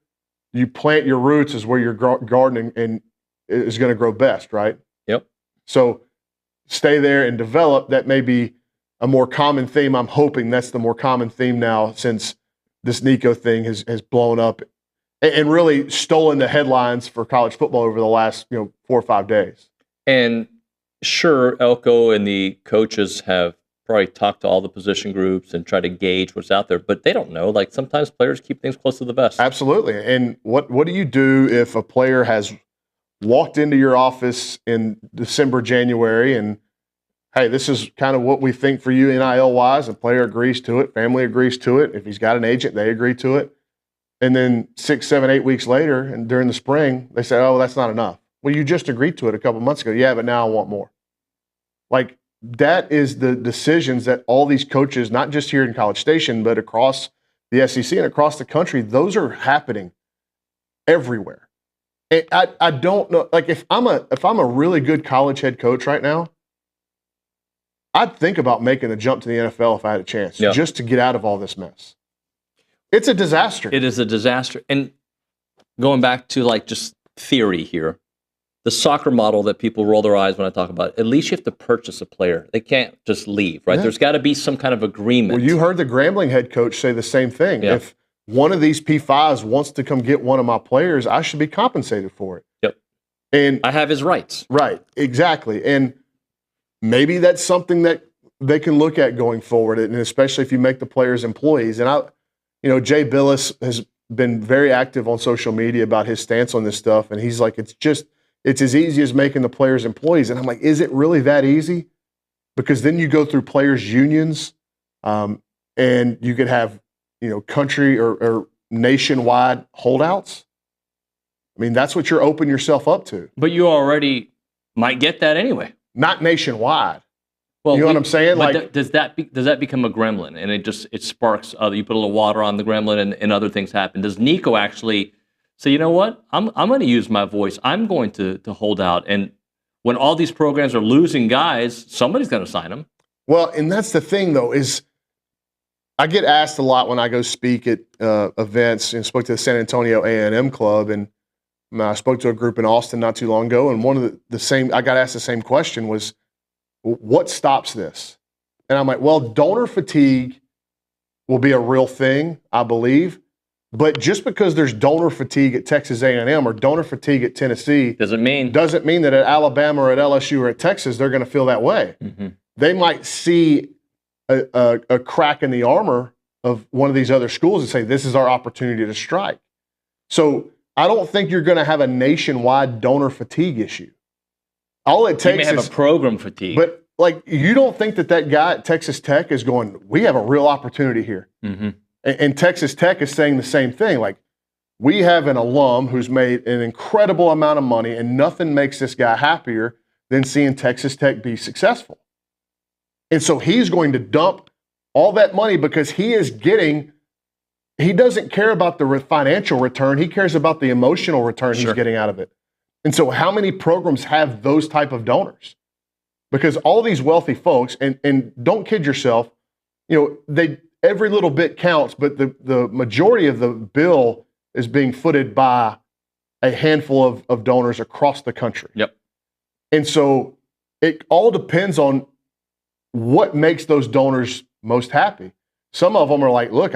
you plant your roots is where your gardening and is going to grow best, right? Yep. So stay there and develop. That may be a more common theme. I'm hoping that's the more common theme now, since this Nico thing has blown up and really stolen the headlines for college football over the last 4 or 5 days. And sure, Elko and the coaches have probably talked to all the position groups and try to gauge what's out there, but they don't know. Like, sometimes players keep things close to the vest. Absolutely. And what do you do if a player has walked into your office in December, January, and hey, this is kind of what we think for you NIL-wise, and player agrees to it, family agrees to it. If he's got an agent, they agree to it. And then 6, 7, 8 weeks later, and during the spring, they say, oh, that's not enough. Well, you just agreed to it a couple months ago. Yeah, but now I want more. Like, that is the decisions that all these coaches, not just here in College Station, but across the SEC and across the country, those are happening everywhere. And I don't know, like, if I'm a really good college head coach right now, I'd think about making the jump to the NFL if I had a chance, just to get out of all this mess. It's a disaster. It is a disaster. And going back to, like, just theory here, the soccer model that people roll their eyes when I talk about it, at least you have to purchase a player. They can't just leave, right? Yeah. There's got to be some kind of agreement. Well, you heard the Grambling head coach say the same thing. Yeah. If one of these P5s wants to come get one of my players, I should be compensated for it. Yep. And I have his rights. Right, exactly. And maybe that's something that they can look at going forward, and especially if you make the players employees. And Jay Billis has been very active on social media about his stance on this stuff, and he's like, it's as easy as making the players employees. And I'm like, is it really that easy? Because then you go through players' unions, and you could have, country or nationwide holdouts. I mean, that's what you're opening yourself up to. But you already might get that anyway. Not nationwide. Well, you know what I'm saying? But Like, does that become a gremlin, and it sparks? You put a little water on the gremlin, and other things happen. Does Nico actually say, you know what? I'm going to use my voice. I'm going to hold out. And when all these programs are losing guys, somebody's going to sign them. Well, and that's the thing, though, is I get asked a lot when I go speak at events, and spoke to the San Antonio A&M club, and I spoke to a group in Austin not too long ago, and one of I got asked the same question was, what stops this? And I'm like, well, donor fatigue will be a real thing, I believe. But just because there's donor fatigue at Texas A&M or donor fatigue at Tennessee doesn't mean that at Alabama or at LSU or at Texas they're going to feel that way. Mm-hmm. They might see a crack in the armor of one of these other schools and say, this is our opportunity to strike. So I don't think you're going to have a nationwide donor fatigue issue. All it takes you may have a program fatigue. But, like, you don't think that guy at Texas Tech is going, we have a real opportunity here. Mm-hmm. And Texas Tech is saying the same thing. Like, we have an alum who's made an incredible amount of money, and nothing makes this guy happier than seeing Texas Tech be successful. And so he's going to dump all that money because he doesn't care about the financial return. He cares about the emotional return he's getting out of it. And so how many programs have those type of donors? Because all these wealthy folks, and don't kid yourself, every little bit counts, but the majority of the bill is being footed by a handful of donors across the country. Yep. And so it all depends on what makes those donors most happy. Some of them are like, look,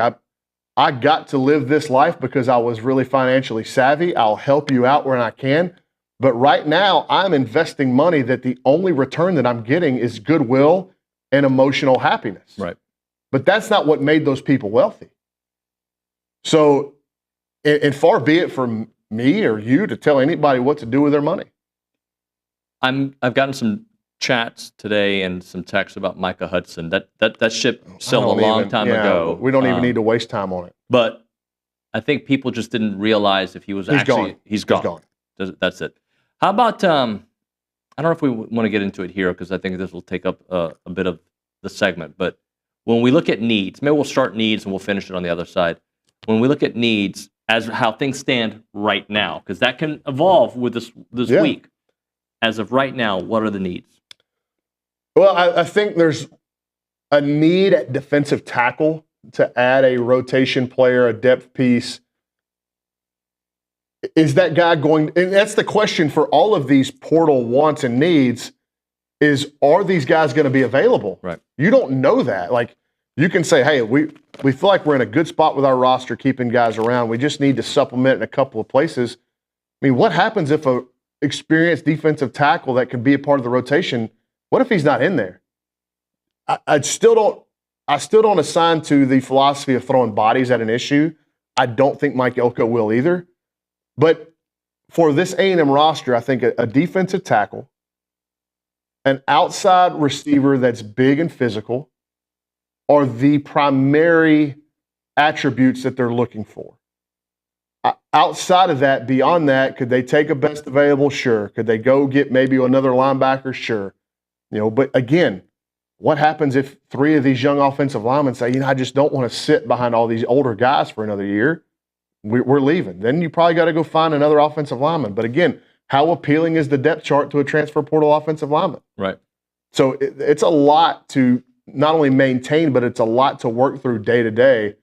I got to live this life because I was really financially savvy. I'll help you out where I can. But right now, I'm investing money that the only return that I'm getting is goodwill and emotional happiness. Right. But that's not what made those people wealthy. So, and far be it from me or you to tell anybody what to do with their money. I've gotten some chats today and some texts about Micah Hudson. That ship sailed a long time ago. We don't even need to waste time on it. But I think people just didn't realize if he was actually he's gone. That's it. How about I don't know if we want to get into it here because I think this will take up a bit of the segment. But when we look at needs, maybe we'll start needs and we'll finish it on the other side. When we look at needs as how things stand right now, because that can evolve with this week. As of right now, what are the needs? Well, I think there's a need at defensive tackle to add a rotation player, a depth piece. Is that guy going? And that's the question for all of these portal wants and needs is, are these guys going to be available? Right. You don't know that. Like, you can say, hey, we feel like we're in a good spot with our roster, keeping guys around. We just need to supplement in a couple of places. I mean, what happens if a experienced defensive tackle that can be a part of the rotation, what if he's not in there? I still don't assign to the philosophy of throwing bodies at an issue. I don't think Mike Elko will either. But for this A&M roster, I think a defensive tackle, an outside receiver that's big and physical are the primary attributes that they're looking for. Outside of that, beyond that, could they take a best available? Sure. Could they go get maybe another linebacker? Sure. But again, what happens if 3 of these young offensive linemen say, I just don't want to sit behind all these older guys for another year? We're leaving. Then you probably got to go find another offensive lineman. But again, how appealing is the depth chart to a transfer portal offensive lineman? Right. So it's a lot to not only maintain, but it's a lot to work through day to day.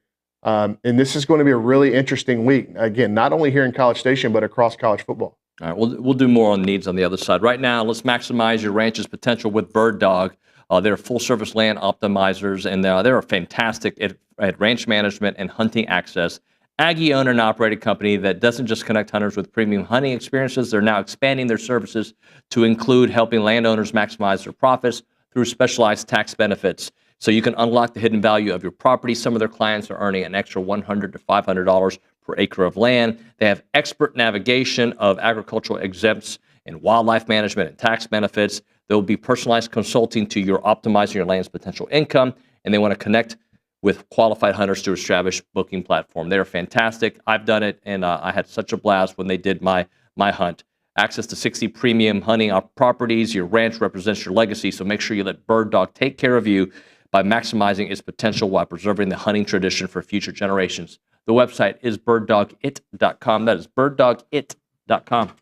And this is going to be a really interesting week. Again, not only here in College Station, but across college football. All right, we'll do more on needs on the other side. Right now, let's maximize your ranch's potential with Bird Dog. They're full-service land optimizers, and they're fantastic at ranch management and hunting access. Aggie owned and operated company that doesn't just connect hunters with premium hunting experiences. They're now expanding their services to include helping landowners maximize their profits through specialized tax benefits. So you can unlock the hidden value of your property. Some of their clients are earning an extra $100 to $500 per acre of land. They have expert navigation of agricultural exempts and wildlife management and tax benefits. There will be personalized consulting to your optimizing your land's potential income, and they want to connect with qualified hunters to establish booking platform. They're fantastic. I've done it, and I had such a blast when they did my hunt. Access to 60 premium hunting properties. Your ranch represents your legacy, so make sure you let Bird Dog take care of you by maximizing its potential while preserving the hunting tradition for future generations. The website is birddogit.com. That is birddogit.com.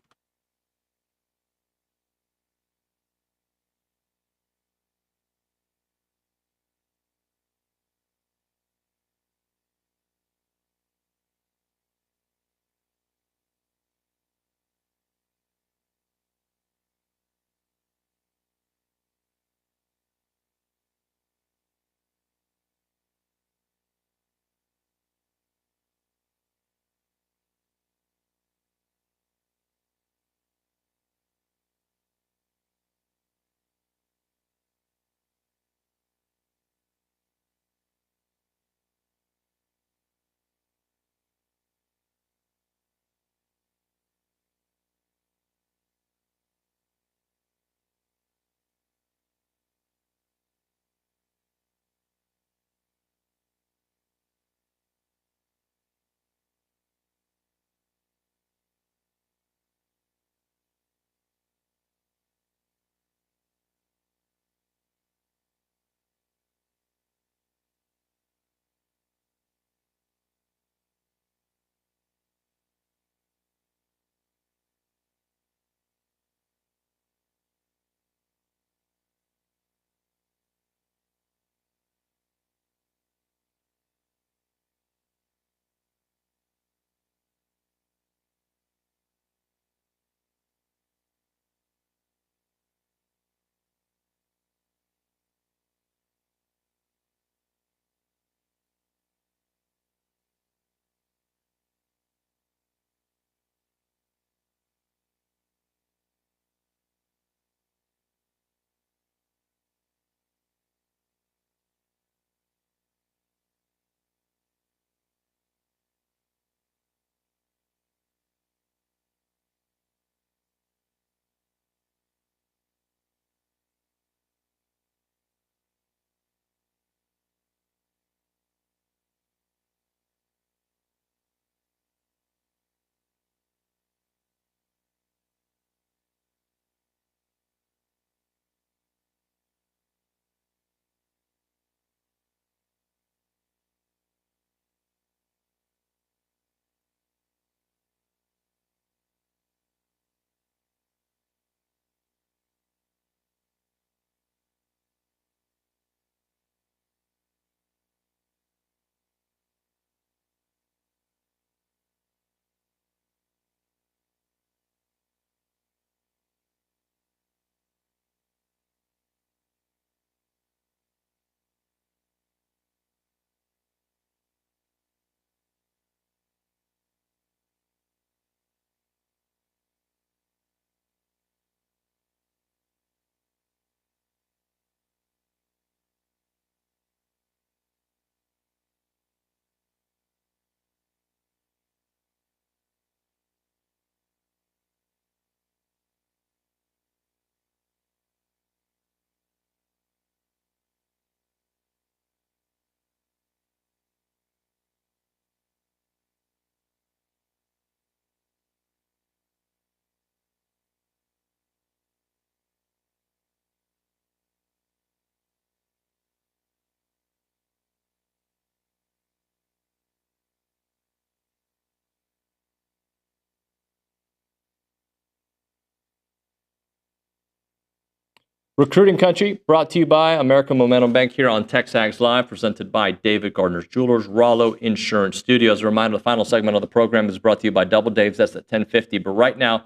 Recruiting Country, brought to you by American Momentum Bank here on TexAgs Live, presented by David Gardner's Jewelers, Rollo Insurance Studio. As a reminder, the final segment of the program is brought to you by Double Dave's. That's at 10:50. But right now,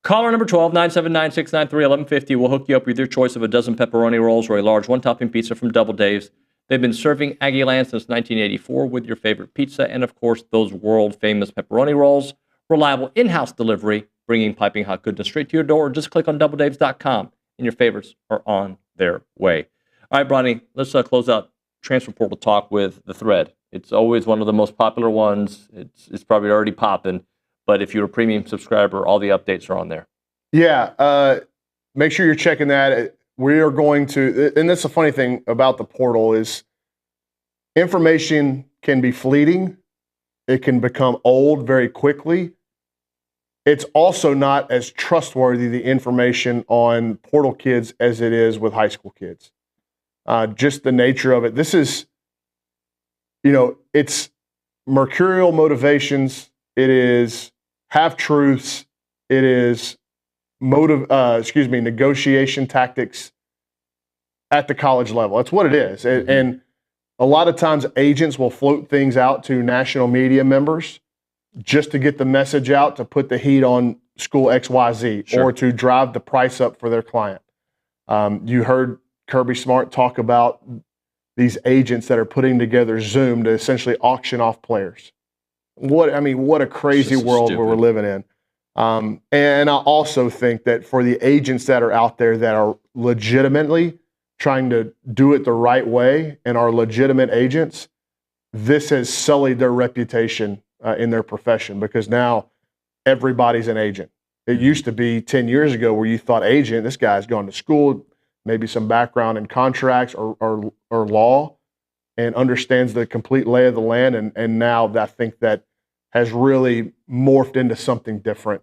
caller number 12, 979-693-1150 will hook you up with your choice of a dozen pepperoni rolls or a large one-topping pizza from Double Dave's. They've been serving Aggie land since 1984 with your favorite pizza and, of course, those world-famous pepperoni rolls. Reliable in-house delivery, bringing piping hot goodness straight to your door. Just click on doubledaves.com. And your favorites are on their way. All right, Bronny, let's close out transfer portal talk with the thread. It's always one of the most popular ones. It's probably already popping, but if you're a premium subscriber, all the updates are on there. Yeah, make sure you're checking that. We are going to, and that's the funny thing about the portal is information can be fleeting. It can become old very quickly. It's also not as trustworthy, the information on portal kids, as it is with high school kids. Just the nature of it. This is, it's mercurial motivations. It is half-truths. It is negotiation tactics at the college level. That's what it is. And a lot of times agents will float things out to national media members just to get the message out, to put the heat on school XYZ, sure, or to drive the price up for their client. You heard Kirby Smart talk about these agents that are putting together Zoom to essentially auction off players. What a crazy world where we're living in. And I also think that for the agents that are out there that are legitimately trying to do it the right way and are legitimate agents, this has sullied their reputation in their profession, because now everybody's an agent. It used to be 10 years ago where you thought agent, this guy's gone to school, maybe some background in contracts or law, and understands the complete lay of the land. And now I think that has really morphed into something different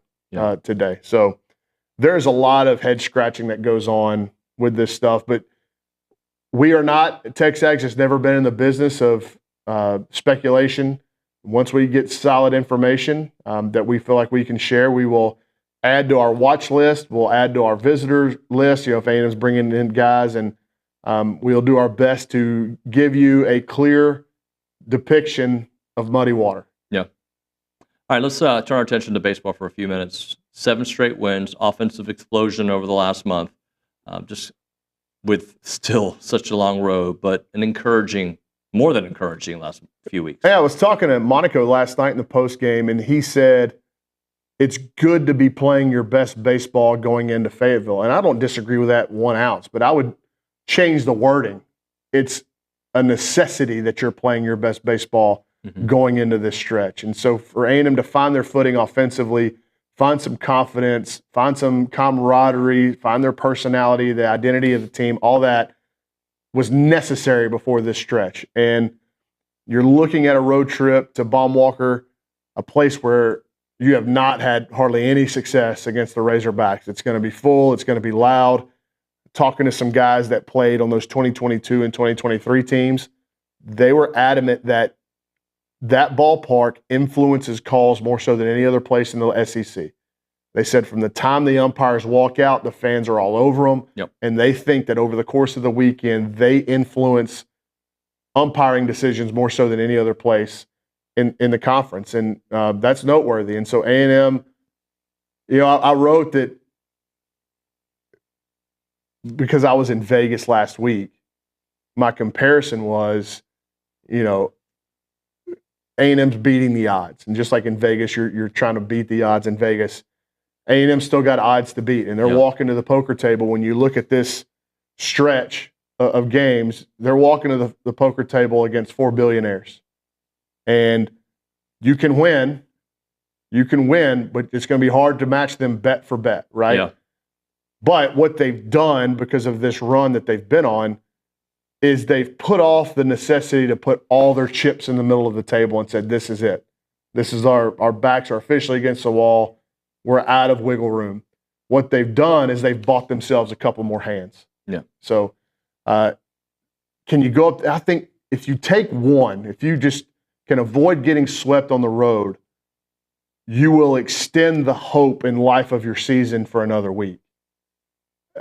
today. So there's a lot of head scratching that goes on with this stuff, but we are not, TexAgs has never been in the business of speculation. Once we get solid information that we feel like we can share, we will add to our watch list. We'll add to our visitors list. If A&M's bringing in guys, and we'll do our best to give you a clear depiction of muddy water. Yeah. All right, let's turn our attention to baseball for a few minutes. 7 straight wins, offensive explosion over the last month, just with still such a long road, but an encouraging, more than encouraging last few weeks. Yeah, I was talking to Monaco last night in the post game, and he said it's good to be playing your best baseball going into Fayetteville. And I don't disagree with that 1 ounce, but I would change the wording. It's a necessity that you're playing your best baseball going into this stretch. And so for A&M to find their footing offensively, find some confidence, find some camaraderie, find their personality, the identity of the team, all that was necessary before this stretch. And you're looking at a road trip to Baumwalker, a place where you have not had hardly any success against the Razorbacks. It's going to be full. It's going to be loud. Talking to some guys that played on those 2022 and 2023 teams, they were adamant that that ballpark influences calls more so than any other place in the SEC. They said from the time the umpires walk out, the fans are all over them. Yep. And they think that over the course of the weekend, they influence umpiring decisions more so than any other place in the conference. And that's noteworthy. And so A&M, I wrote that because I was in Vegas last week, my comparison was, A&M's beating the odds. And just like in Vegas, you're trying to beat the odds in Vegas. A&M still got odds to beat, and they're walking to the poker table. When you look at this stretch of games, they're walking to the poker table against 4 billionaires. And you can win, but it's going to be hard to match them bet for bet, right? Yeah. But what they've done because of this run that they've been on is they've put off the necessity to put all their chips in the middle of the table and said, this is it. This is our backs are officially against the wall. We're out of wiggle room. What they've done is they've bought themselves a couple more hands. Yeah. So can you go up? I think if you take one, if you just can avoid getting swept on the road, you will extend the hope and life of your season for another week.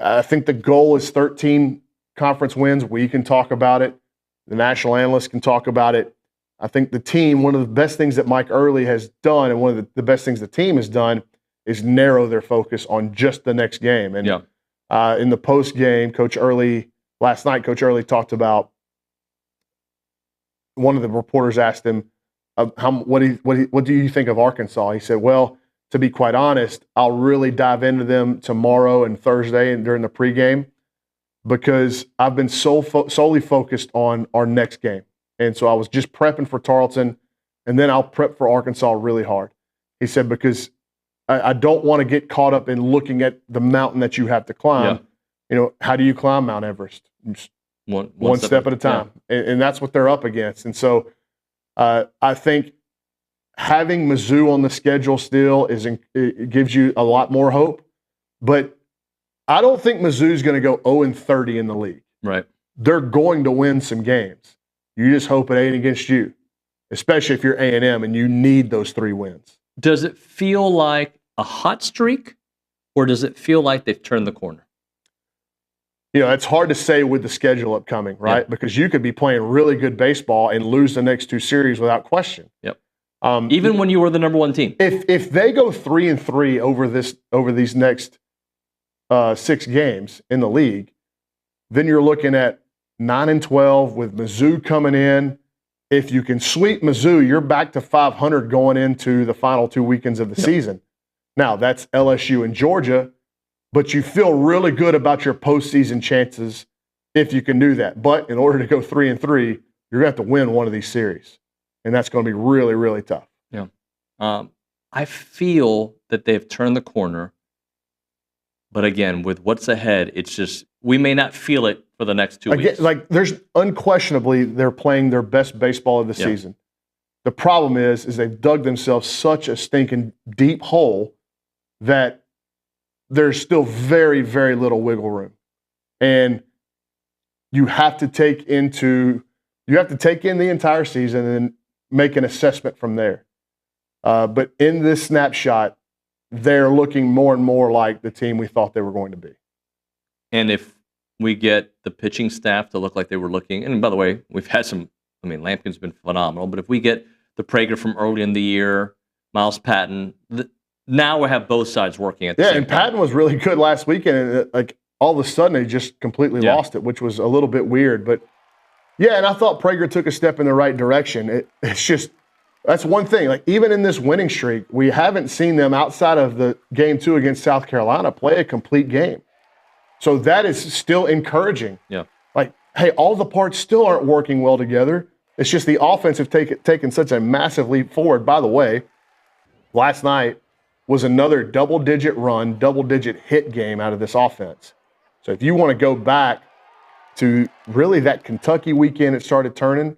I think the goal is 13 conference wins. We can talk about it. The national analysts can talk about it. I think the team, one of the best things that Mike Early has done, and one of the best things the team has done, is narrow their focus on just the next game. And in the post game, last night, Coach Early talked about, one of the reporters asked him, what do you think of Arkansas? He said, well, to be quite honest, I'll really dive into them tomorrow and Thursday and during the pregame, because I've been solely focused on our next game. And so I was just prepping for Tarleton, and then I'll prep for Arkansas really hard. He said, because I don't want to get caught up in looking at the mountain that you have to climb. How do you climb Mount Everest? One step at a time. And that's what they're up against. And so I think having Mizzou on the schedule still it gives you a lot more hope. But I don't think Mizzou's going to go 0-30 in the league. Right. They're going to win some games. You just hope it ain't against you, especially if you're A&M and you need those 3 wins. Does it feel like a hot streak, or does it feel like they've turned the corner? It's hard to say with the schedule upcoming, right? Yeah. Because you could be playing really good baseball and lose the next 2 series without question. Yep. Even when you were the number 1 team. If they go 3-3 over these next 6 games in the league, then you're looking at 9-12 with Mizzou coming in. If you can sweep Mizzou, you're back to 500 going into the final 2 weekends of the season. Now, that's LSU and Georgia, but you feel really good about your postseason chances if you can do that. But in order to go 3-3, you're going to have to win one of these series, and that's going to be really, really tough. Yeah. I feel that they've turned the corner, but again, with what's ahead, it's just we may not feel it for the next 2 weeks. Like, there's unquestionably they're playing their best baseball of the season. The problem is they've dug themselves such a stinking deep hole that there's still very, very little wiggle room. And you have to take in the entire season and make an assessment from there. But in this snapshot, they're looking more and more like the team we thought they were going to be. And if we get the pitching staff to look like they were looking, and by the way, we've had some, Lampkin's been phenomenal, but if we get the Prager from early in the year, Miles Patton, now we have both sides working at the same time. Yeah, and Patton was really good last weekend, and all of a sudden they just completely lost it, which was a little bit weird. But yeah, and I thought Prager took a step in the right direction. It's just, that's one thing. Like, even in this winning streak, we haven't seen them outside of the game 2 against South Carolina play a complete game. So that is still encouraging. Yeah. Like, hey, all the parts still aren't working well together. It's just the offense have taken such a massive leap forward. By the way, last night was another double-digit run, double-digit hit game out of this offense. So if you want to go back to really that Kentucky weekend, it started turning.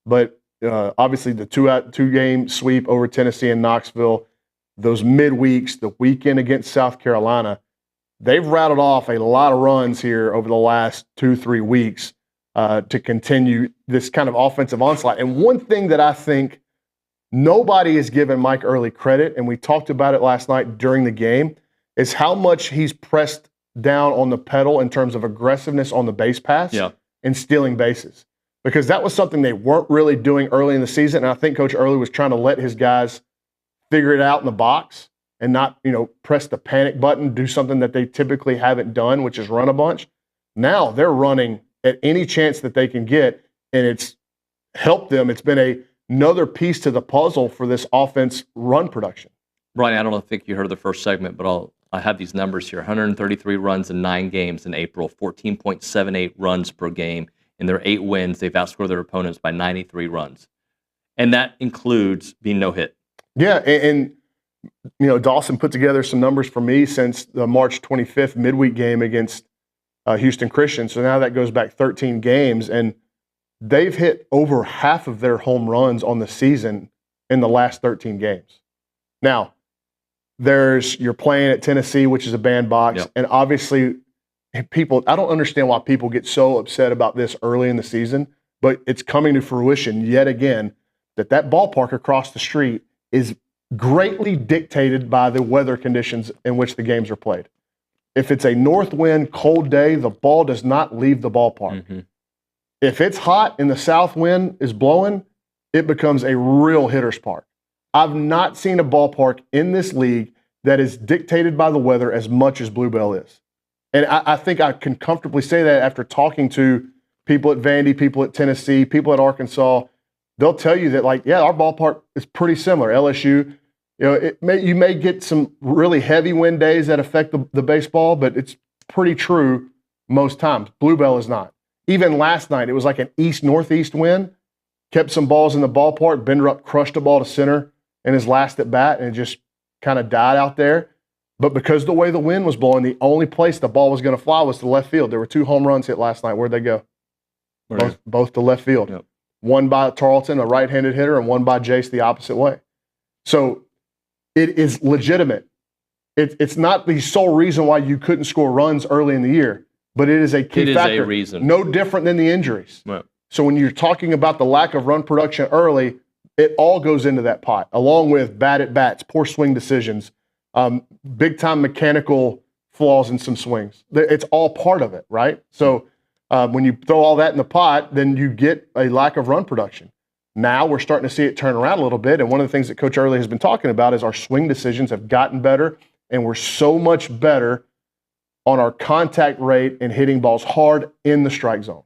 But obviously the two-game sweep over Tennessee and Knoxville, those midweeks, the weekend against South Carolina, they've rattled off a lot of runs here over the last 2-3 weeks to continue this kind of offensive onslaught. And one thing that I think nobody has given Mike Early credit, and we talked about it last night during the game, is how much he's pressed down on the pedal in terms of aggressiveness on the base pass and stealing bases. Because that was something they weren't really doing early in the season, and I think Coach Early was trying to let his guys figure it out in the box and not, press the panic button, do something that they typically haven't done, which is run a bunch. Now they're running at any chance that they can get, and it's helped them. It's been another piece to the puzzle for this offense run production. Brian, I don't think you heard the first segment, but I have these numbers here. 133 runs in 9 games in April, 14.78 runs per game. In their 8 wins, they've outscored their opponents by 93 runs. And that includes being no-hit. Yeah, and Dawson put together some numbers for me since the March 25th midweek game against Houston Christian. So now that goes back 13 games, and they've hit over half of their home runs on the season in the last 13 games. Now, you're playing at Tennessee, which is a bandbox, and obviously I don't understand why people get so upset about this early in the season, but it's coming to fruition yet again that ballpark across the street is greatly dictated by the weather conditions in which the games are played. If it's a north wind, cold day, the ball does not leave the ballpark. If it's hot and the south wind is blowing, it becomes a real hitter's park. I've not seen a ballpark in this league that is dictated by the weather as much as Bluebell is. And I think I can comfortably say that after talking to people at Vandy, people at Tennessee, people at Arkansas. They'll tell you that, like, yeah, our ballpark is pretty similar. LSU, you may get some really heavy wind days that affect the baseball, but it's pretty true most times. Bluebell is not. Even last night, it was like an east-northeast wind, kept some balls in the ballpark. Benderup crushed a ball to center in his last at bat, and it just kind of died out there. But because the way the wind was blowing, the only place the ball was going to fly was to left field. There were 2 home runs hit last night. Where'd they go? Both to left field. Yep. One by Tarleton, a right-handed hitter, and one by Jace the opposite way. So it is legitimate. It's not the sole reason why you couldn't score runs early in the year, but it is a key factor. It is a reason. No different than the injuries. Right. So when you're talking about the lack of run production early, it all goes into that pot, along with bad at-bats, poor swing decisions, big-time mechanical flaws in some swings. It's all part of it, right? So when you throw all that in the pot, then you get a lack of run production. Now we're starting to see it turn around a little bit, and one of the things that Coach Early has been talking about is our swing decisions have gotten better, and we're so much better on our contact rate and hitting balls hard in the strike zone.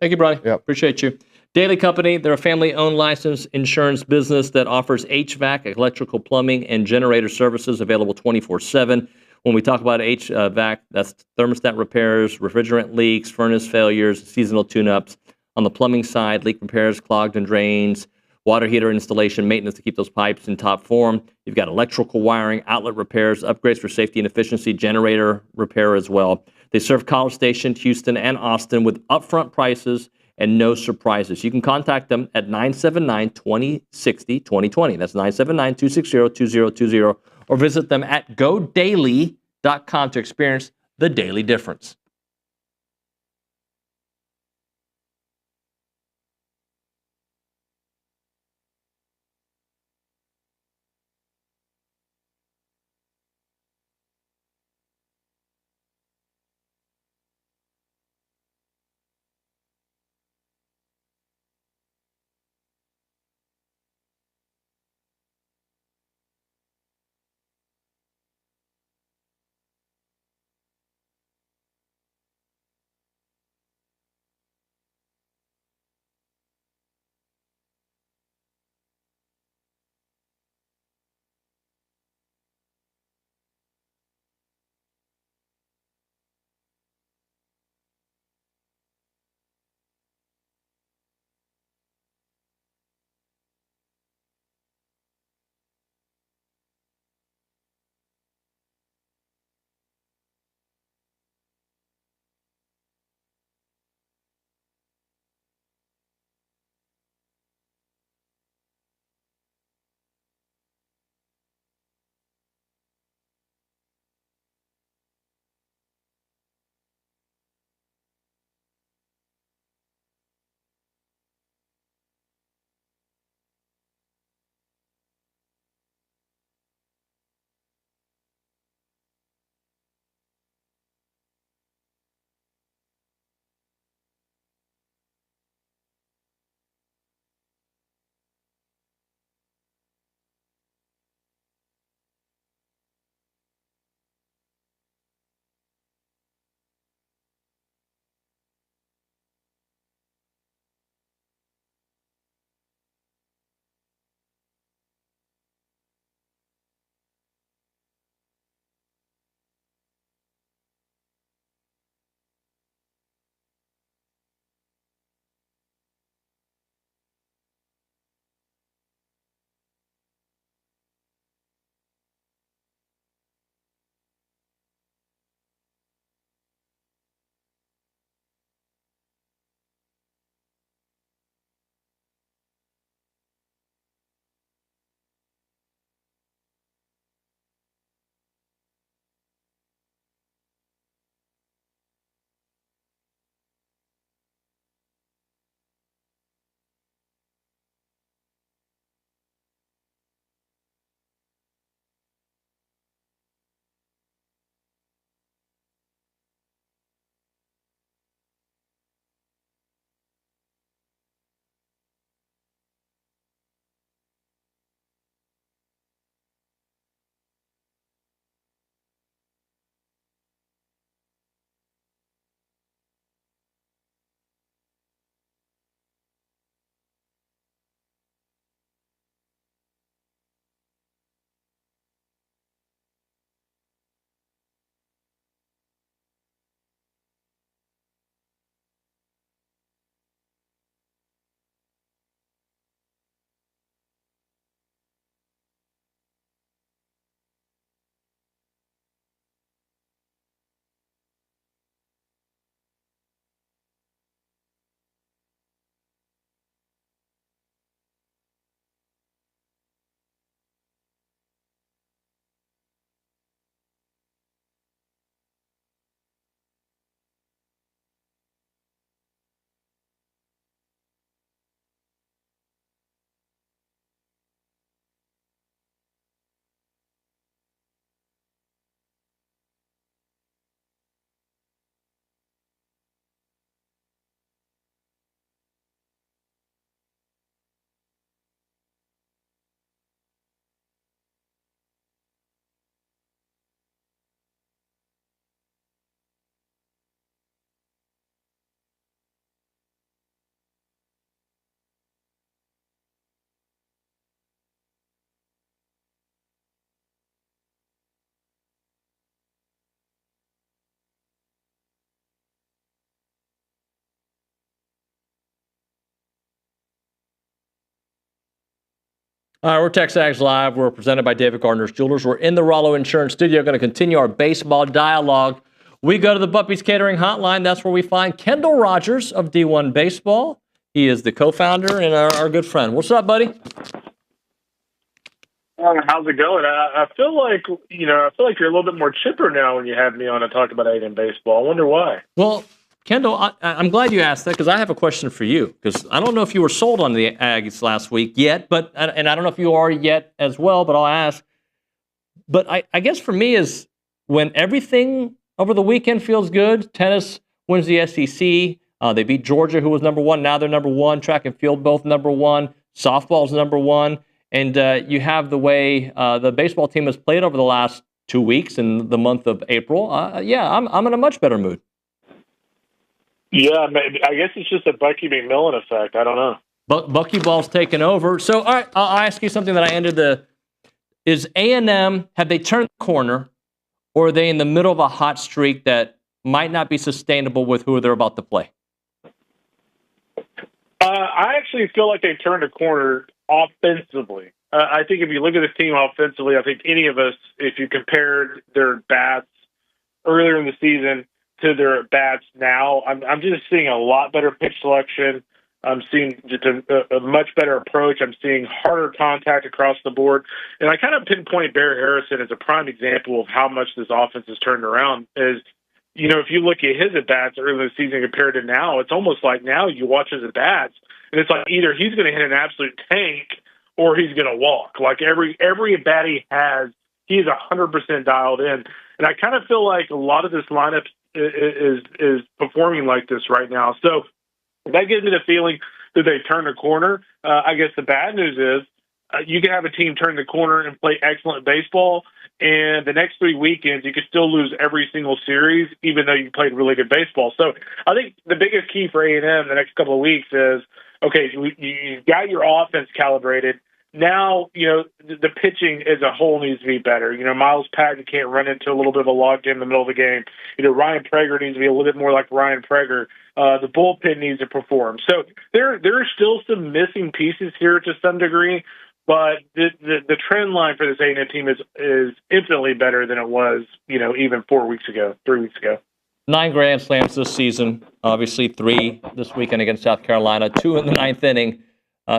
Thank you, Brian. Yep. Appreciate you. Daily Company, they're a family-owned licensed insurance business that offers HVAC, electrical, plumbing, and generator services available 24/7. When we talk about HVAC, that's thermostat repairs, refrigerant leaks, furnace failures, seasonal tune-ups. On the plumbing side, leak repairs, clogged and drains, water heater installation, maintenance to keep those pipes in top form. You've got electrical wiring, outlet repairs, upgrades for safety and efficiency, generator repair as well. They serve College Station, Houston, and Austin with upfront prices and no surprises. You can contact them at 979-2060-2020. That's 979-260-2020. Or visit them at godaily.com to experience the daily difference. All right, we're TexAgs Live. We're presented by David Gardner's Jewelers. We're in the Rollo Insurance Studio. Going to continue our baseball dialogue. We go to the Buppies Catering Hotline. That's where we find Kendall Rogers of D1 Baseball. He is the co-founder and our good friend. What's up, buddy? How's it going? I feel like you're a little bit more chipper now when you have me on and talk about A&M baseball. I wonder why. Well, Kendall, I'm glad you asked that because I have a question for you. Because I don't know if you were sold on the Aggies last week yet, and I don't know if you are yet as well. But I'll ask. But I guess for me is when everything over the weekend feels good. Tennis wins the SEC. They beat Georgia, who was number one. Now they're number one. Track and field both number one. Softball's number one. And you have the way the baseball team has played over the last 2 weeks in the month of April. I'm in a much better mood. Yeah, maybe, I guess it's just a Bucky McMillan effect. I don't know. Bucky Ball's taken over. So, all right, I'll ask you something that I ended the. Is A&M, have they turned the corner, or are they in the middle of a hot streak that might not be sustainable with who they're about to play? I actually feel like they've turned a corner offensively. I think if you look at the team offensively, I think any of us, if you compared their bats earlier in the season to their bats now, I'm just seeing a lot better pitch selection. I'm seeing just a much better approach. I'm seeing harder contact across the board. And I kind of pinpoint Barry Harrison as a prime example of how much this offense has turned around. If you look at his at-bats earlier in the season compared to now, it's almost like now you watch his at-bats, and it's like either he's going to hit an absolute tank or he's going to walk. Like every at-bat he has, he's 100% dialed in. And I kind of feel like a lot of this lineup is performing like this right now. So that gives me the feeling that they've turned a corner. I guess the bad news is you can have a team turn the corner and play excellent baseball, and the next 3 weekends you could still lose every single series, even though you played really good baseball. So I think the biggest key for A&M the next couple of weeks is, okay, you got your offense calibrated. Now, the pitching as a whole needs to be better. Miles Patton can't run into a little bit of a logjam in the middle of the game. Ryan Prager needs to be a little bit more like Ryan Prager. The bullpen needs to perform. So there are still some missing pieces here to some degree, but the trend line for this A&M team is infinitely better than it was, even 3 weeks ago. 9 grand slams this season, obviously 3 this weekend against South Carolina, 2 in the 9th inning.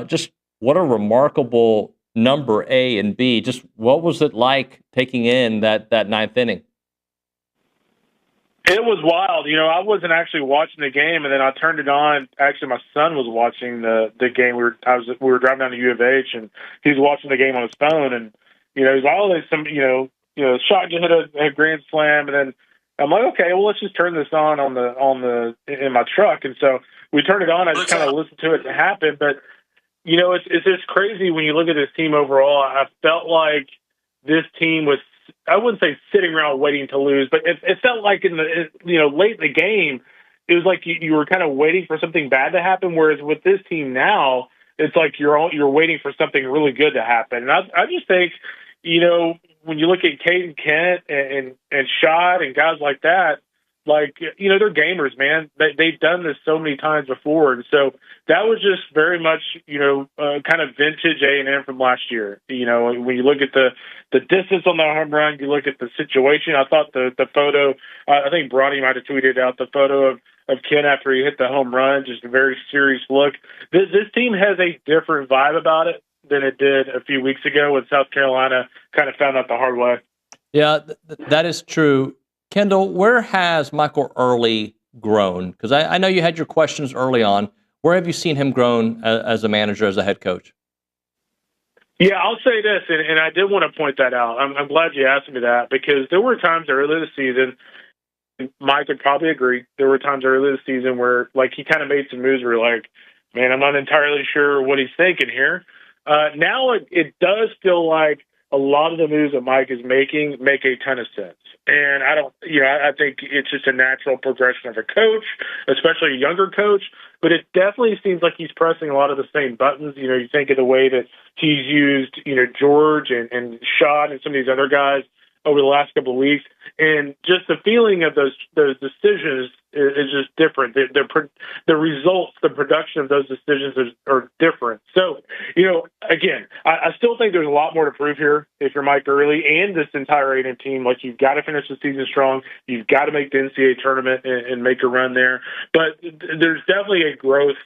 Just what a remarkable number, A and B. Just what was it like taking in that 9th inning? It was wild. I wasn't actually watching the game, and then I turned it on. Actually, my son was watching the game. We were driving down to U of H, and he was watching the game on his phone. And he's like, "Oh, there's some shot just hit a grand slam." And then I'm like, "Okay, well, let's just turn this on in my truck." And so we turned it on. I just kind of listened to it happen. But it's just crazy when you look at this team overall. I felt like this team was, I wouldn't say sitting around waiting to lose, but it felt like late in the game, it was like you were kind of waiting for something bad to happen. Whereas with this team now, it's like you're waiting for something really good to happen. And I just think, when you look at Caden Kent and Schott and guys like that, they're gamers, man. They've done this so many times before. And so that was just very much, kind of vintage A&M from last year. When you look at the distance on the home run, you look at the situation. I thought the photo, I think Bronny might have tweeted out the photo of Ken after he hit the home run, just a very serious look. This team has a different vibe about it than it did a few weeks ago when South Carolina kind of found out the hard way. Yeah, that is true. Kendall, where has Michael Early grown? Because I know you had your questions early on. Where have you seen him grown as a manager, as a head coach? Yeah, I'll say this, and I did want to point that out. I'm glad you asked me that, because there were times early this season, Mike would probably agree, there were times early this season where he kind of made some moves where you're like, man, I'm not entirely sure what he's thinking here. Now it does feel like a lot of the moves that Mike is making make a ton of sense. And I think it's just a natural progression of a coach, especially a younger coach, but it definitely seems like he's pressing a lot of the same buttons. You think of the way that he's used, George and Schott and some of these other guys over the last couple of weeks, and just the feeling of those decisions is just different. The results, the production of those decisions are different. So, again, I still think there's a lot more to prove here if you're Mike Early and this entire A&M team. Like, you've got to finish the season strong. You've got to make the NCAA tournament and make a run there. But there's definitely a growth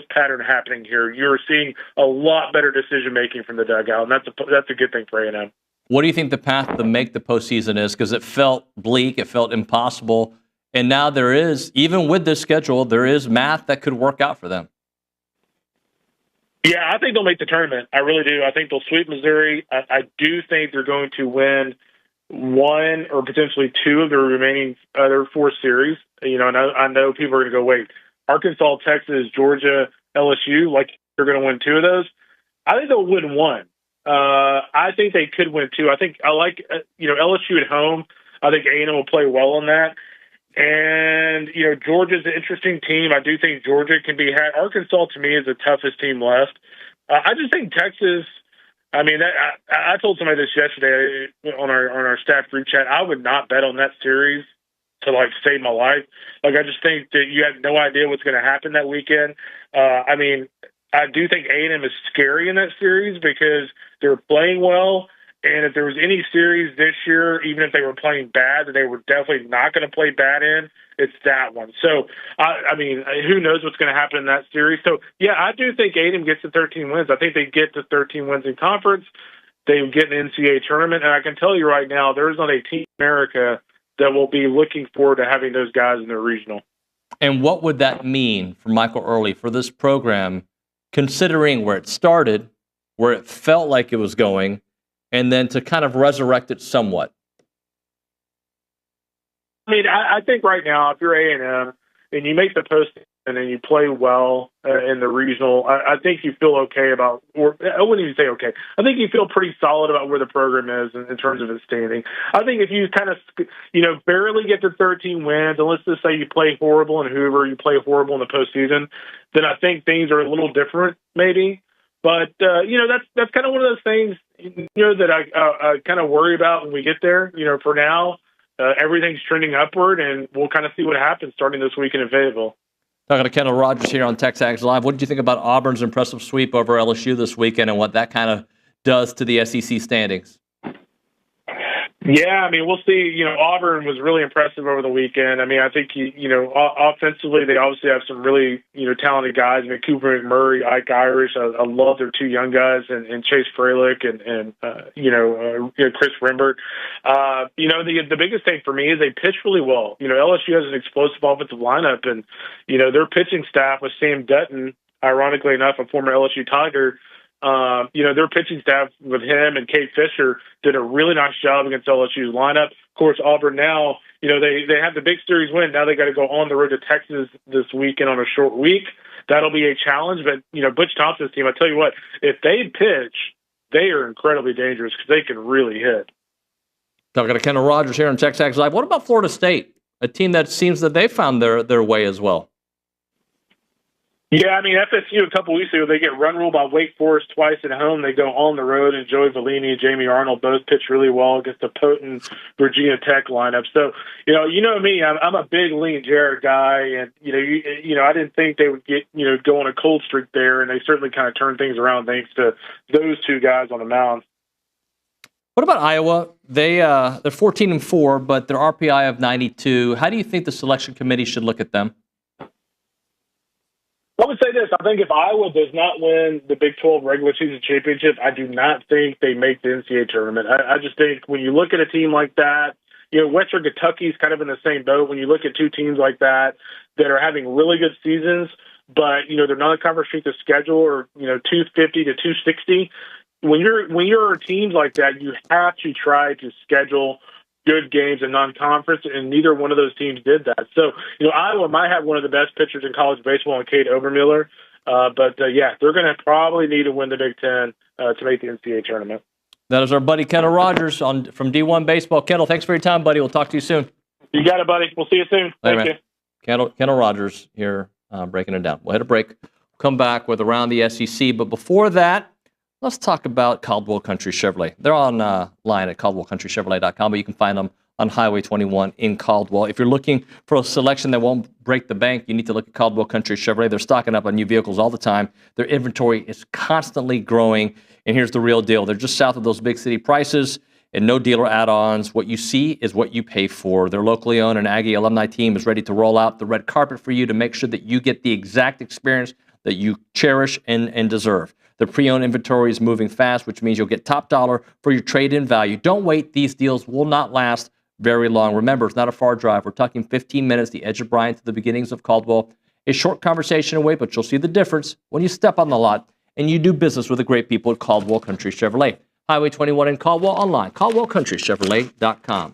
pattern happening here. You're seeing a lot better decision making from the dugout, and that's a good thing for A&M. What do you think the path to make the postseason is? Because it felt bleak, it felt impossible, and now there is, even with this schedule, there is math that could work out for them. Yeah, I think they'll make the tournament. I really do. I think they'll sweep Missouri. I do think they're going to win one or potentially two of the remaining other four series. And I know people are going to go, wait, Arkansas, Texas, Georgia, LSU, like they're going to win two of those. I think they'll win one. I think they could win two. I think I like, LSU at home. I think A&M will play well on that. And, Georgia's an interesting team. I do think Georgia can be had. Arkansas, to me, is the toughest team left. I just think Texas, I told somebody this yesterday on our staff group chat. I would not bet on that series to, save my life. I just think that you have no idea what's going to happen that weekend. I do think A&M is scary in that series because they're playing well. And if there was any series this year, even if they were playing bad, that they were definitely not going to play bad in, it's that one. So, who knows what's going to happen in that series. So, yeah, I do think A&M gets to 13 wins. I think they get to 13 wins in conference. They get an NCAA tournament. And I can tell you right now, there's not a team in America that will be looking forward to having those guys in their regional. And what would that mean for Michael Early, for this program, considering where it started, where it felt like it was going, and then to kind of resurrect it somewhat? I think right now, if you're A&M and you make the postseason and you play well in the regional, I think you feel okay about, or I wouldn't even say okay. I think you feel pretty solid about where the program is in terms of its standing. I think if you kind of, barely get to 13 wins, and let's just say you play horrible in Hoover, you play horrible in the postseason, then I think things are a little different, maybe. But, that's kind of one of those things, that I kind of worry about when we get there. For now, everything's trending upward, and we'll kind of see what happens starting this weekend in Fayetteville. Talking to Kendall Rogers here on TexAgs Live. What did you think about Auburn's impressive sweep over LSU this weekend and what that kind of does to the SEC standings? Yeah, we'll see. Auburn was really impressive over the weekend. I think, offensively, they obviously have some really, talented guys. Cooper McMurray, Ike Irish. I love their two young guys, and Chase Freilich and Chris Rembert. The biggest thing for me is they pitch really well. LSU has an explosive offensive lineup, and, their pitching staff with Sam Dutton, ironically enough, a former LSU Tiger. Their pitching staff with him and Kate Fisher did a really nice job against LSU's lineup. Of course, Auburn now, they have the big series win. Now they got to go on the road to Texas this weekend on a short week. That'll be a challenge. But, Butch Thompson's team, I tell you what, if they pitch, they are incredibly dangerous because they can really hit. Talking to Kendall Rogers here on TexAgs Live. What about Florida State, a team that seems that they found their way as well? Yeah, FSU a couple weeks ago, they get run ruled by Wake Forest twice at home. They go on the road, and Joey Vellini and Jamie Arnold both pitch really well against the potent Virginia Tech lineup. So, me, I'm a big Lee and Jarrett guy, and, I didn't think they would get, go on a cold streak there, and they certainly kind of turned things around thanks to those two guys on the mound. What about Iowa? They're 14-4, but their RPI of 92. How do you think the selection committee should look at them? I would say this. I think if Iowa does not win the Big 12 regular season championship, I do not think they make the NCAA tournament. I just think when you look at a team like that, Western Kentucky's kind of in the same boat. When you look at two teams like that are having really good seasons, but, their non-conference strength of schedule or, 250 to 260, when you're teams like that, you have to try to schedule good games in non-conference, and neither one of those teams did that. So, Iowa might have one of the best pitchers in college baseball in Cade Obermiller, but they're going to probably need to win the Big Ten to make the NCAA tournament. That is our buddy Kendall Rogers from D1 Baseball. Kendall, thanks for your time, buddy. We'll talk to you soon. You got it, buddy. We'll see you soon. Thank you. Kendall Rogers here breaking it down. We'll hit a break. We'll come back with Around the SEC, but before that, let's talk about Caldwell Country Chevrolet. They're online at caldwellcountrychevrolet.com, but you can find them on Highway 21 in Caldwell. If you're looking for a selection that won't break the bank, you need to look at Caldwell Country Chevrolet. They're stocking up on new vehicles all the time. Their inventory is constantly growing. And here's the real deal. They're just south of those big city prices and no dealer add-ons. What you see is what you pay for. Their locally owned and Aggie alumni team is ready to roll out the red carpet for you to make sure that you get the exact experience that you cherish and deserve. The pre-owned inventory is moving fast, which means you'll get top dollar for your trade-in value. Don't wait. These deals will not last very long. Remember, it's not a far drive. We're talking 15 minutes, the edge of Bryan to the beginnings of Caldwell. A short conversation away, but you'll see the difference when you step on the lot and you do business with the great people at Caldwell Country Chevrolet. Highway 21 in Caldwell, online, caldwellcountrychevrolet.com.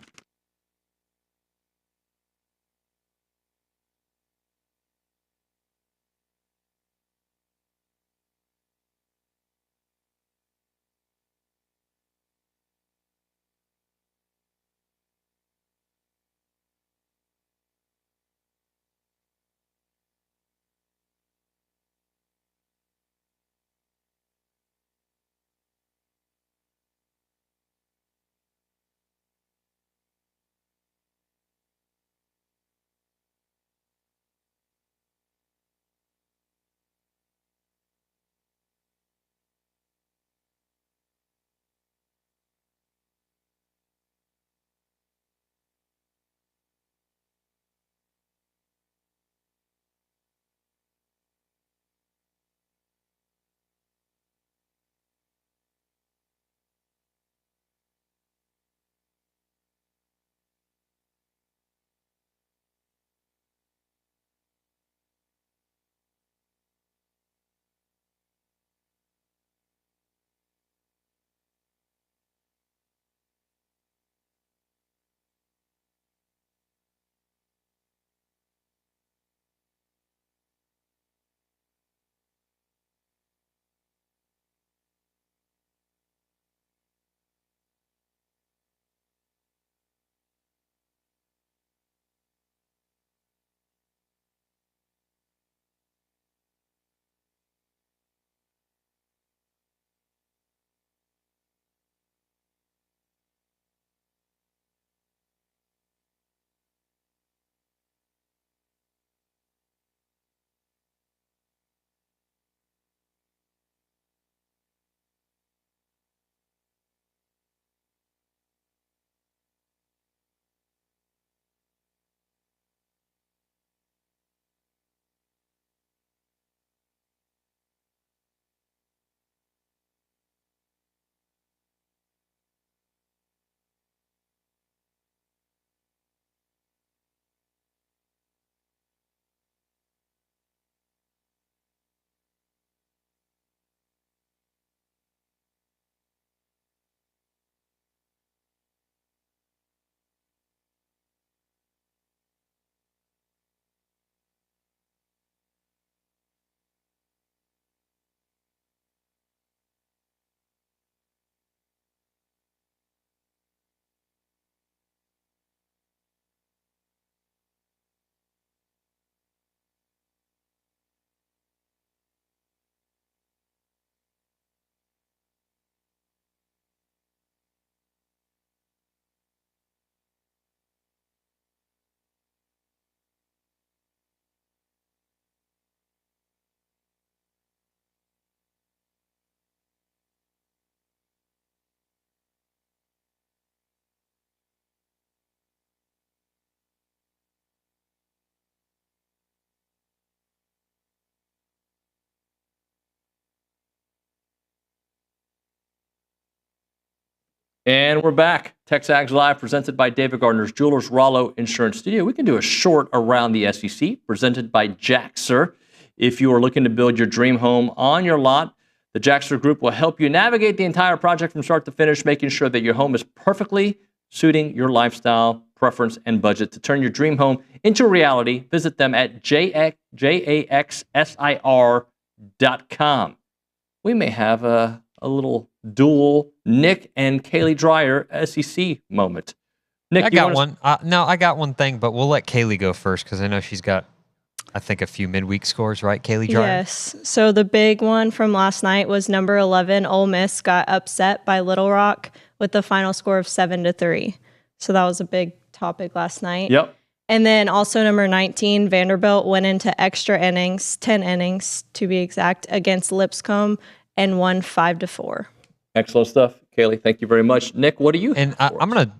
And we're back. TexAgs Live, presented by David Gardner's Jewelers, Rollo Insurance Studio. We can do a short around the SEC, presented by Jaxer. If you are looking to build your dream home on your lot, the Jaxer Group will help you navigate the entire project from start to finish, making sure that your home is perfectly suiting your lifestyle, preference, and budget. To turn your dream home into reality, visit them at jaxsir.com. We may have a little dual Nick and Kaylee Dreyer SEC moment. Nick, I got one. No, I got one thing, but we'll let Kaylee go first because I know she's got, I think, a few midweek scores, right, Kaylee Dreyer? Yes. So the big one from last night was number 11, Ole Miss got upset by Little Rock with the final score of 7-3. So that was a big topic last night. Yep. And then also number 19, Vanderbilt went into extra innings, 10 innings to be exact, against Lipscomb and won 5-4. Excellent stuff. Kaylee, thank you very much. Nick, what do you And I'm going to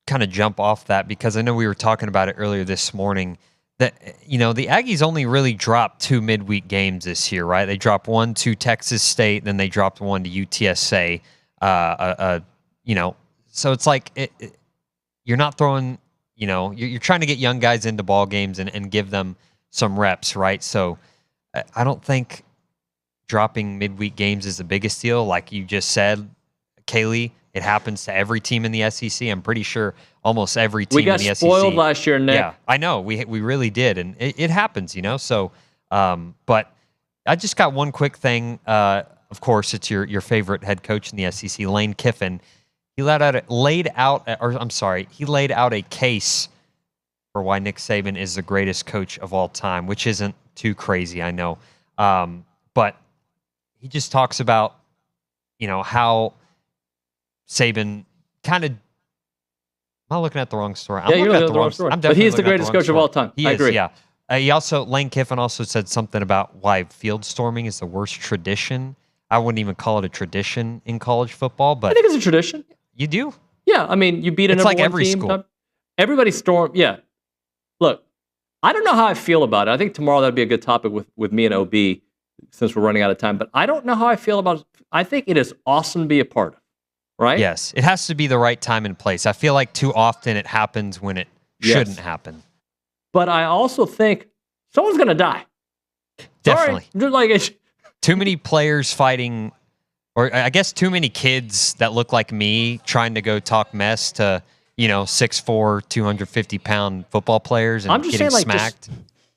kind of jump off that because I know we were talking about it earlier this morning that, the Aggies only really dropped 2 midweek games this year, right? They dropped one to Texas State, then they dropped one to UTSA. So it's like you're not throwing, you're trying to get young guys into ball games and give them some reps, right? So I don't think dropping midweek games is the biggest deal. Like you just said, Kaylee, it happens to every team in the SEC. I'm pretty sure almost every team in the SEC. We got spoiled last year, Nick. Yeah, I know. We really did, and it happens, So, but I just got one quick thing. Of course, it's your favorite head coach in the SEC, Lane Kiffin. He laid out a case for why Nick Saban is the greatest coach of all time, which isn't too crazy, I know. But he just talks about, how Saban kind of. Am I looking at the wrong story? Yeah, you're looking at the wrong story. But he is the greatest coach of all time. I agree. Yeah. Lane Kiffin also said something about why field storming is the worst tradition. I wouldn't even call it a tradition in college football, but I think it's a tradition. You do? Yeah, I mean, you beat a number one every team. school. Everybody stormed. Yeah. Look, I don't know how I feel about it. I think tomorrow that'd be a good topic with me and OB since we're running out of time. But I don't know how I feel about it. I think it is awesome to be a part of, right? Yes. It has to be the right time and place. I feel like too often it happens when it shouldn't happen. But I also think someone's going to die. Definitely. Sorry. Too many players fighting, or I guess too many kids that look like me trying to go talk mess to, 6'4", 250-pound football players and I'm just getting saying, smacked.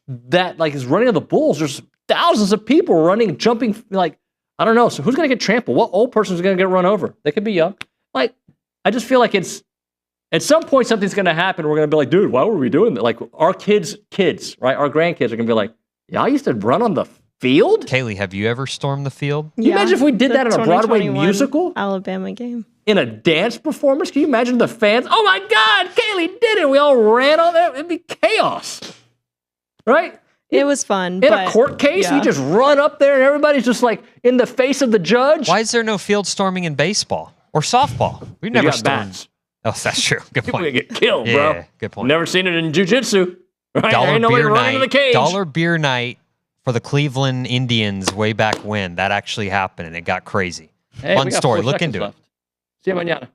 That is running of the Bulls. There's thousands of people running, jumping, I don't know. So who's going to get trampled? What old person is going to get run over? They could be young. I just feel like it's at some point something's going to happen. We're going to be like, dude, why were we doing that? Like our kids, right? Our grandkids are going to be like, yeah, I used to run on the field? Kaylee, have you ever stormed the field? Can you imagine if we did that in a Broadway musical? Alabama game. In a dance performance? Can you imagine the fans? Oh my God, Kaylee did it. We all ran on that. It'd be chaos. Right? It was fun. In a court case, you just run up there and everybody's just like in the face of the judge. Why is there no field storming in baseball or softball? We've never stormed. Bats. Oh, that's true. Good point. People get killed, bro. Yeah, good point. Never seen it in jiu-jitsu. Right? Dollar beer night for the Cleveland Indians way back when. That actually happened, and it got crazy. Hey, Fun story. Look into it. See you mañana.